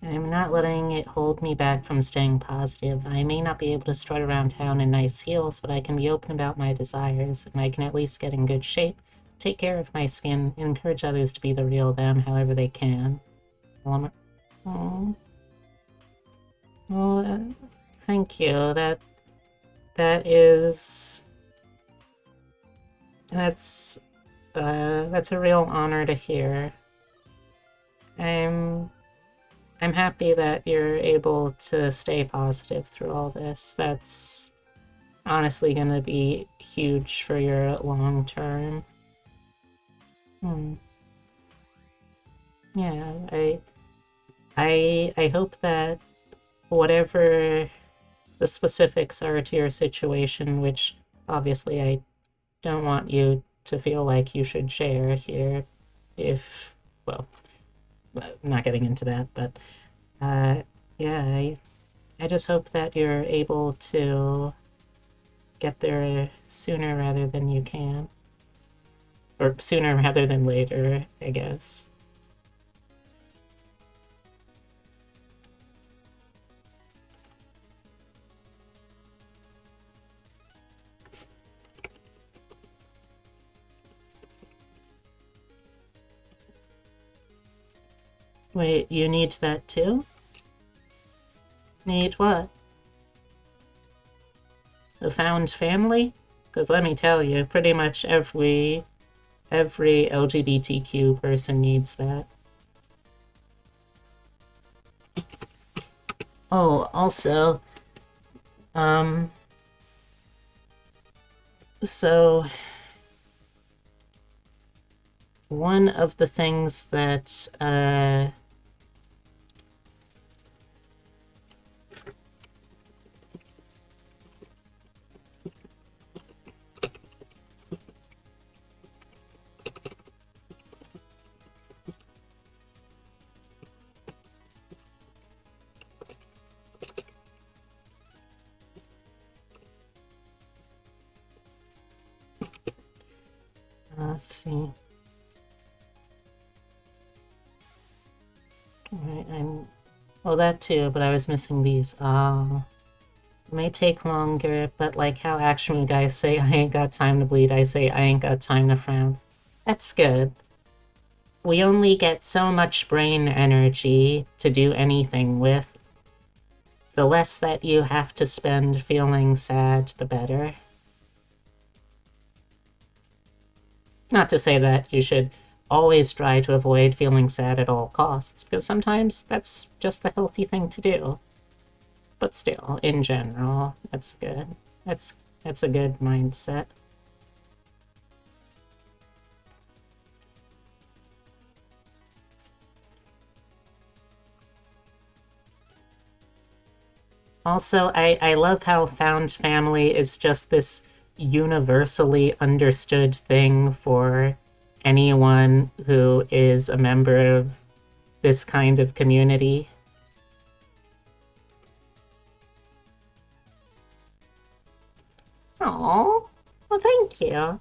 I'm not letting it hold me back from staying positive. I may not be able to strut around town in nice heels, but I can be open about my desires, and I can at least get in good shape take care of my skin, encourage others to be the real them however they can. Oh, well, thank you. That's a real honor to hear. I'm happy that you're able to stay positive through all this. That's honestly gonna be huge for your long term. Yeah, I hope that whatever the specifics are to your situation, which obviously I don't want you to feel like you should share here, if, well, I'm not getting into that, but yeah, I just hope that you're able to get there sooner rather than you can. Or sooner rather than later, I guess. Wait, you need that too? Need what? A found family? Because let me tell you, pretty much every LGBTQ person needs that. Oh, also, so one of the things that, let's see. Alright, well, that too, but I was missing these. It may take longer, but like how action guys say, I ain't got time to bleed, I say, I ain't got time to frown. That's good. We only get so much brain energy to do anything with. The less that you have to spend feeling sad, the better. Not to say that you should always try to avoid feeling sad at all costs, because sometimes that's just the healthy thing to do. But still, in general, that's good. That's a good mindset. Also, I love how found family is just this universally understood thing for anyone who is a member of this kind of community. Oh, well, thank you.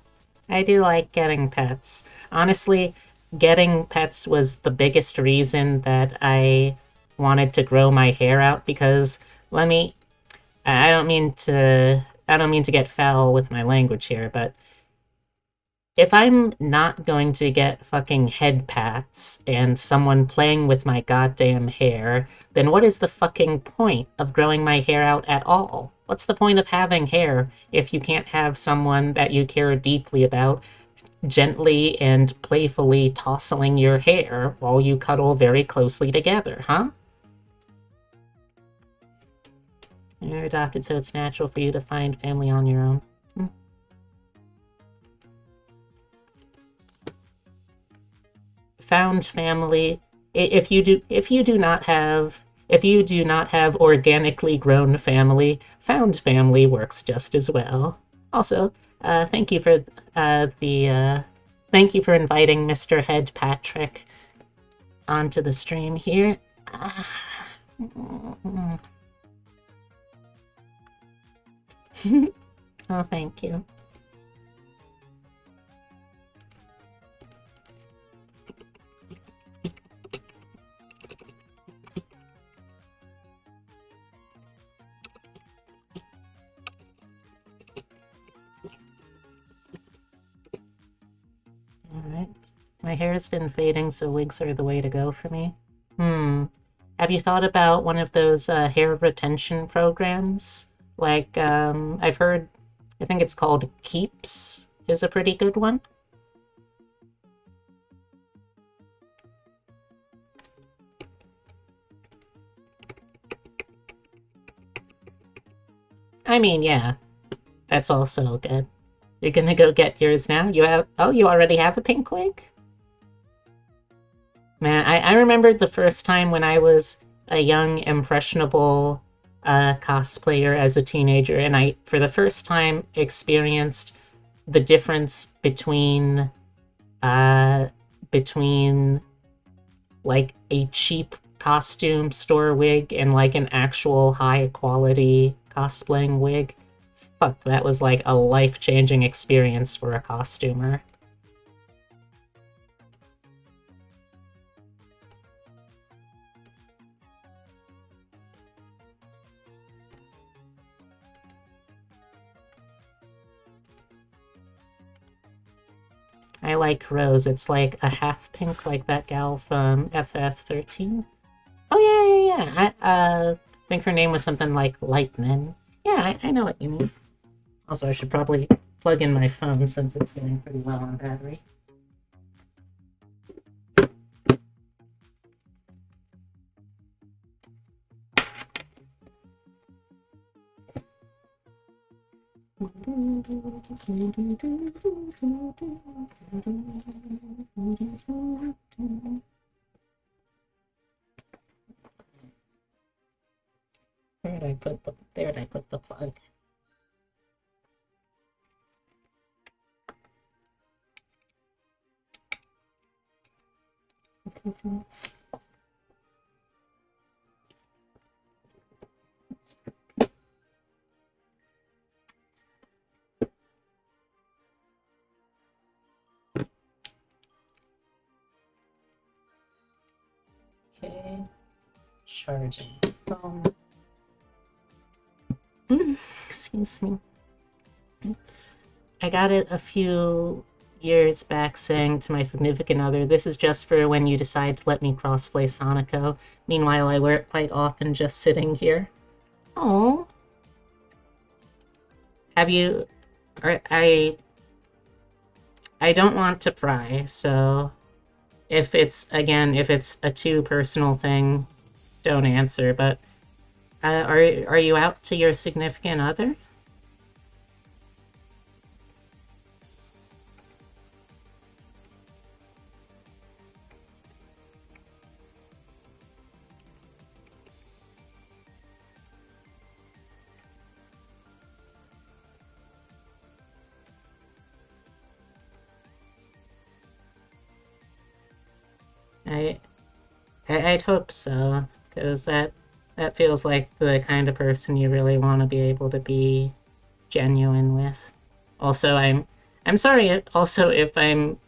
I do like getting pets. Honestly, getting pets was the biggest reason that I wanted to grow my hair out because let me I don't mean to get foul with my language here, but if I'm not going to get fucking head pats and someone playing with my goddamn hair, then what is the fucking point of growing my hair out at all? What's the point of having hair if you can't have someone that you care deeply about gently and playfully tousling your hair while you cuddle very closely together, huh? You're adopted, so it's natural for you to find family on your own. Found family, if you do not have organically grown family, found family works just as well. Also, thank you for thank you for inviting Mr. Head Patrick onto the stream here. Oh, thank you. My hair's been fading, so wigs are the way to go for me. Hmm. Have you thought about one of those hair retention programs? Like, I've heard, I think it's called Keeps is a pretty good one. I mean, yeah, that's also good. You're gonna go get yours now? You already have a pink wig? Man, I remembered the first time when I was a young, impressionable cosplayer as a teenager, and I, for the first time, experienced the difference uh, between like a cheap costume store wig and like an actual high quality cosplaying wig. Fuck, that was like a life-changing experience for a costumer. I like Rose. It's like a half pink, like that gal from FF13. Oh yeah, yeah, yeah. I think her name was something like Lightning. Yeah, I know what you mean. Also, I should probably plug in my phone since it's getting pretty low on battery. Where did I put the plug? Okay, charging phone. Excuse me. I got it a few years back saying to my significant other, this is just for when you decide to let me crossplay Sonico. Meanwhile, I wear it quite often just sitting here. Oh. Have you... I don't want to pry, so if it's, again, if it's a too personal thing, don't answer, but are you out to your significant other? I, I'd hope so, because that feels like the kind of person you really want to be able to be genuine with. Also, I'm sorry. Also, if I'm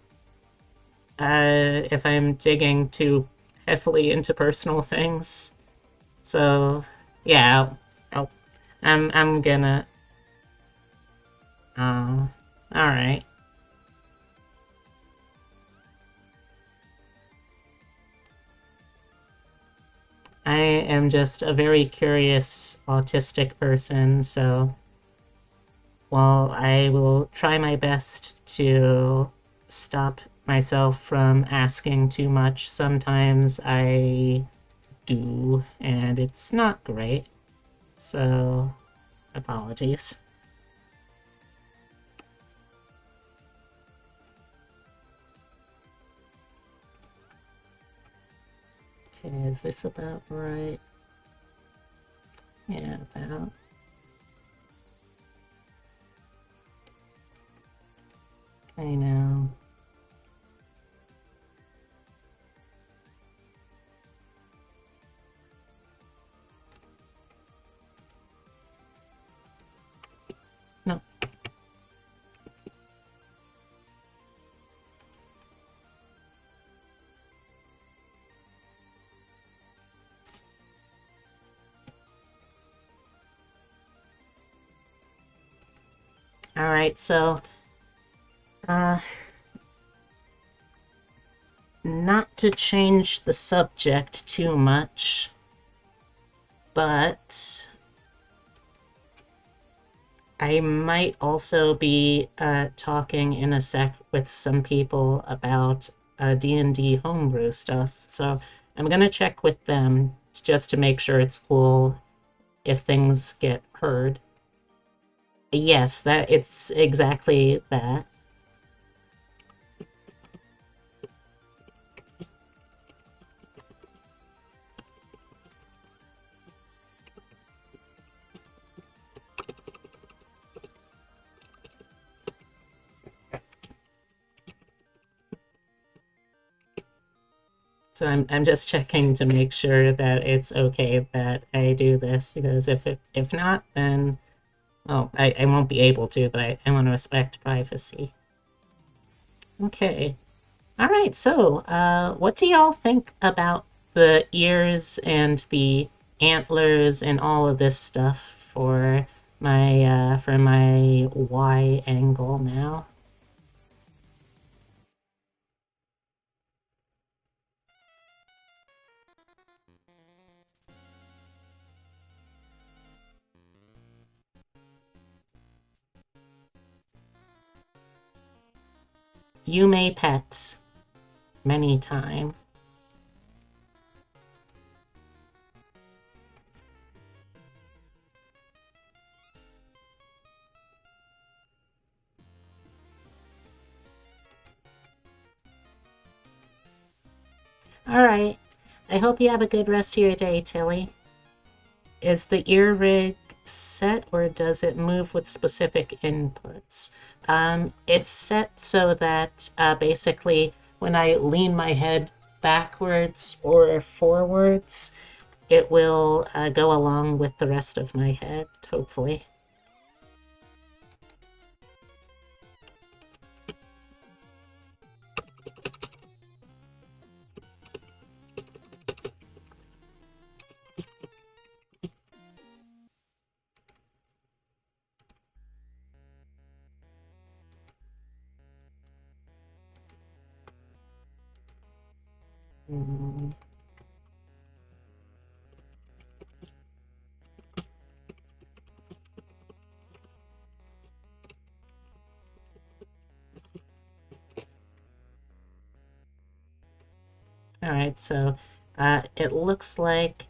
digging too heavily into personal things. So yeah, I'm gonna. All right. I am just a very curious autistic person, so while I will try my best to stop myself from asking too much, sometimes I do, and it's not great. So, apologies. Okay, is this about right? Yeah, about. Okay, now. No. All right, so, uh, not to change the subject too much, but I might also be talking in a sec with some people about D&D homebrew stuff, so I'm gonna check with them just to make sure it's cool if things get heard. Yes, that it's exactly that. So I'm just checking to make sure that it's okay that I do this, because if not, then well, I won't be able to, but I want to respect privacy. Okay. All right, so what do y'all think about the ears and the antlers and all of this stuff for my Y angle now? You may pet many time. All right. I hope you have a good rest of your day, Tilly. Is the ear rig set or does it move with specific inputs? It's set so that basically when I lean my head backwards or forwards, it will go along with the rest of my head, hopefully. Mm. All right, so it looks like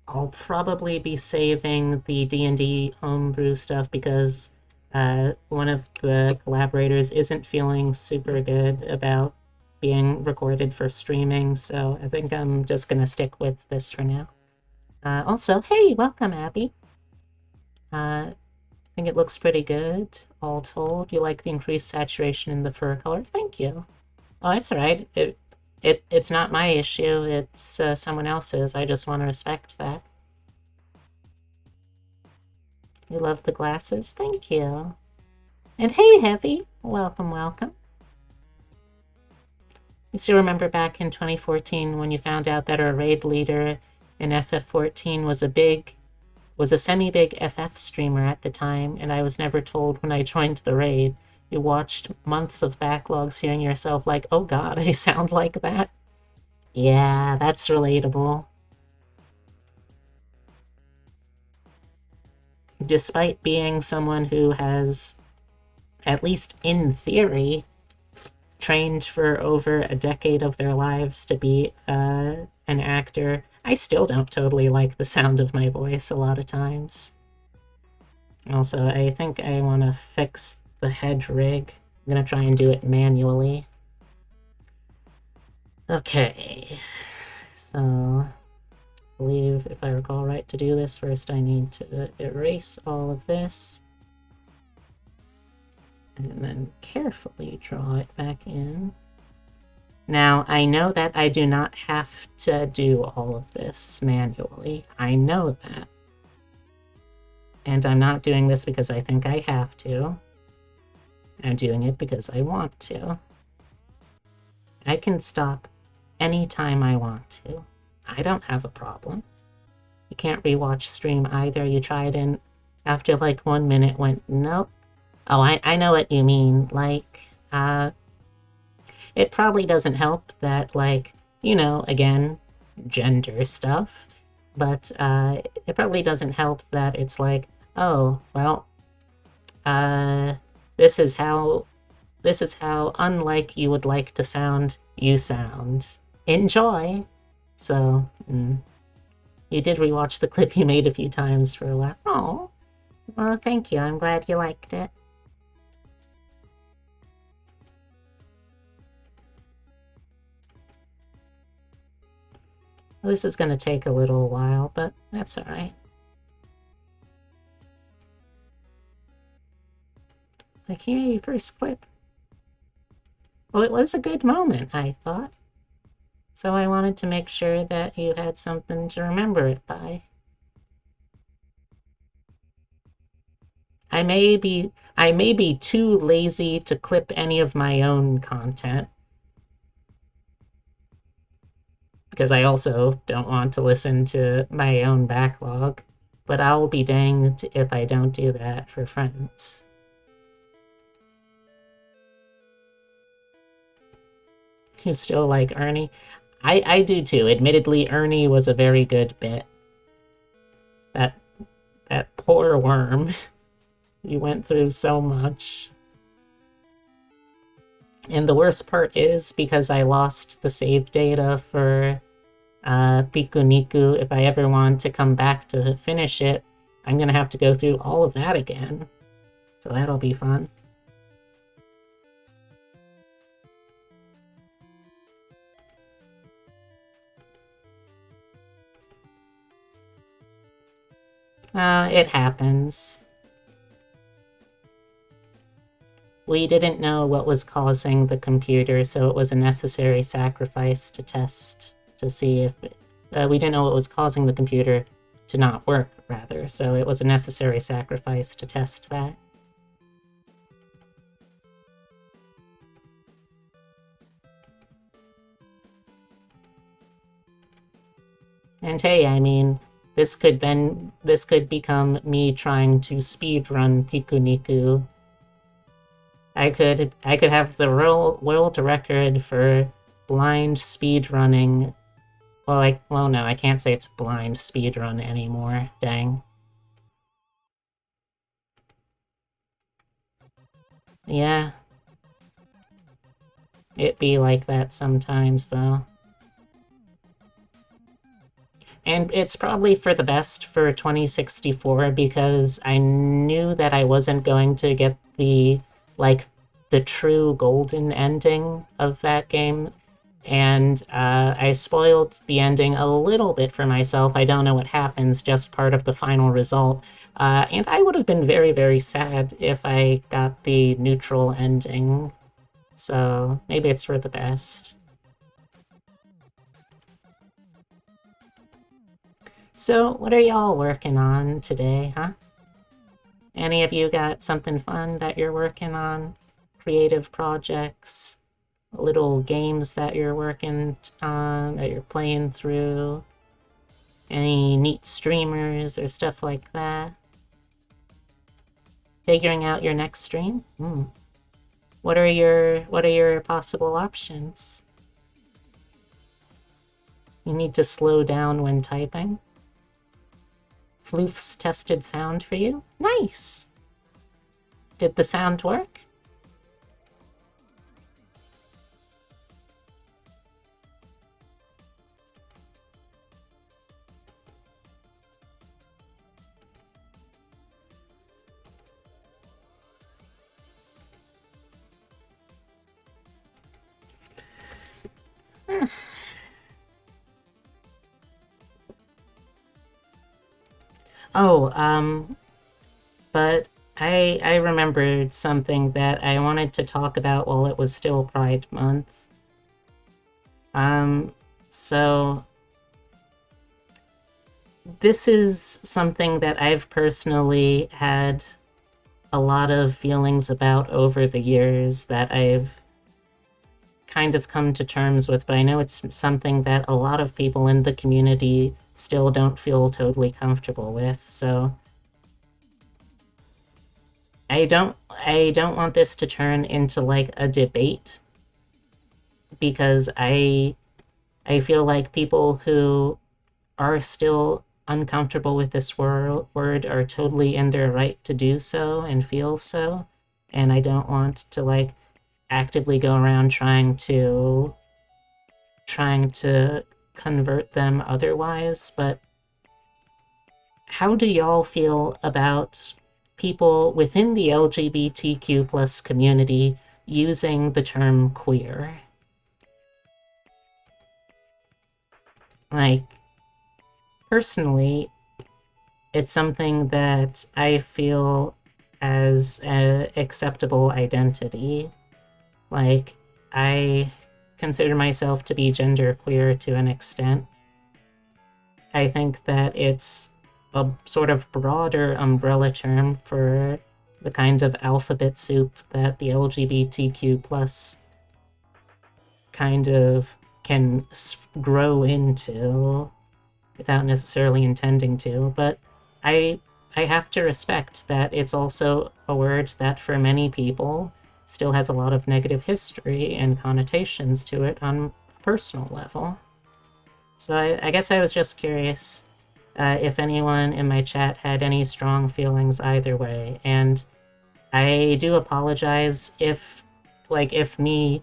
I'll probably be saving the D&D homebrew stuff because one of the collaborators isn't feeling super good about being recorded for streaming, so I think I'm just gonna stick with this for now. Also, hey, welcome, Abby. I think it looks pretty good, all told. You like the increased saturation in the fur color? Thank you. Oh, that's all right. It's not my issue. It's someone else's. I just want to respect that. You love the glasses? Thank you. And hey, Heavy. Welcome, welcome. You still remember back in 2014 when you found out that our raid leader in FF14 was a semi-big FF streamer at the time, and I was never told when I joined the raid. You watched months of backlogs hearing yourself like, oh god, I sound like that. Yeah, that's relatable. Despite being someone who has, at least in theory, trained for over a decade of their lives to be an actor, I still don't totally like the sound of my voice a lot of times. Also, I think I want to fix the head rig. I'm going to try and do it manually. Okay, so I believe if I recall right to do this, first I need to erase all of this. And then carefully draw it back in. Now, I know that I do not have to do all of this manually. I know that. And I'm not doing this because I think I have to. I'm doing it because I want to. I can stop anytime I want to. I don't have a problem. You can't rewatch stream either. You tried and after like 1 minute went, nope. Oh, I know what you mean. Like, it probably doesn't help that, like, again, gender stuff, but it probably doesn't help that it's like, oh, well, uh, this is how unlike you would like to sound, you sound. Enjoy! So, you did rewatch the clip you made a few times for a laugh. Oh, well, thank you. I'm glad you liked it. Well, this is going to take a little while, but that's alright. Like, yay, first clip. Well, it was a good moment, I thought. So I wanted to make sure that you had something to remember it by. I may be too lazy to clip any of my own content, because I also don't want to listen to my own backlog, but I'll be danged if I don't do that for friends. You still like Ernie? I do too. Admittedly, Ernie was a very good bit. That poor worm. He went through so much. And the worst part is, because I lost the save data for Pikuniku, if I ever want to come back to finish it, I'm gonna have to go through all of that again. So that'll be fun. It happens. We didn't know what was causing the computer, so it was a necessary sacrifice to test to see if we didn't know what was causing the computer to not work, rather, so it was a necessary sacrifice to test that. And hey, I mean, this could become me trying to speedrun Pikuniku. I could have the world record for blind speedrunning. Well, no, I can't say it's blind speedrun anymore. Dang. Yeah. It be like that sometimes, though. And it's probably for the best for 2064, because I knew that I wasn't going to get the true golden ending of that game. And I spoiled the ending a little bit for myself. I don't know what happens, just part of the final result. And I would have been very, very sad if I got the neutral ending. So maybe it's for the best. So what are y'all working on today, huh? Any of you got something fun that you're working on? Creative projects? Little games that you're working on, that you're playing through? Any neat streamers or stuff like that? Figuring out your next stream? What are your possible options? You need to slow down when typing? Floof's tested sound for you? Nice! Did the sound work? Oh, but I remembered something that I wanted to talk about while it was still Pride Month. So this is something that I've personally had a lot of feelings about over the years, that I've kind of come to terms with, but I know it's something that a lot of people in the community still don't feel totally comfortable with, so I don't want this to turn into like a debate, because I feel like people who are still uncomfortable with this word are totally in their right to do so and feel so. And I don't want to like actively go around trying to convert them otherwise. But how do y'all feel about people within the LGBTQ plus community using the term queer? Like, personally, it's something that I feel as an acceptable identity. Like, I consider myself to be genderqueer to an extent. I think that it's a sort of broader umbrella term for the kind of alphabet soup that the LGBTQ plus kind of can grow into without necessarily intending to, but I I have to respect that it's also a word that for many people still has a lot of negative history and connotations to it on a personal level. So I guess I was just curious if anyone in my chat had any strong feelings either way, and I do apologize if me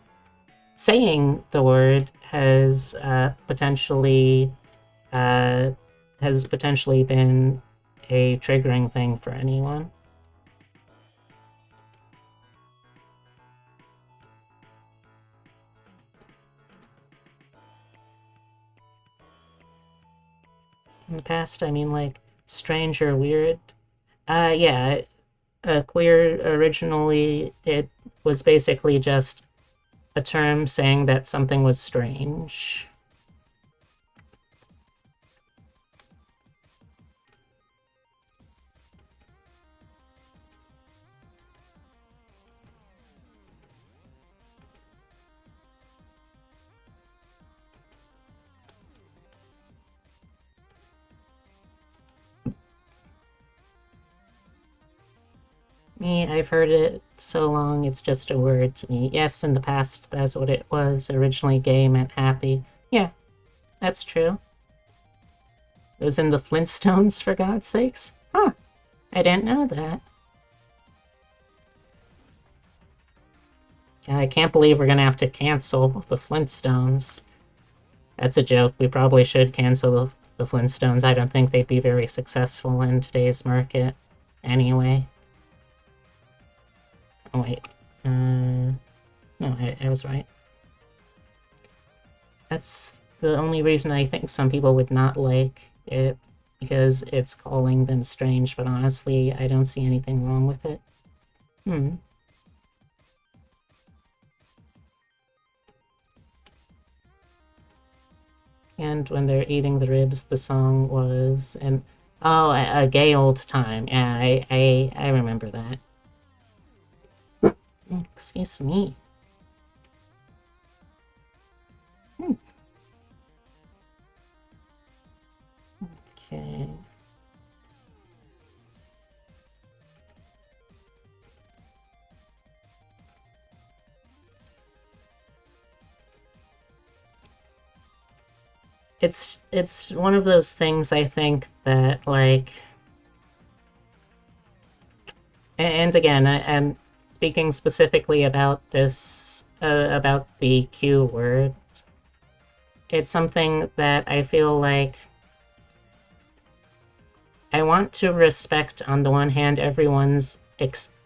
saying the word uh, has potentially been a triggering thing for anyone. In the past, I mean, like, strange or weird. Yeah, queer originally, it was basically just a term saying that something was strange. Me, I've heard it so long, it's just a word to me. Yes, in the past, that's what it was. Originally, gay meant happy. Yeah, that's true. It was in the Flintstones, for God's sakes. Huh, I didn't know that. I can't believe we're gonna have to cancel the Flintstones. That's a joke. We probably should cancel the Flintstones. I don't think they'd be very successful in today's market anyway. Oh, wait. No, I was right. That's the only reason I think some people would not like it, because it's calling them strange, but honestly, I don't see anything wrong with it. And when they're eating the ribs, the song was, and oh, a gay old time. Yeah, I remember that. Excuse me. Okay. It's one of those things I think that like, and again, I'm speaking specifically about this about the Q word. It's something that I feel like I want to respect, on the one hand, everyone's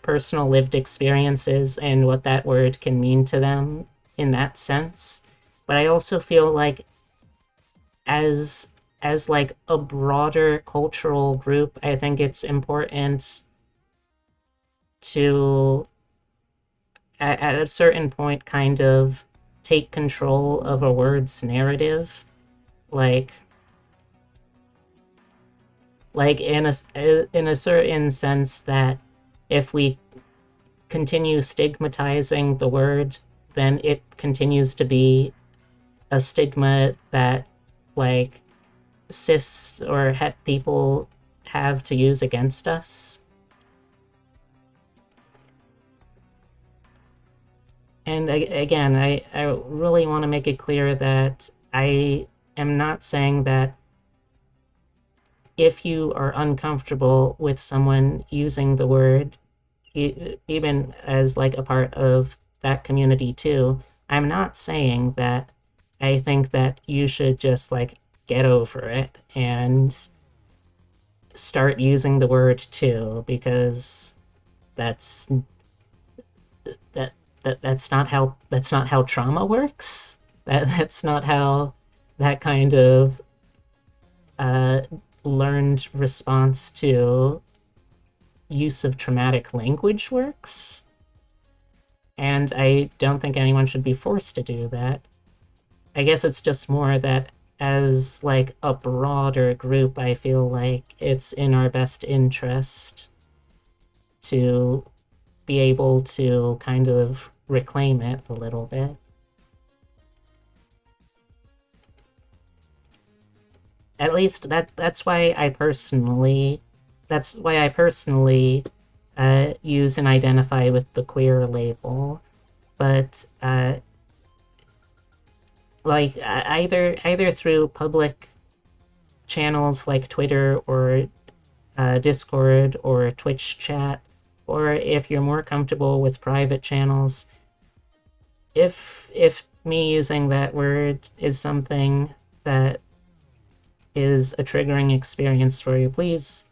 personal lived experiences and what that word can mean to them in that sense. But I also feel like as like a broader cultural group, I think it's important to at a certain point kind of take control of a word's narrative, like in a certain sense that if we continue stigmatizing the word, then it continues to be a stigma that like cis or het people have to use against us. And again, I really want to make it clear that I am not saying that if you are uncomfortable with someone using the word, even as like a part of that community too, I'm not saying that I think that you should just like get over it and start using the word too, because that's that that's not how trauma works. That's not how that kind of uh, learned response to use of traumatic language works. And I don't think anyone should be forced to do that. I guess it's just more that as like a broader group, I feel like it's in our best interest to be able to kind of reclaim it a little bit. At least that's why I personally use and identify with the queer label. But like either through public channels like Twitter or Discord or Twitch chat, or if you're more comfortable with private channels, if me using that word is something that is a triggering experience for you, please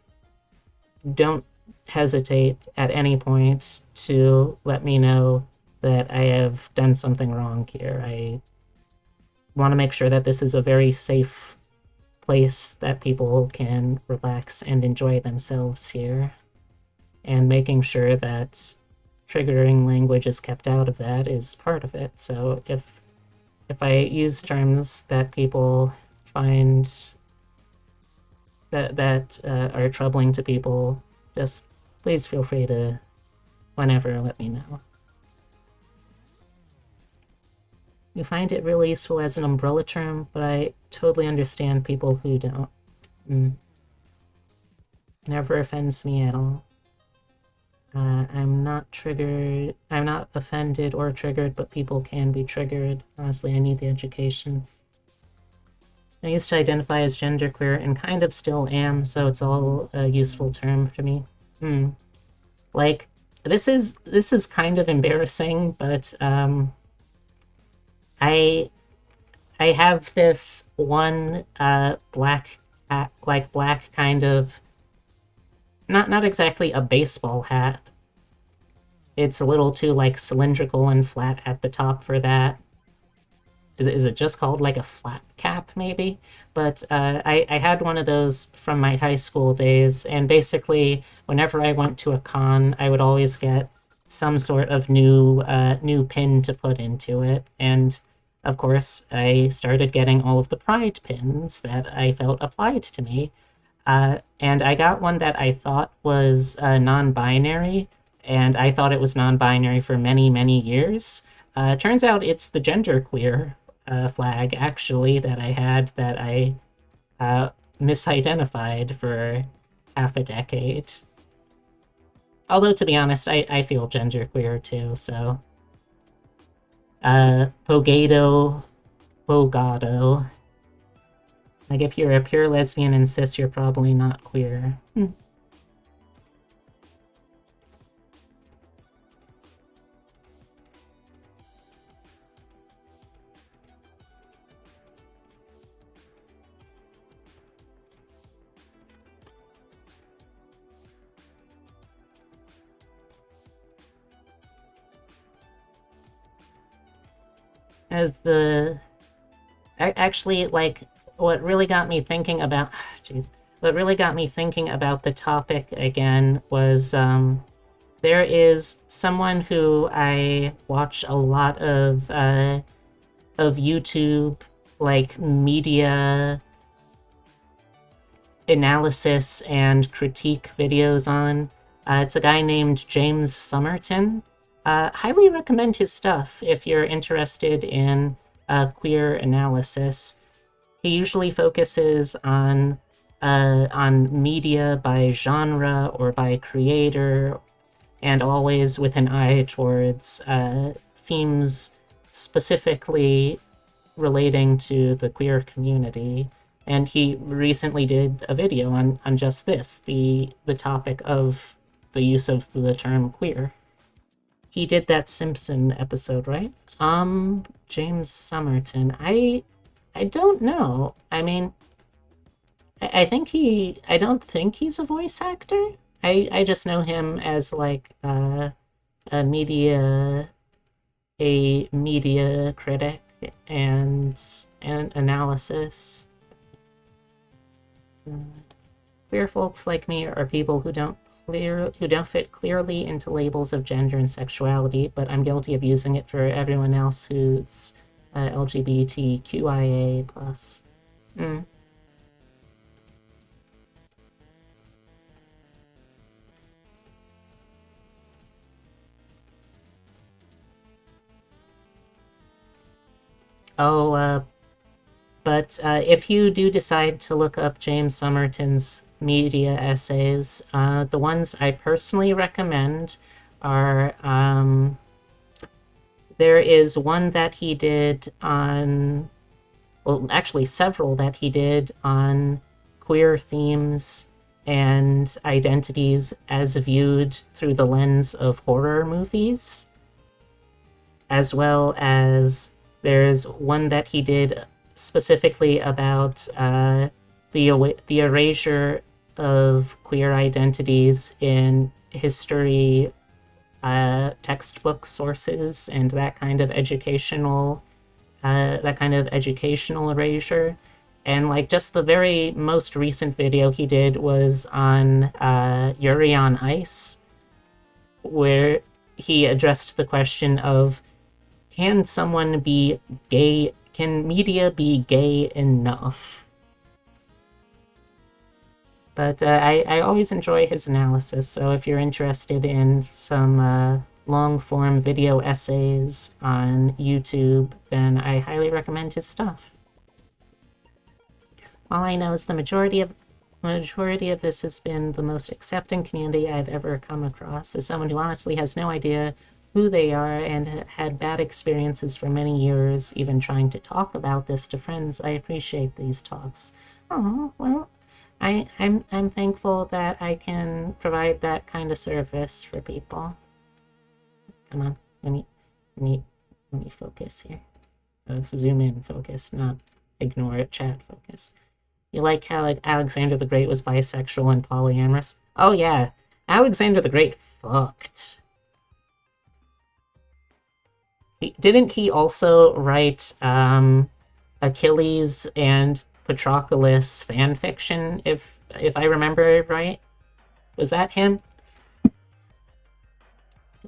don't hesitate at any point to let me know that I have done something wrong here. I want to make sure that this is a very safe place that people can relax and enjoy themselves here. And making sure that triggering language is kept out of that is part of it. So if I use terms that people find that are troubling to people, just please feel free to whenever let me know. You find it really useful as an umbrella term, but I totally understand people who don't. Never offends me at all. I'm not triggered. I'm not offended or triggered, but people can be triggered. Honestly, I need the education. I used to identify as genderqueer and kind of still am, so it's all a useful term for me. Like, this is kind of embarrassing, but I have this one black hat, like black kind of not exactly a baseball hat. It's a little too like cylindrical and flat at the top for that. Is it just called like a flat cap maybe? But I had one of those from my high school days, and basically whenever I went to a con, I would always get some sort of new pin to put into it, and of course I started getting all of the pride pins that I felt applied to me. And I got one that I thought was non-binary, and I thought it was non-binary for many, many years. Turns out it's the genderqueer flag, actually, that I had that I misidentified for half a decade. Although, to be honest, I feel genderqueer too, so... Pogado, Bogado. Like, if you're a pure lesbian and cis, you're probably not queer. As the... Actually, like, what really got me thinking about... Jeez. What really got me thinking about the topic again was, there is someone who I watch a lot of YouTube, like, media analysis and critique videos on. It's a guy named James Somerton. Highly recommend his stuff if you're interested in queer analysis. He usually focuses on media by genre or by creator, and always with an eye towards themes specifically relating to the queer community. And he recently did a video on just this, the topic of the use of the term queer. He did that Simpson episode, right? James Somerton. I don't know. I mean, I don't think he's a voice actor. I just know him as like a media critic and analysis. Queer folks like me are people who don't fit clearly into labels of gender and sexuality, but I'm guilty of using it for everyone else who's LGBTQIA plus. Oh, but if you do decide to look up James Somerton's media essays, the ones I personally recommend are there is one that he did on, well, actually several that he did on queer themes and identities as viewed through the lens of horror movies, as well as there's one that he did specifically about the erasure of queer identities in history textbook sources and that kind of educational erasure. And like just the very most recent video he did was on Yuri on Ice, where he addressed the question of, can someone be gay? Can media be gay enough? But I always enjoy his analysis, so if you're interested in some long-form video essays on YouTube, then I highly recommend his stuff. All I know is the majority of this has been the most accepting community I've ever come across. As someone who honestly has no idea who they are and had bad experiences for many years, even trying to talk about this to friends, I appreciate these talks. Oh, well, I'm thankful that I can provide that kind of service for people. Come on, let me focus here. Zoom in focus, not ignore it, chat focus. You like how Alexander the Great was bisexual and polyamorous? Oh yeah, Alexander the Great fucked. Didn't he also write Achilles and Patroclus fanfiction, if I remember right? Was that him?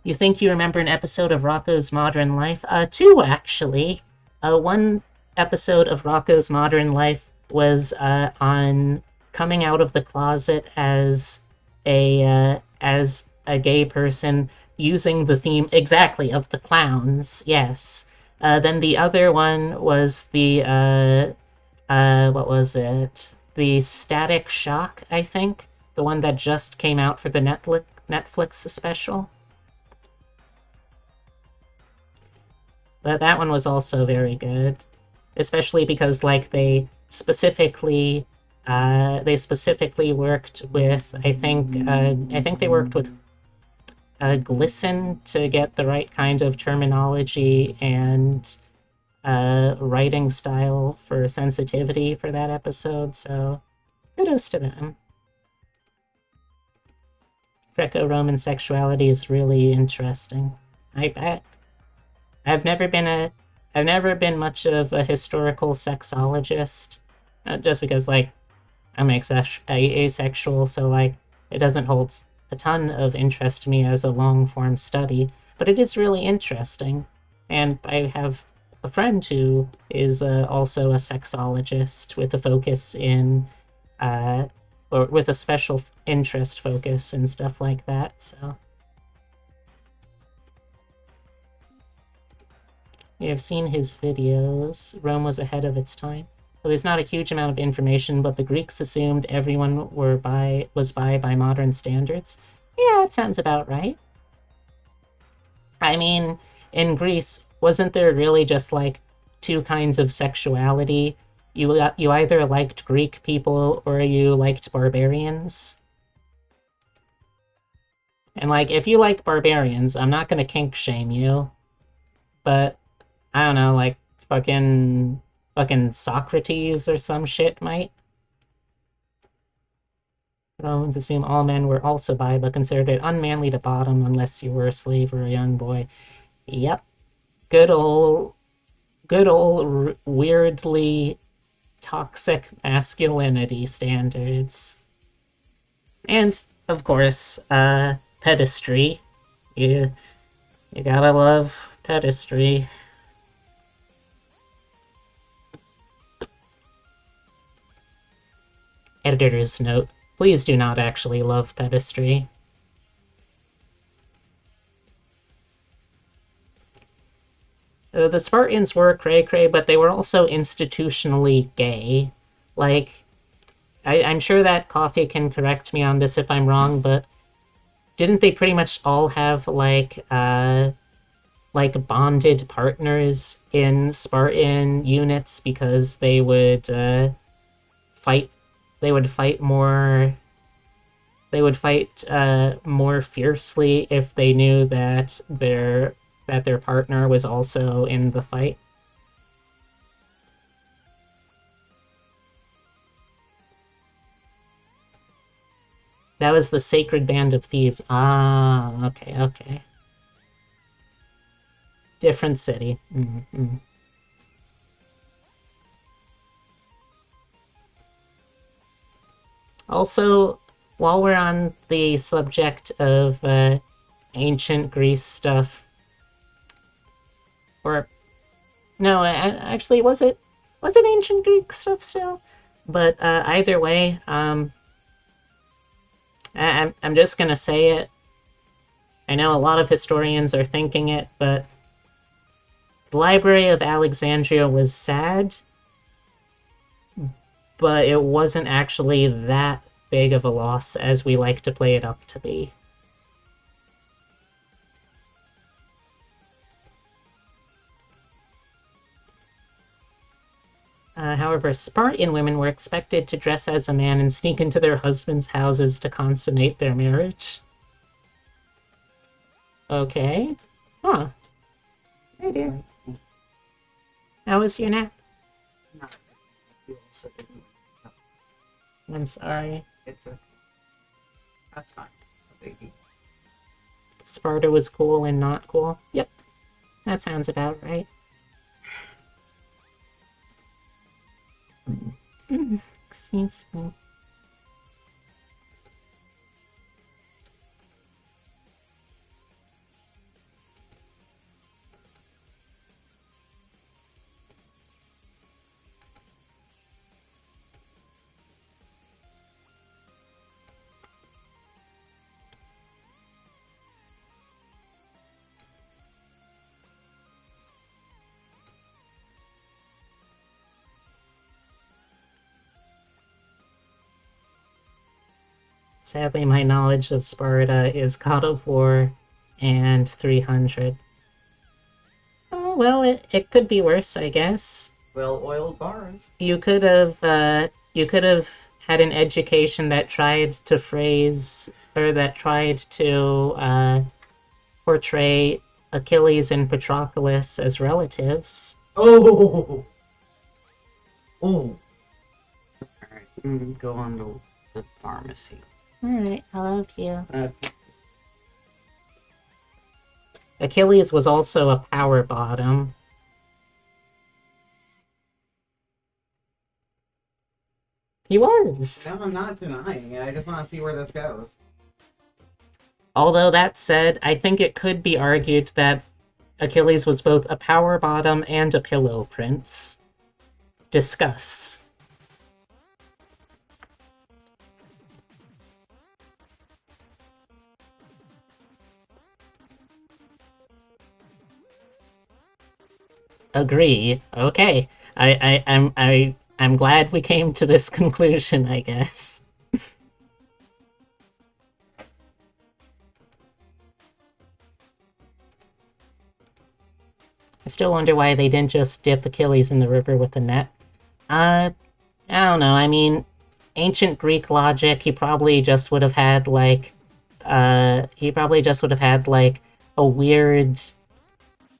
You think you remember an episode of Rocko's Modern Life? Two, actually. One episode of Rocko's Modern Life was on coming out of the closet as a gay person, using the theme exactly of the clowns, yes. Then the other one was the, what was it? The Static Shock, I think. The one that just came out for the Netflix special. But that one was also very good. Especially because, like, they specifically worked with, I think they worked with Glisten to get the right kind of terminology and writing style for sensitivity for that episode, so kudos to them. Greco-Roman sexuality is really interesting. I bet. I've never been much of a historical sexologist, just because, like, I'm asexual, so, like, it doesn't hold a ton of interest to me as a long-form study, but it is really interesting. And I have a friend who is also a sexologist with a focus in, or with a special interest focus and stuff like that, so. You have seen his videos. Rome was ahead of its time. Well, there's not a huge amount of information, but the Greeks assumed everyone was by modern standards. Yeah, that sounds about right. I mean, in Greece, wasn't there really just like two kinds of sexuality? You either liked Greek people or you liked barbarians. And like, if you like barbarians, I'm not gonna kink shame you, but I don't know, like fucking Socrates or some shit might. Romans assume all men were also bi, but considered it unmanly to bottom unless you were a slave or a young boy. Yep, good old, weirdly toxic masculinity standards. And of course, pedestry. You you gotta love pedestry. Editor's note: please do not actually love pedestry. The Spartans were cray-cray, but they were also institutionally gay. Like, I'm sure that Coffee can correct me on this if I'm wrong, but didn't they pretty much all have like bonded partners in Spartan units because fight fight more more fiercely if they knew that their partner was also in the fight. That was the Sacred Band of Thieves. Ah, okay, okay. Different city. Mm-hmm. Also, while we're on the subject of ancient Greece stuff, or no, actually, was it ancient Greek stuff still? But either way, I'm just gonna say it. I know a lot of historians are thinking it, but the Library of Alexandria was sad, but it wasn't actually that big of a loss as we like to play it up to be. However, Spartan women were expected to dress as a man and sneak into their husbands' houses to consummate their marriage. Okay. Huh. Hey, dear. How was your nap? I'm sorry. It's okay. That's fine. Baby. Sparta was cool and not cool? Yep. That sounds about right. Excuse me. Sadly, my knowledge of Sparta is God of War and 300. Oh, well, it could be worse, I guess. Well-oiled bars. You could have had an education that tried to phrase or that tried to portray Achilles and Patroclus as relatives. Oh! Oh! Alright, go on to the pharmacy. Alright, I love you. Achilles was also a power bottom. He was! No, I'm not denying it. I just want to see where this goes. Although that said, I think it could be argued that Achilles was both a power bottom and a pillow prince. Discuss. Agree. Okay. I'm glad we came to this conclusion, I guess. I still wonder why they didn't just dip Achilles in the river with a net. Uh, I don't know. I mean, ancient Greek logic, he probably just would have had like a weird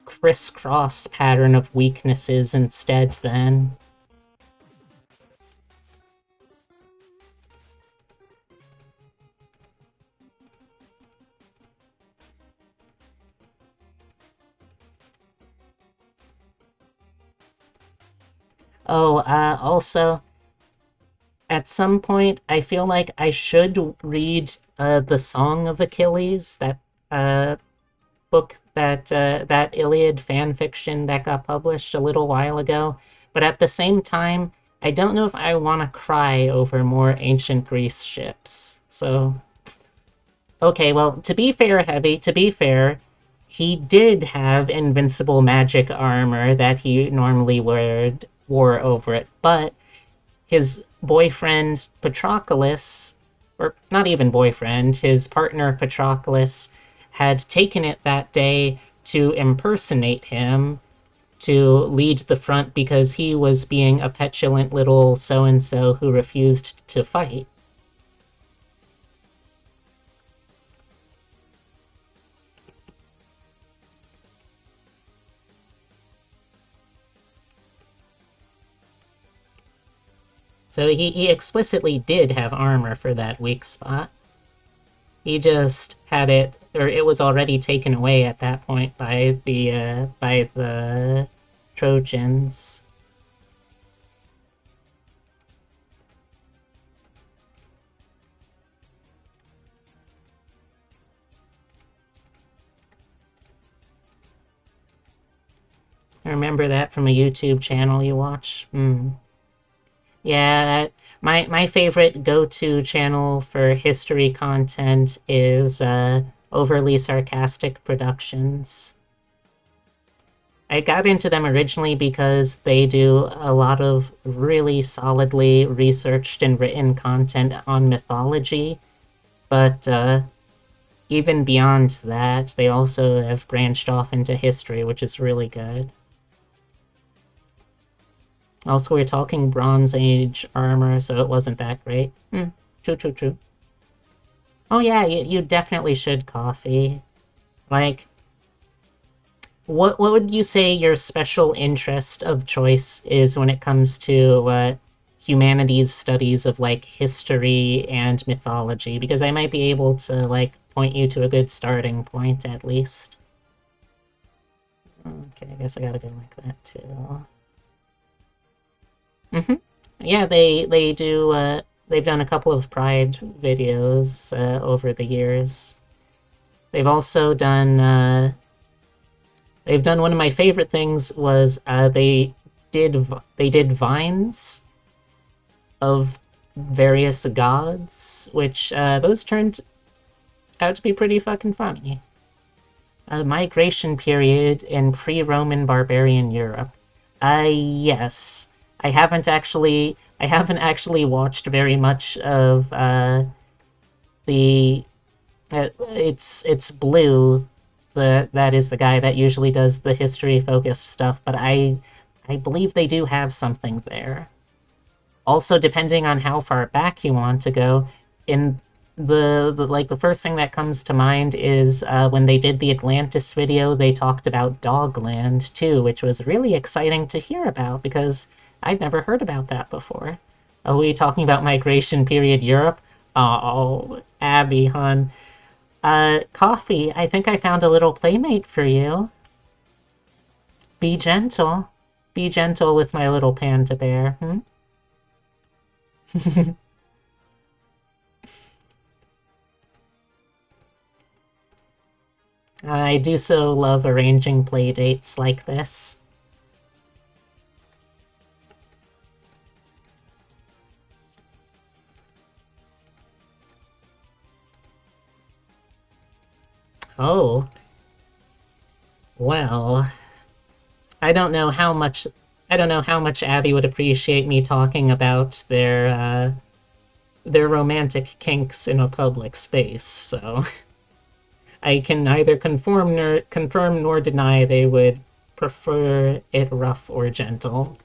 crisscross pattern of weaknesses instead then. Oh, also, at some point, I feel like I should read the Song of Achilles, that uh, book that Iliad fan fiction that got published a little while ago. But at the same time, I don't know if I want to cry over more ancient Greece ships. So, okay, well, to be fair, Heavy, to be fair, he did have invincible magic armor that he normally wore over it, but his boyfriend Patroclus, or not even boyfriend, his partner Patroclus, had taken it that day to impersonate him to lead the front because he was being a petulant little so and so who refused to fight. So he explicitly did have armor for that weak spot. He just had it, or it was already taken away at that point by the Trojans. I remember that from a YouTube channel you watch. Yeah, my favorite go-to channel for history content is Overly Sarcastic Productions. I got into them originally because they do a lot of really solidly researched and written content on mythology, but even beyond that, they also have branched off into history, which is really good. Also, we're talking Bronze Age armor, so it wasn't that great. True, true, true. Oh yeah, you definitely should coffee. Like, what would you say your special interest of choice is when it comes to humanities studies of like history and mythology? Because I might be able to like point you to a good starting point at least. Okay, I guess I gotta go like that too. Yeah, they do. They've done a couple of Pride videos over the years. They've also done. They've done one of my favorite things was they did vines of various gods, which those turned out to be pretty fucking funny. A migration period in pre-Roman barbarian Europe. Yes. I haven't actually watched very much of the it's Blue, that is the guy that usually does the history focused stuff, but I believe they do have something there. Also, depending on how far back you want to go, in the first thing that comes to mind is when they did the Atlantis video, they talked about Dogland too, which was really exciting to hear about because I'd never heard about that before. Are we talking about migration period Europe? Oh, Abby, hun. Coffee, I think I found a little playmate for you. Be gentle. Be gentle with my little panda bear, I do so love arranging playdates like this. Oh, well, I don't know how much Abby would appreciate me talking about their romantic kinks in a public space, so I can neither confirm nor deny they would prefer it rough or gentle.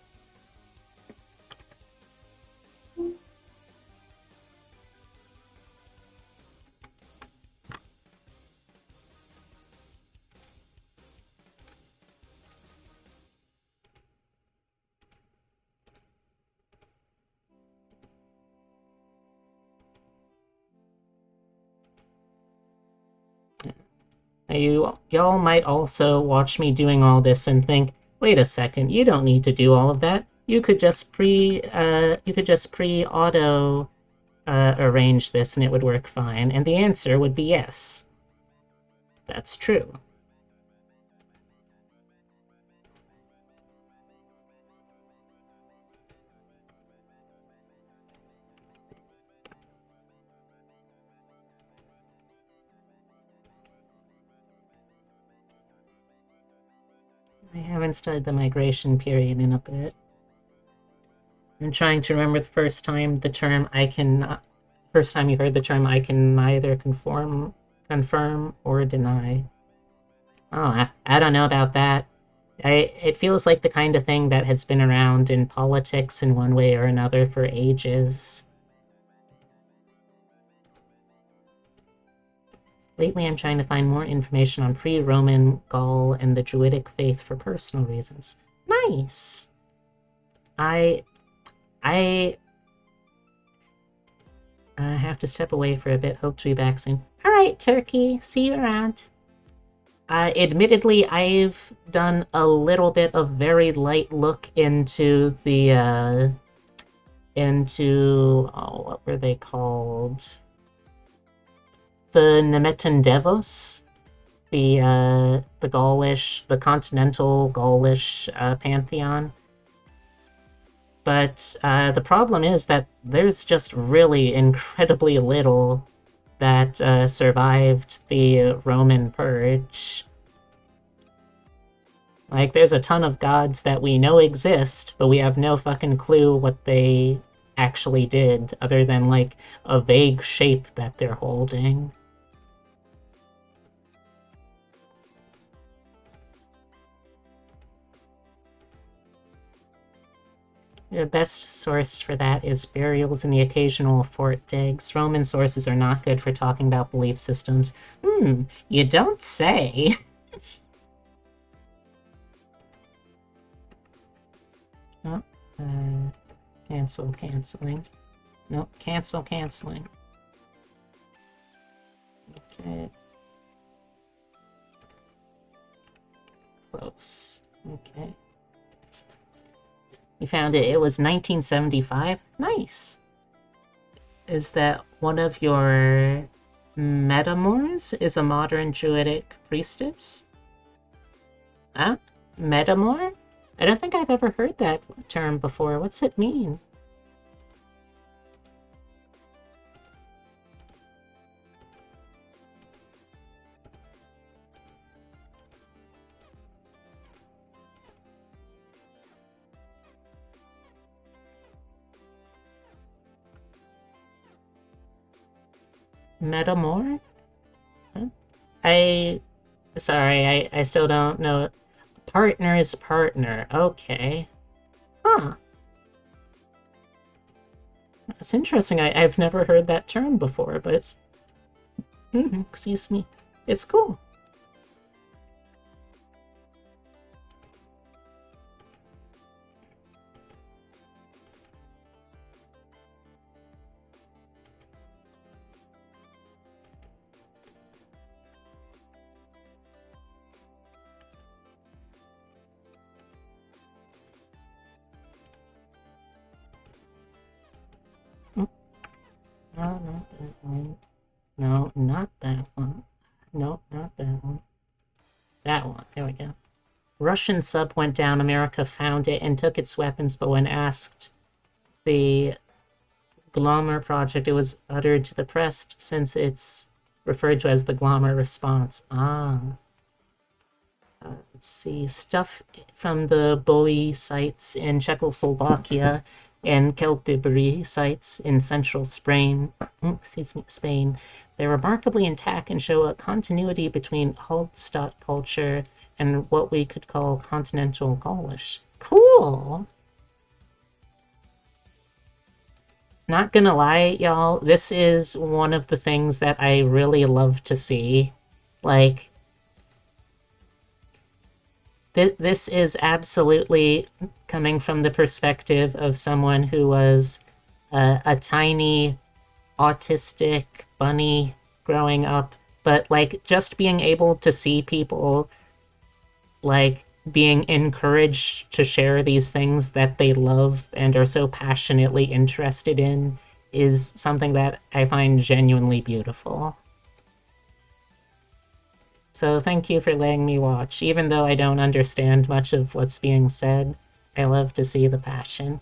Y'all might also watch me doing all this and think, wait a second, you don't need to do all of that. You could just pre auto arrange this and it would work fine. And the answer would be yes. That's true. I haven't studied the migration period in a bit. I'm trying to remember the first time you heard the term I can neither confirm or deny. Oh, I don't know about that. It feels like the kind of thing that has been around in politics in one way or another for ages. Lately, I'm trying to find more information on pre-Roman Gaul and the Druidic faith for personal reasons. Nice! I have to step away for a bit. Hope to be back soon. Alright, Turkey. See you around. Admittedly, I've done a little bit of very light look into the, what were they called? The Nemetendevos, the continental Gaulish pantheon. But the problem is that there's just really incredibly little that survived the Roman Purge. Like, there's a ton of gods that we know exist, but we have no fucking clue what they actually did, other than, like, a vague shape that they're holding. The best source for that is burials and the occasional fort digs. Roman sources are not good for talking about belief systems. You don't say. Oh, canceling. Nope, canceling. Okay. Close. Okay. You found it. It was 1975. Nice. Is that one of your metamors? Is a modern druidic priestess? Huh? Metamor? I don't think I've ever heard that term before. What's it mean? Metamor? Huh? Sorry, I still don't know. Partner is partner. Okay. Huh. That's interesting. I've never heard that term before, but it's... excuse me. It's cool. No, not that one. No, not that one. No, not that one. That one. There we go. Russian sub went down. America found it and took its weapons, but when asked the Glommer project, it was uttered to the press since it's referred to as the Glommer response. Let's see. Stuff from the Bowie sites in Czechoslovakia and Celtibri sites in central Spain. Spain. They're remarkably intact and show a continuity between Hallstatt culture and what we could call continental Gaulish. Cool! Not gonna lie, y'all, this is one of the things that I really love to see. Like, this is absolutely coming from the perspective of someone who was a tiny autistic bunny growing up, but like just being able to see people like being encouraged to share these things that they love and are so passionately interested in is something that I find genuinely beautiful. So thank you for letting me watch. Even though I don't understand much of what's being said, I love to see the passion.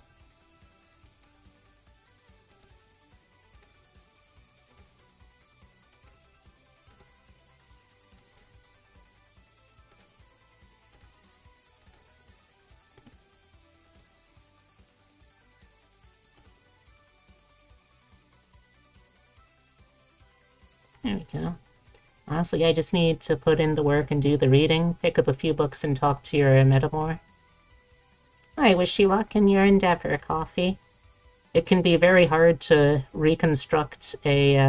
There we go. Honestly, I just need to put in the work and do the reading, pick up a few books, and talk to your metamor. I wish you luck in your endeavor, Coffee. It can be very hard to reconstruct a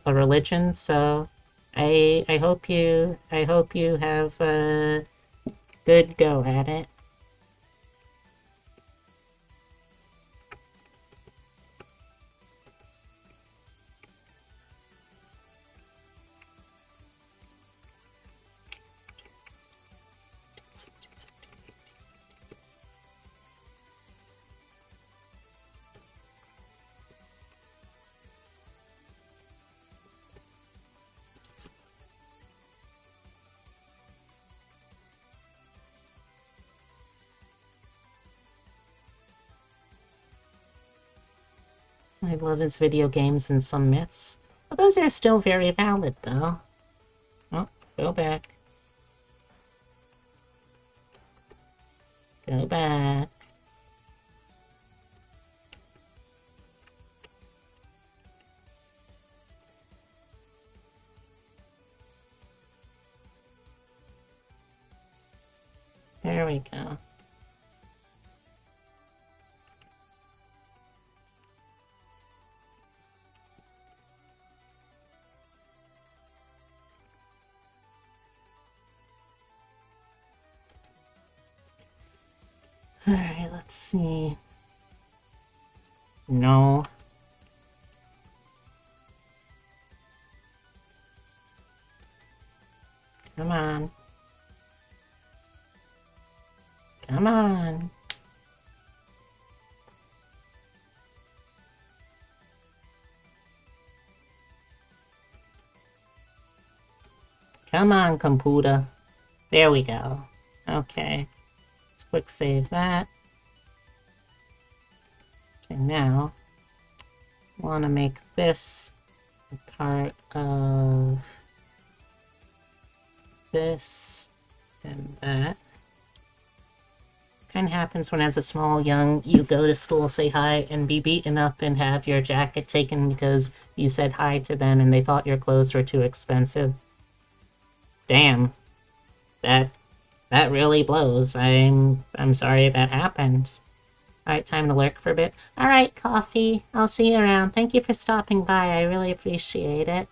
religion, so I hope you have a good go at it. I love his video games and some myths. But those are still very valid, though. Oh, go back. Go back. There we go. Alright, let's see. No. Come on. Come on. Come on, computer. There we go. Okay. Let's quick save that. Okay, now I want to make this a part of this and that. Kind of happens when as a small young you go to school, say hi, and be beaten up and have your jacket taken because you said hi to them and they thought your clothes were too expensive. Damn. That really blows. I'm sorry that happened. Alright, time to lurk for a bit. Alright, Coffee. I'll see you around. Thank you for stopping by. I really appreciate it.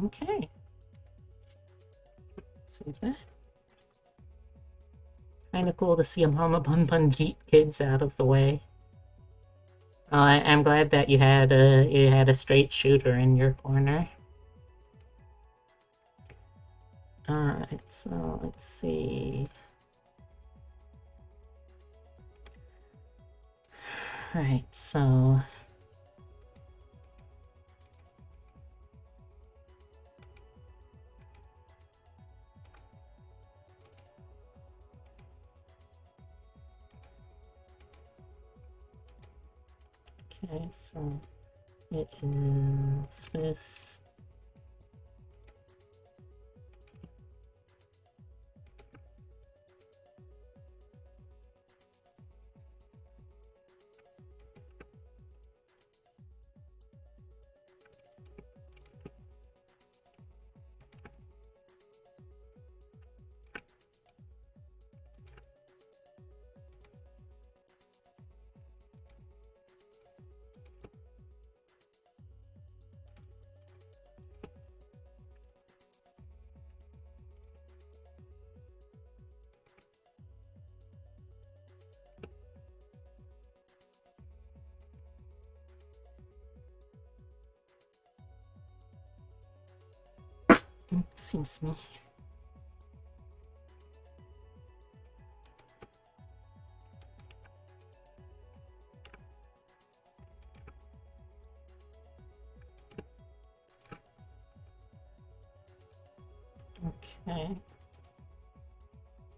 Okay. See that? Kind of cool to see a Mama Bun Bun kids out of the way. I'm glad that you had a straight shooter in your corner. Alright, so let's see. Alright, so okay, so it is this. Excuse me. Okay.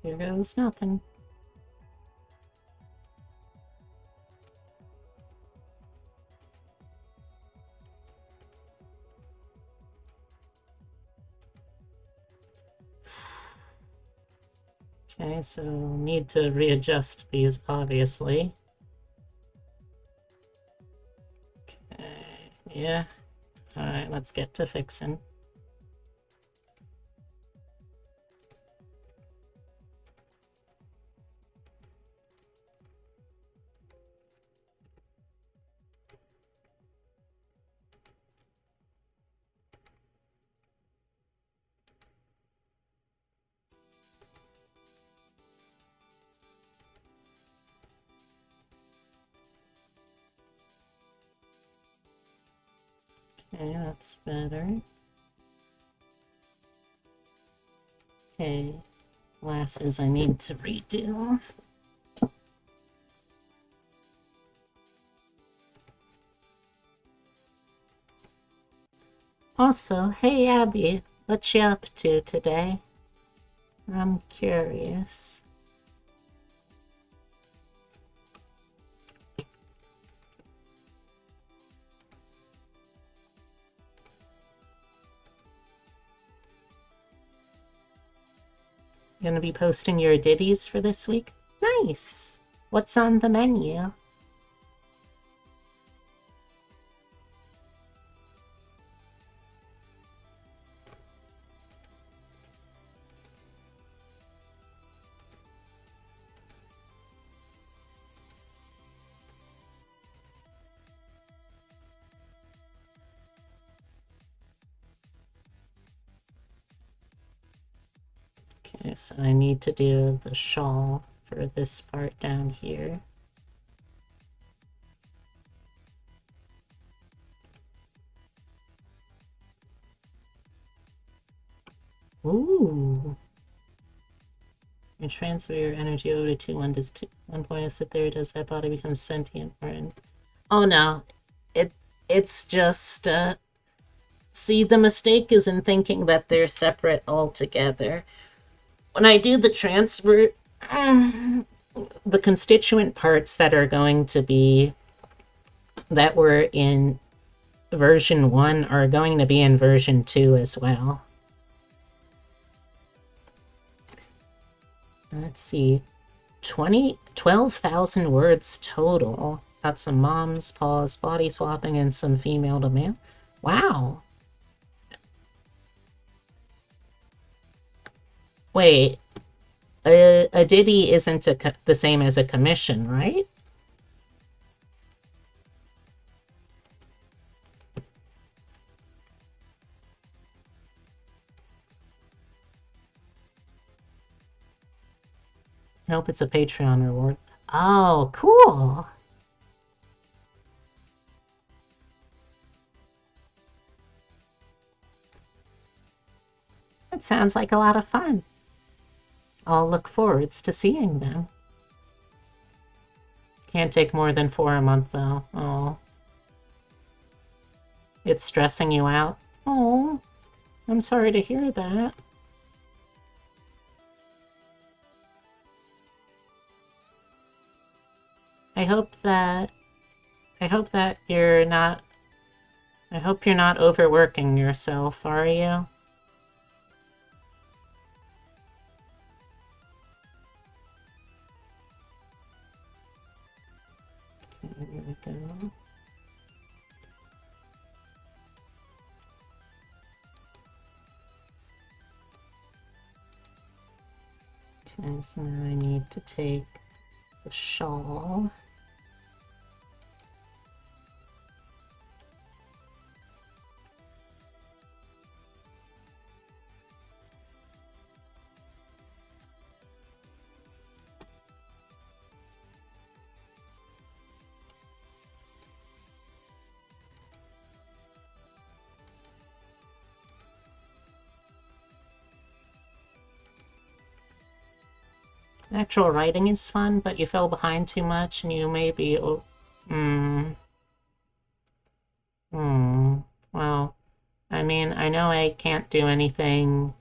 Here goes nothing. Okay, so need to readjust these, obviously. Okay, yeah. Alright, let's get to fixing. Okay, that's better. Okay, glasses I need to redo. Also, hey Abby, what you up to today? I'm curious. Gonna be posting your ditties for this week? Nice! What's on the menu? Okay, so I need to do the shawl for this part down here. Ooh. You transfer your energy over to 2. 1 point is sit there, does that body become sentient? Oh no. It's just see, the mistake is in thinking that they're separate altogether. When I do the transfer, the constituent parts that are going to be, that were in version 1 are going to be in version 2 as well. Let's see, 12,000 words total. Got some moms, paws, body swapping, and some female to male. Wow. Wait, a ditty isn't the same as a commission, right? hope it's a Patreon reward. Oh, cool! That sounds like a lot of fun. I'll look forwards to seeing them. Can't take more than 4 a month, though. Oh. It's stressing you out? Oh, I'm sorry to hear that. I hope that you're not... I hope you're not overworking yourself, are you? Here we go. Okay, so now I need to take the shawl. Actual writing is fun, but you fell behind too much and you may be... Well, I mean, I know I can't do anything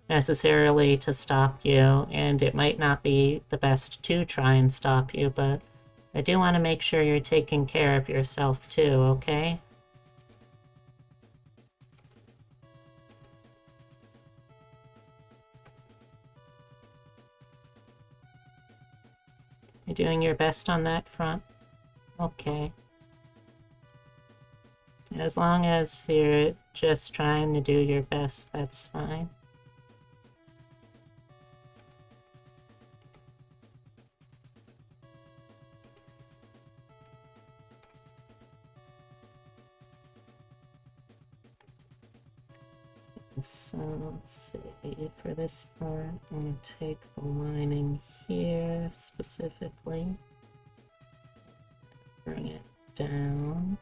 necessarily to stop you, and it might not be the best to try and stop you, but I do want to make sure you're taking care of yourself too, okay? You're doing your best on that front? Okay. As long as you're just trying to do your best, that's fine. So let's see, for this part, I'm going to take the lining here specifically, bring it down.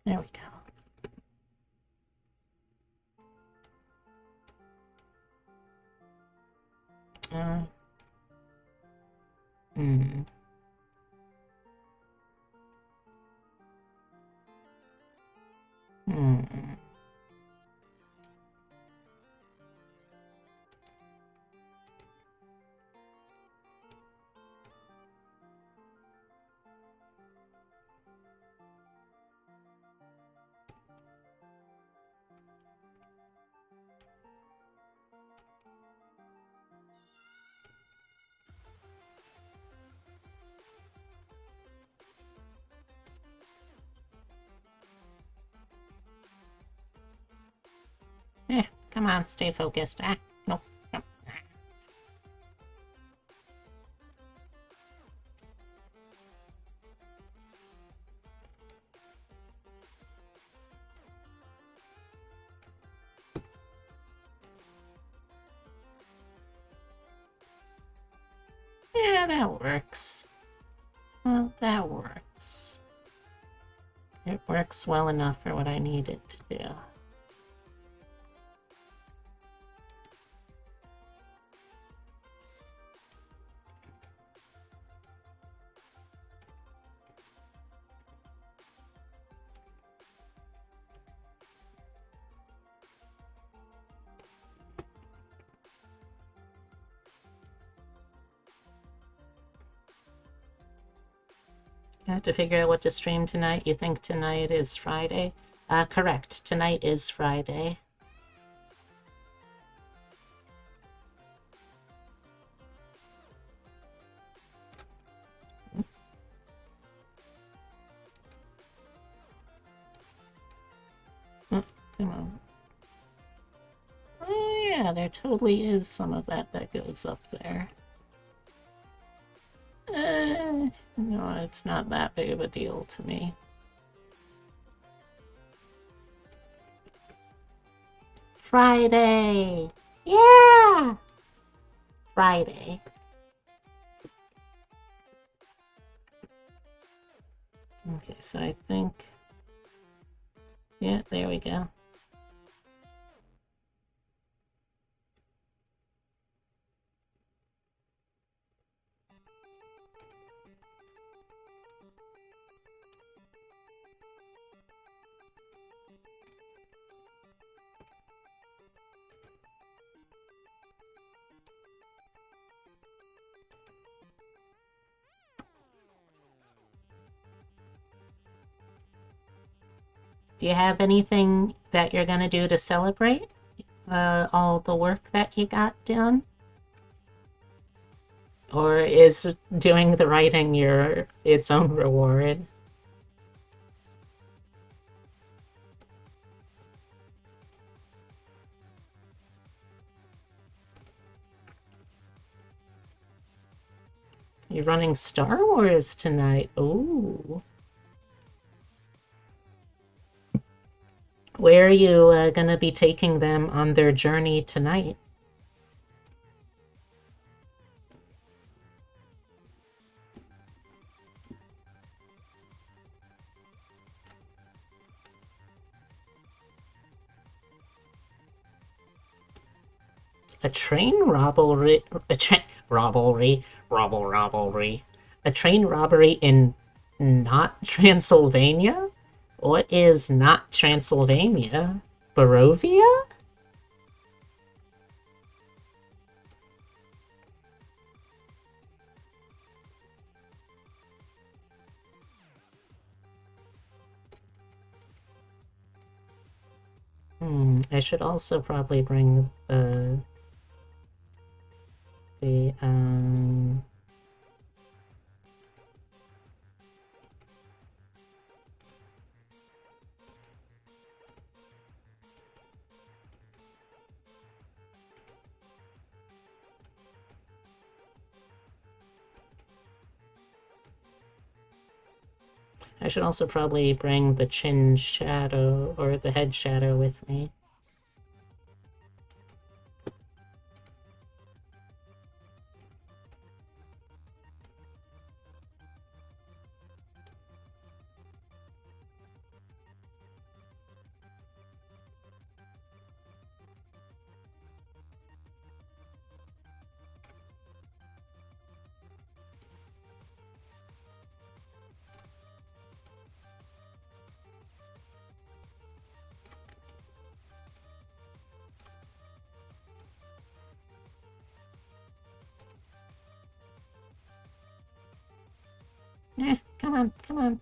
There we go. Hmm. Come on, stay focused. No. Yeah, that works. Well, that works. It works well enough for what I need it to do. I have to figure out what to stream tonight. You think tonight is Friday? Correct. Tonight is Friday. Come on. Oh yeah, there totally is some of that that goes up there. No, it's not that big of a deal to me. Friday! Yeah! Friday. Okay, so I think... Yeah, there we go. Do you have anything that you're gonna do to celebrate all the work that you got done? Or is doing the writing its own reward? You're running Star Wars tonight. Ooh. Where are you gonna be taking them on their journey tonight? A train robbery, robbery, a train robbery in not Transylvania? What is not Transylvania? Barovia? I should also probably bring the I should also probably bring the chin shadow or the head shadow with me. Come on, come on.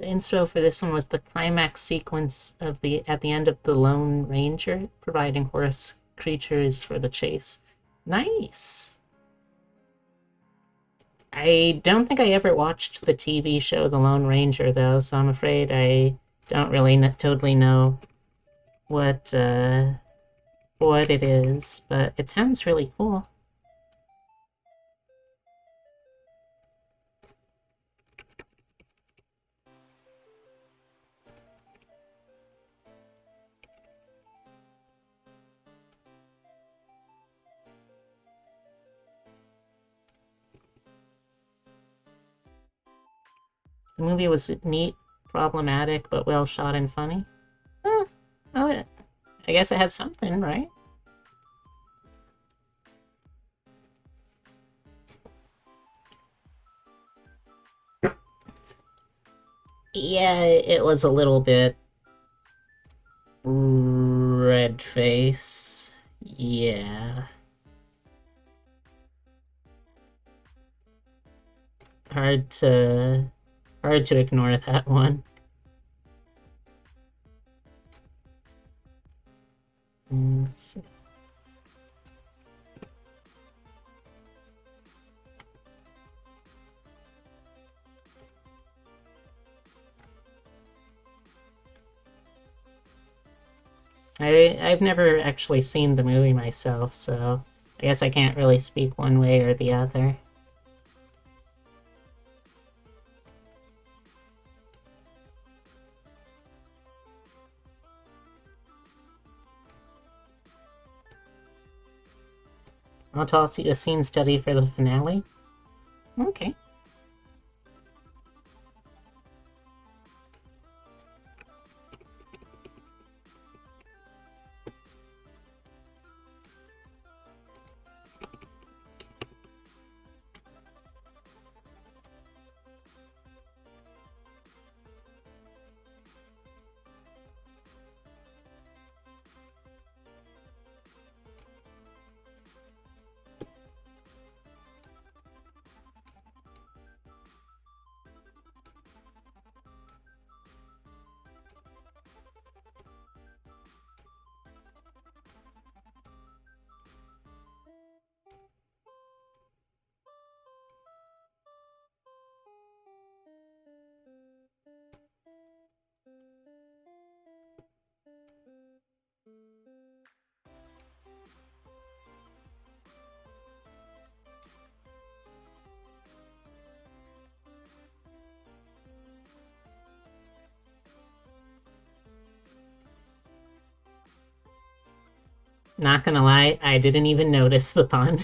inspo for this one was the climax sequence of the at the end of the Lone Ranger, providing horse creatures for the chase. Nice. I don't think I ever watched the TV show The Lone Ranger though, so I'm afraid I don't really totally know what it is, but it sounds really cool. The movie was neat, problematic, but well shot and funny. Well, I guess it had something, right? Yeah, it was a little bit red face. Yeah. Hard to ignore that one. Let's see. I've never actually seen the movie myself, so I guess I can't really speak one way or the other. I'll toss you a scene study for the finale. Okay. Not gonna lie, I didn't even notice the pun.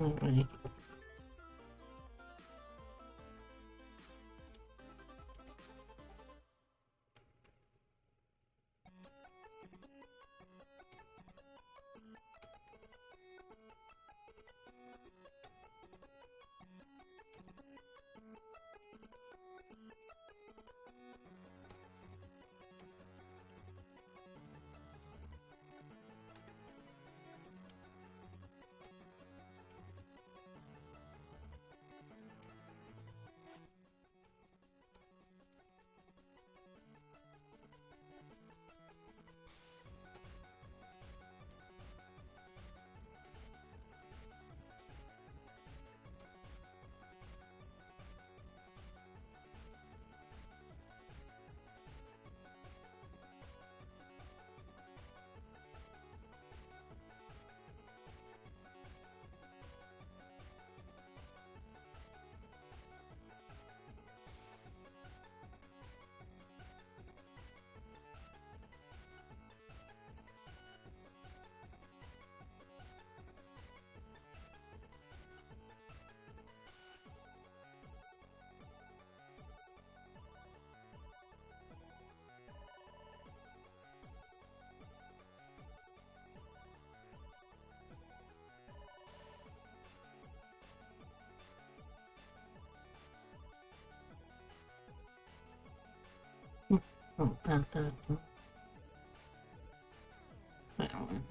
Alright. Oh, not that one. That one.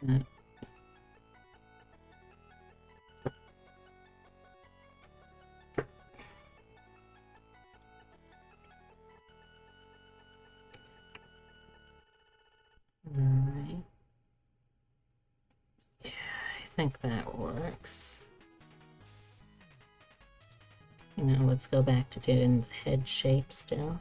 Mm. Alright. Yeah, I think that works. Let's go back to doing the head shape still.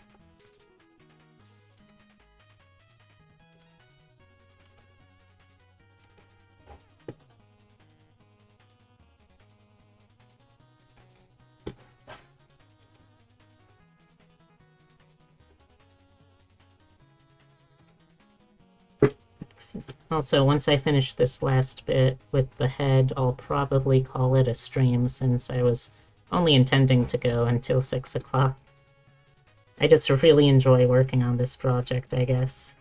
Also, once I finish this last bit with the head, I'll probably call it a stream since I was only intending to go until 6 o'clock. I just really enjoy working on this project, I guess.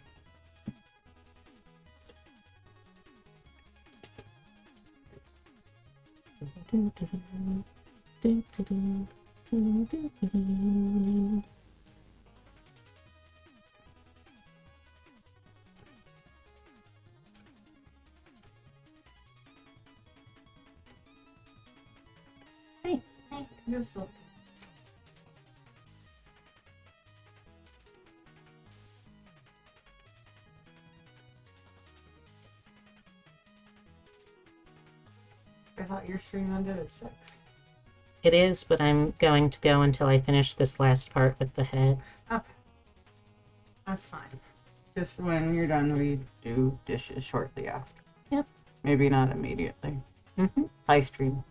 Hey, you're so. I thought your stream ended at 6. It is, but I'm going to go until I finish this last part with the head. Okay. That's fine. Just when you're done, we do dishes shortly after. Yep. Maybe not immediately. Mm-hmm. High stream.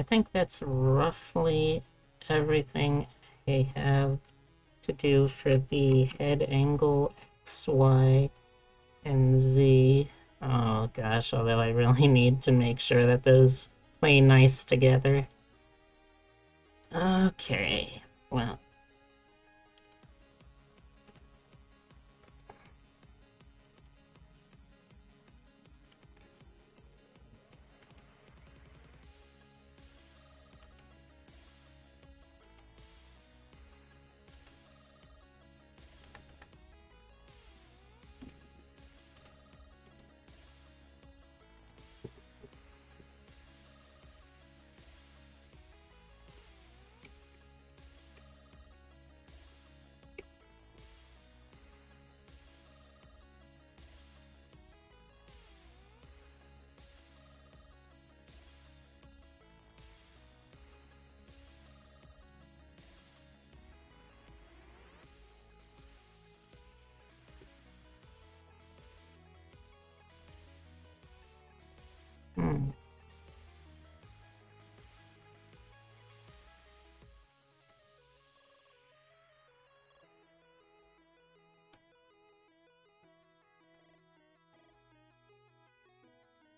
I think that's roughly everything I have to do for the head angle X, Y, and Z. Oh gosh, although I really need to make sure that those play nice together. Okay, well. Hmm.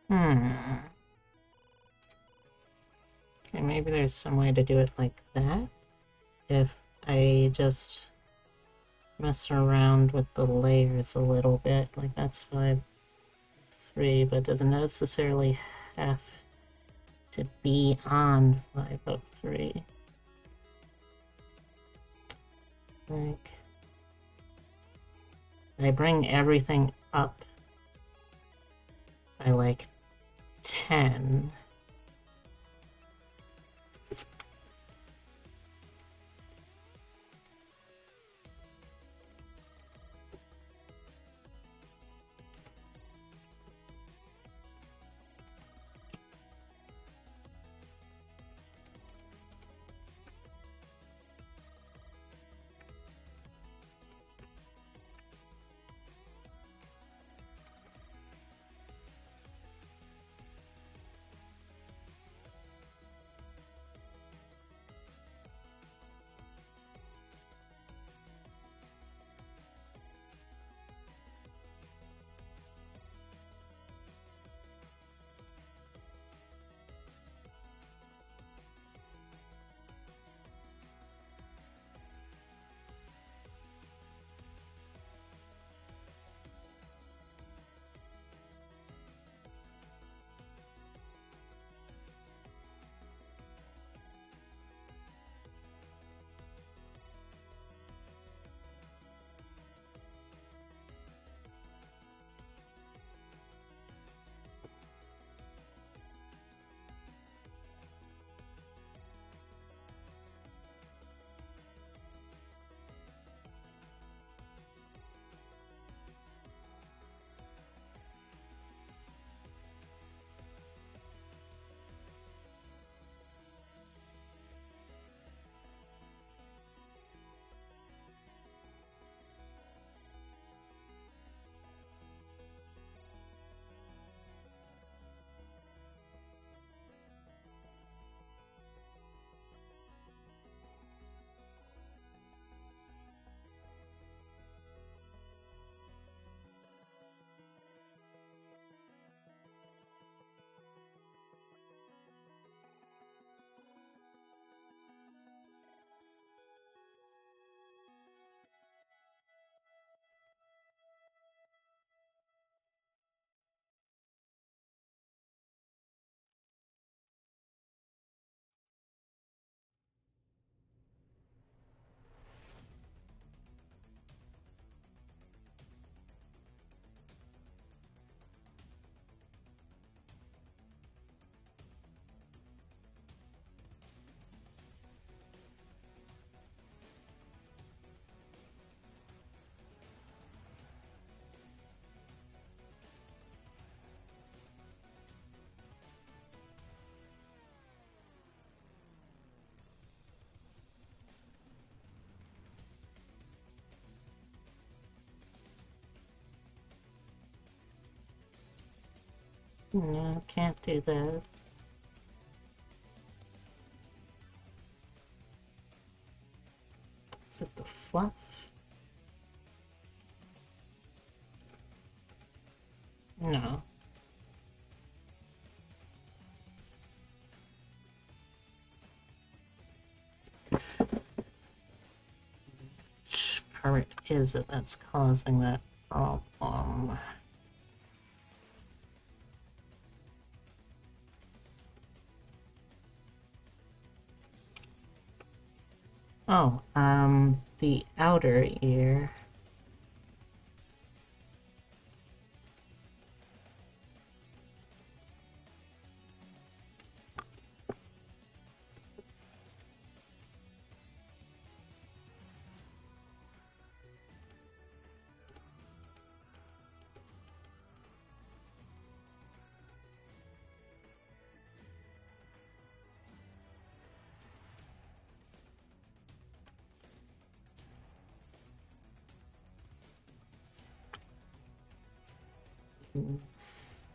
Hmm. Okay, maybe there's some way to do it like that. If I just mess around with the layers a little bit, like that's 5-3, but doesn't necessarily have to be on 5-3. Like, I bring everything up by like 10. No, can't do that. Is it the fluff? No. Which part is it that's causing that problem? Oh, the outer ear.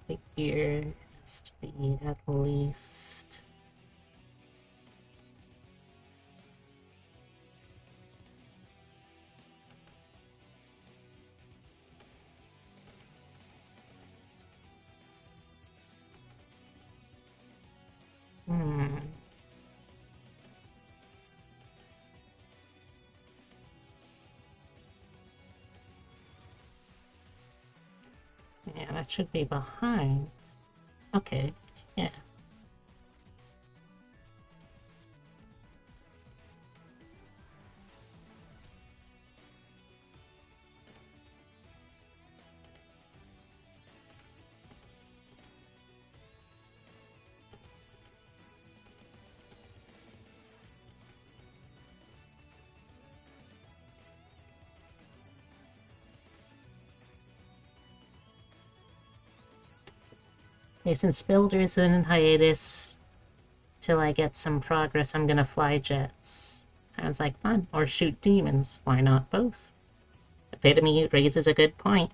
The ear has to be at least. Yeah, that should be behind. Okay, yeah. Okay, since Builder's in hiatus, till I get some progress, I'm gonna fly jets. Sounds like fun. Or shoot demons. Why not both? Epitome raises a good point.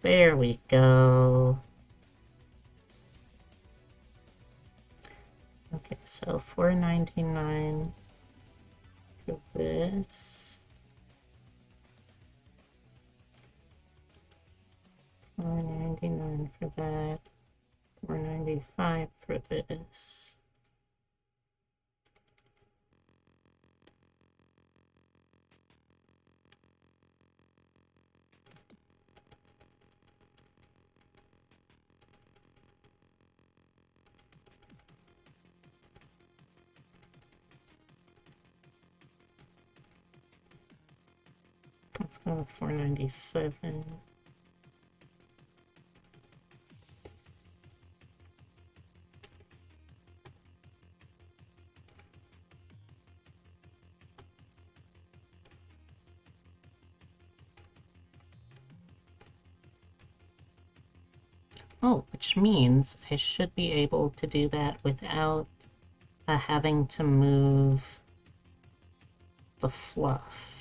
There we go. Okay, so $4.99 for this. $4.99 for that. $4.95 for this. Let's go with $4.97. Oh, which means I should be able to do that without having to move the fluff.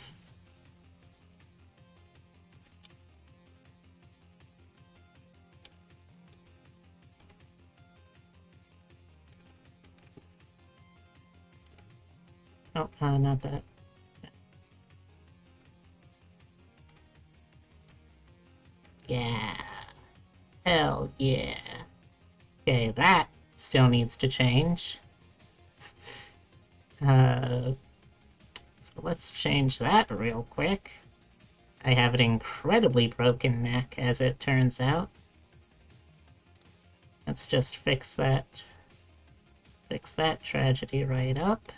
Oh, not that. Yeah. Hell yeah. Okay, that still needs to change. So let's change that real quick. I have an incredibly broken neck, as it turns out. Let's just fix that tragedy right up.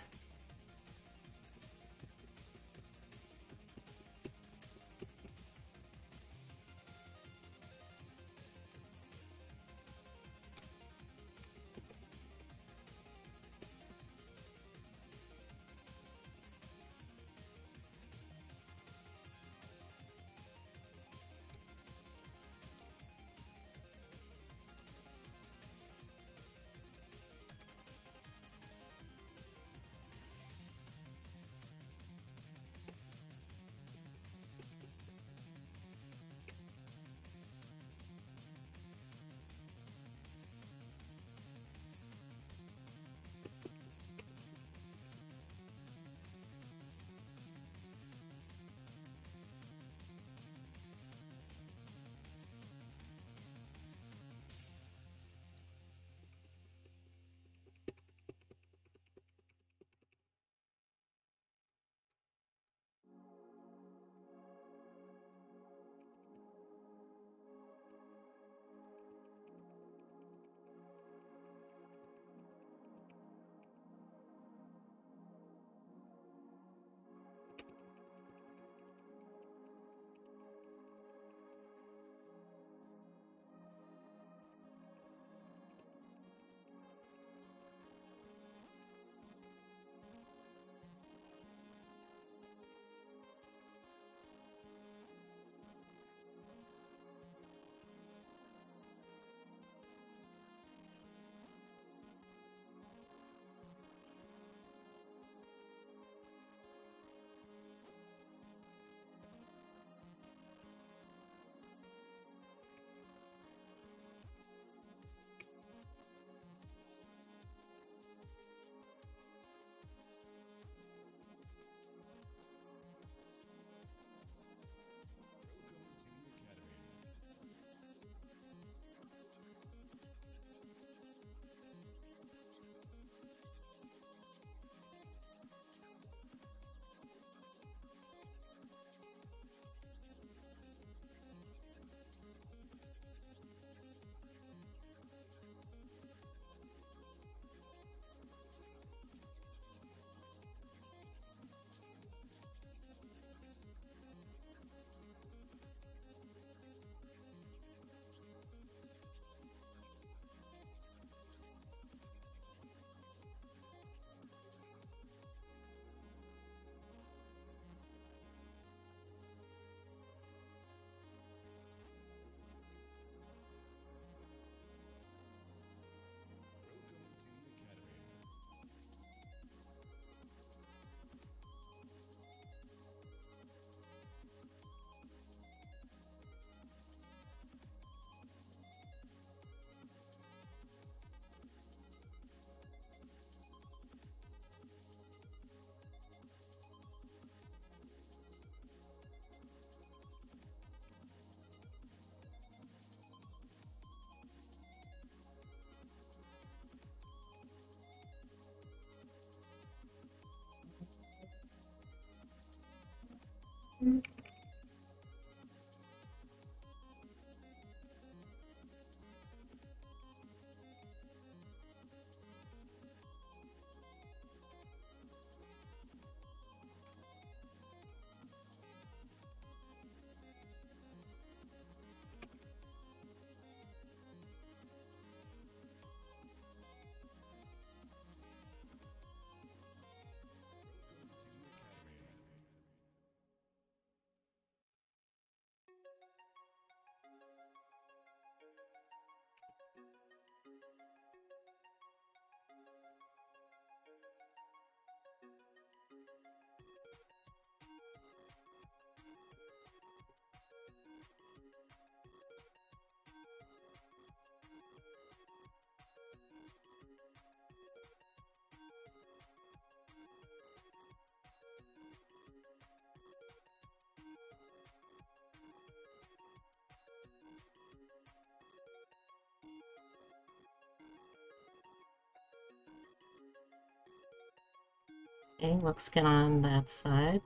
Okay, looks good on that side.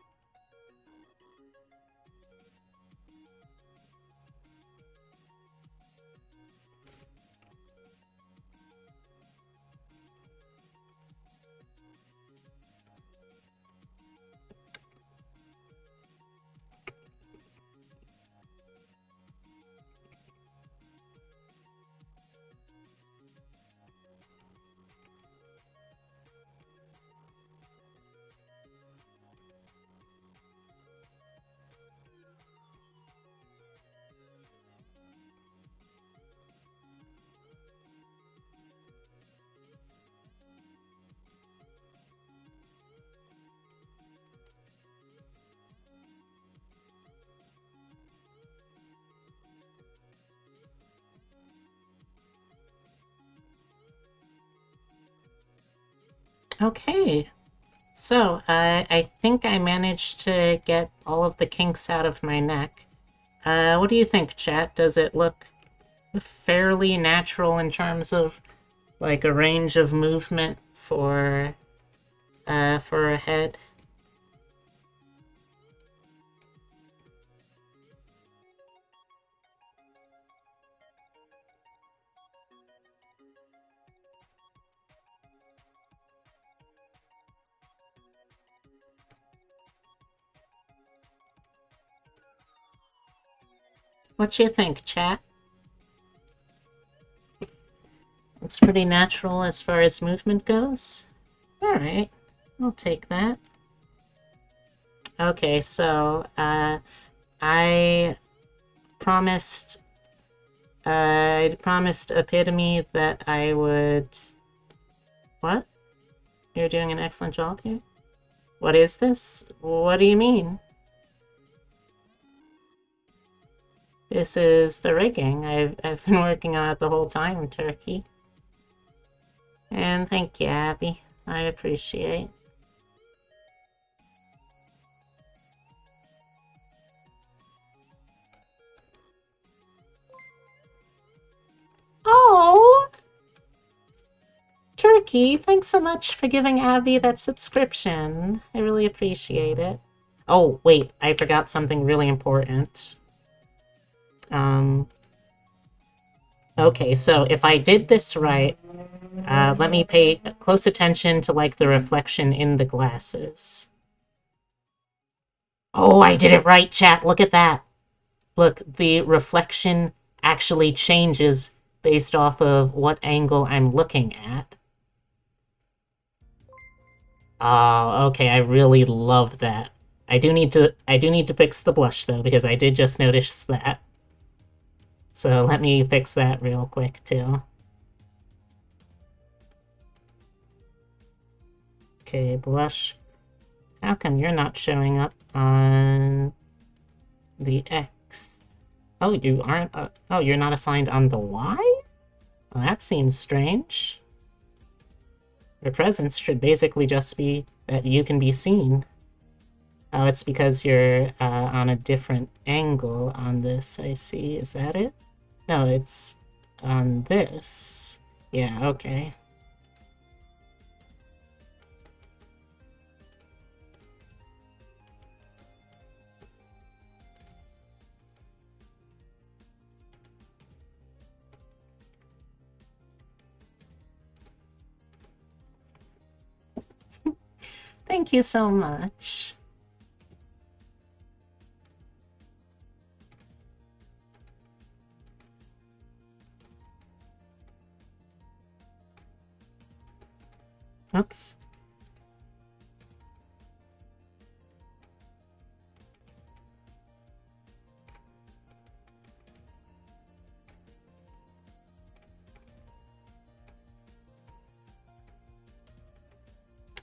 Okay, so I think I managed to get all of the kinks out of my neck. What do you think, chat? Does it look fairly natural in terms of like a range of movement for a head? What you think, chat? Looks pretty natural as far as movement goes. Alright, I'll take that. Okay, so I promised I promised Epitome that I would... What? You're doing an excellent job here? What is this? What do you mean? This is the rigging. I've been working on it the whole time, Turkey. And thank you, Abby. I appreciate. Oh! Turkey, thanks so much for giving Abby that subscription. I really appreciate it. Oh, wait, I forgot something really important. Okay, so if I did this right, let me pay close attention to, like, the reflection in the glasses. Oh, I did it right, chat. Look at that. Look, the reflection actually changes based off of what angle I'm looking at. Oh, okay, I really love that. I do need to fix the blush though, because I did just notice that. So let me fix that real quick too. Okay, blush. How come you're not showing up on the X? Oh, you aren't. Oh, you're not assigned on the Y? Well, that seems strange. Your presence should basically just be that you can be seen. Oh, it's because you're on a different angle on this, I see. Is that it? No, it's on this. Yeah, okay. thank you so much. Oops.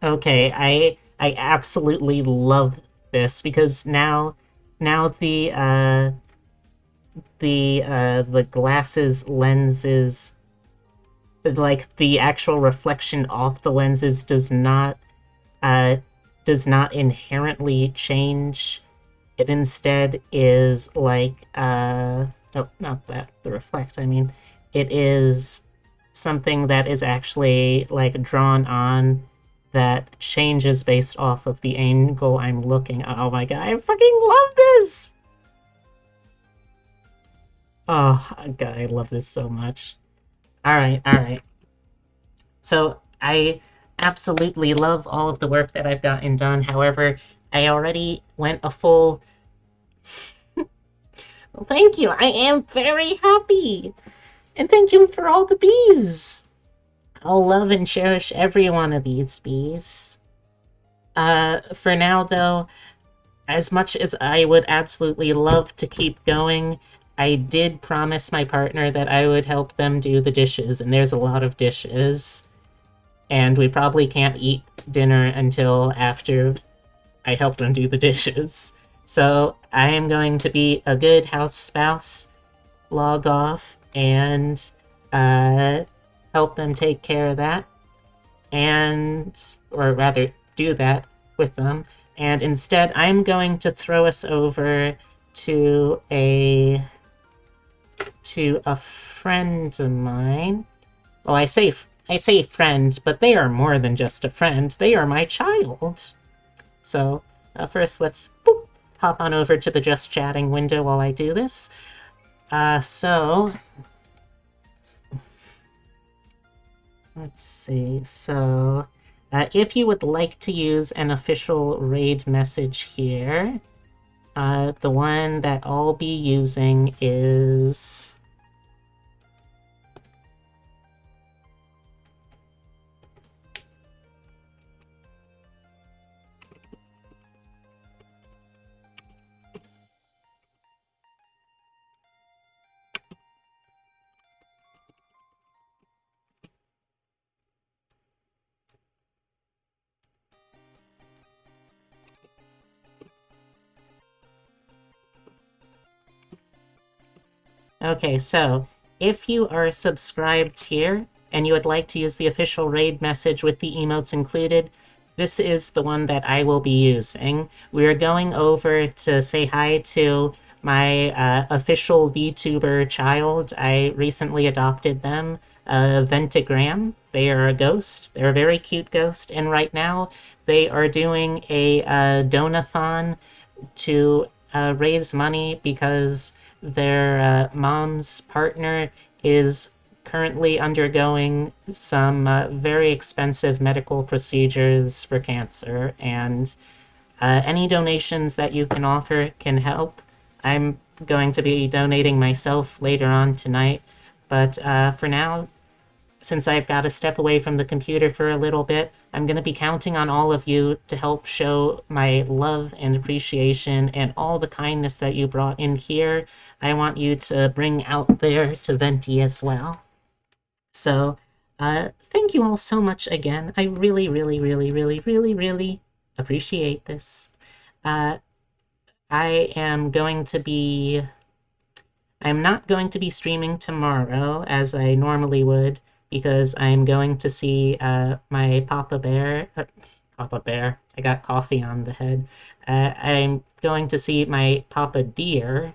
Okay, I absolutely love this because now the glasses lenses, like the actual reflection off the lenses uh does not inherently change. It instead is like oh, not that, the reflect, I mean. It is something that is actually like drawn on that changes based off of the angle I'm looking. Oh my god, I fucking love this! Oh god, I love this so much. Alright, alright. So I absolutely love all of the work that I've gotten done. However, I already went a full. Well, thank you. I am very happy. And thank you for all the bees. I'll love and cherish every one of these bees. For now, though, as much as I would absolutely love to keep going, I did promise my partner that I would help them do the dishes, and there's a lot of dishes. And we probably can't eat dinner until after I help them do the dishes. So I am going to be a good house spouse, log off, and uh, help them take care of that, and, or rather, do that with them. And instead, I'm going to throw us over to a friend of mine. Well, I say friend, but they are more than just a friend. They are my child. So first, let's boop, hop on over to the just chatting window while I do this. So let's see. So if you would like to use an official raid message here, the one that I'll be using is. Okay, so if you are subscribed here and you would like to use the official raid message with the emotes included, this is the one that I will be using. We're going over to say hi to my official VTuber child. I recently adopted them, Ventagram. They are a ghost. They're a very cute ghost, and right now they are doing a donathon to raise money because their mom's partner is currently undergoing some very expensive medical procedures for cancer, and any donations that you can offer can help. I'm going to be donating myself later on tonight, but for now, since I've got to step away from the computer for a little bit, I'm going to be counting on all of you to help show my love and appreciation and all the kindness that you brought in here. I want you to bring out there to Venti as well. So, thank you all so much again. I really, really, really, really, really, really appreciate this. Uh, I am going to be I'm not going to be streaming tomorrow as I normally would because I'm going to see my Papa Bear. Papa Bear. I got coffee on the head. I'm going to see my Papa Deer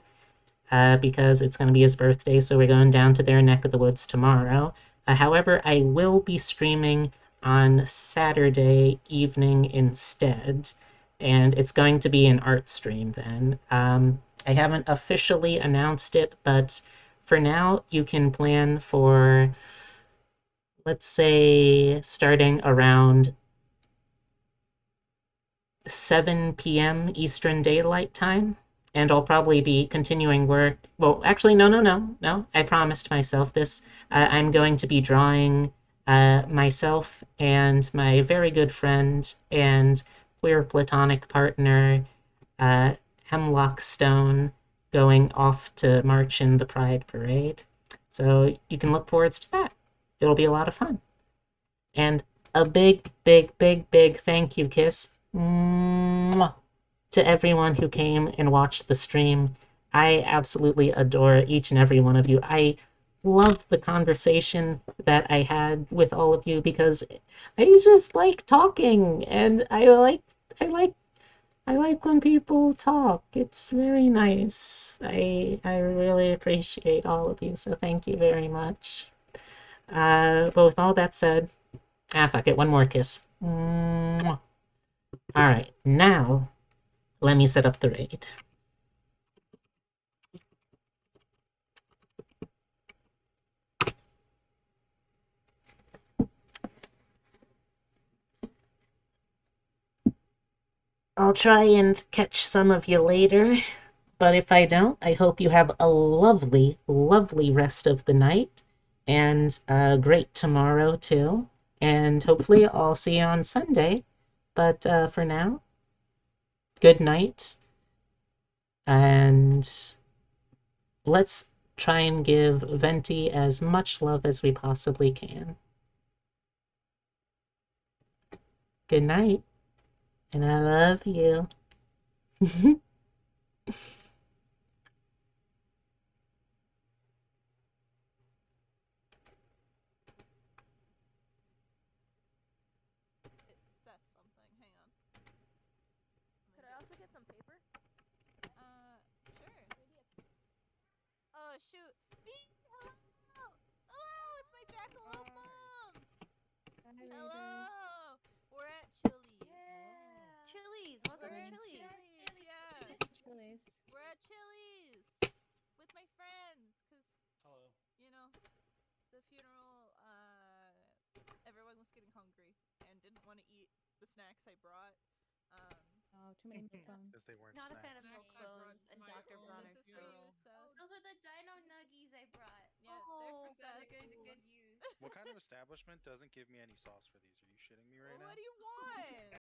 because it's going to be his birthday, so we're going down to their neck of the woods tomorrow. However, I will be streaming on Saturday evening instead, and it's going to be an art stream then. I haven't officially announced it, but for now, you can plan for, let's say, starting around 7 p.m. Eastern Daylight Time, and I'll probably be continuing work. Well, actually, no. I promised myself this. I'm going to be drawing myself and my very good friend and queer platonic partner, uh, Hemlock Stone, going off to march in the Pride Parade. So you can look forward to that. It'll be a lot of fun. And a big thank you kiss mwah, to everyone who came and watched the stream. I absolutely adore each and every one of you. I love the conversation that I had with all of you because I just like talking and I like I like when people talk. It's very nice. I really appreciate all of you, so thank you very much. But with all that said, fuck it, one more kiss. Mwah. All right, now let me set up the raid. I'll try and catch some of you later, but if I don't, I hope you have a lovely rest of the night and a great tomorrow too. And hopefully I'll see you on Sunday. But for now, good night, and let's try and give Venti as much love as we possibly can. Good night, and I love you. It says something. Hang on. Could I also get some paper? Sure. Oh shoot. Hello. Hello. It's my jackalope mom. Hello. We're at Chili's. Yeah. Chili's. Welcome We're to at Chili's. Chili's. Yeah. Chili's. We're at Chili's with my friends, cause Hello. you know the funeral. Everyone was getting hungry and didn't want to eat the snacks I brought. Oh, too many mukbangs. Because they weren't Not a snacks. fan of milk bones and Dr. Brown This are is for you, so. Seth. Those are the dino nuggies I brought. Yeah, they're for Oh, Seth. They're going to good use. What kind of establishment doesn't give me any sauce for these? Are you shitting me right What now? do you want?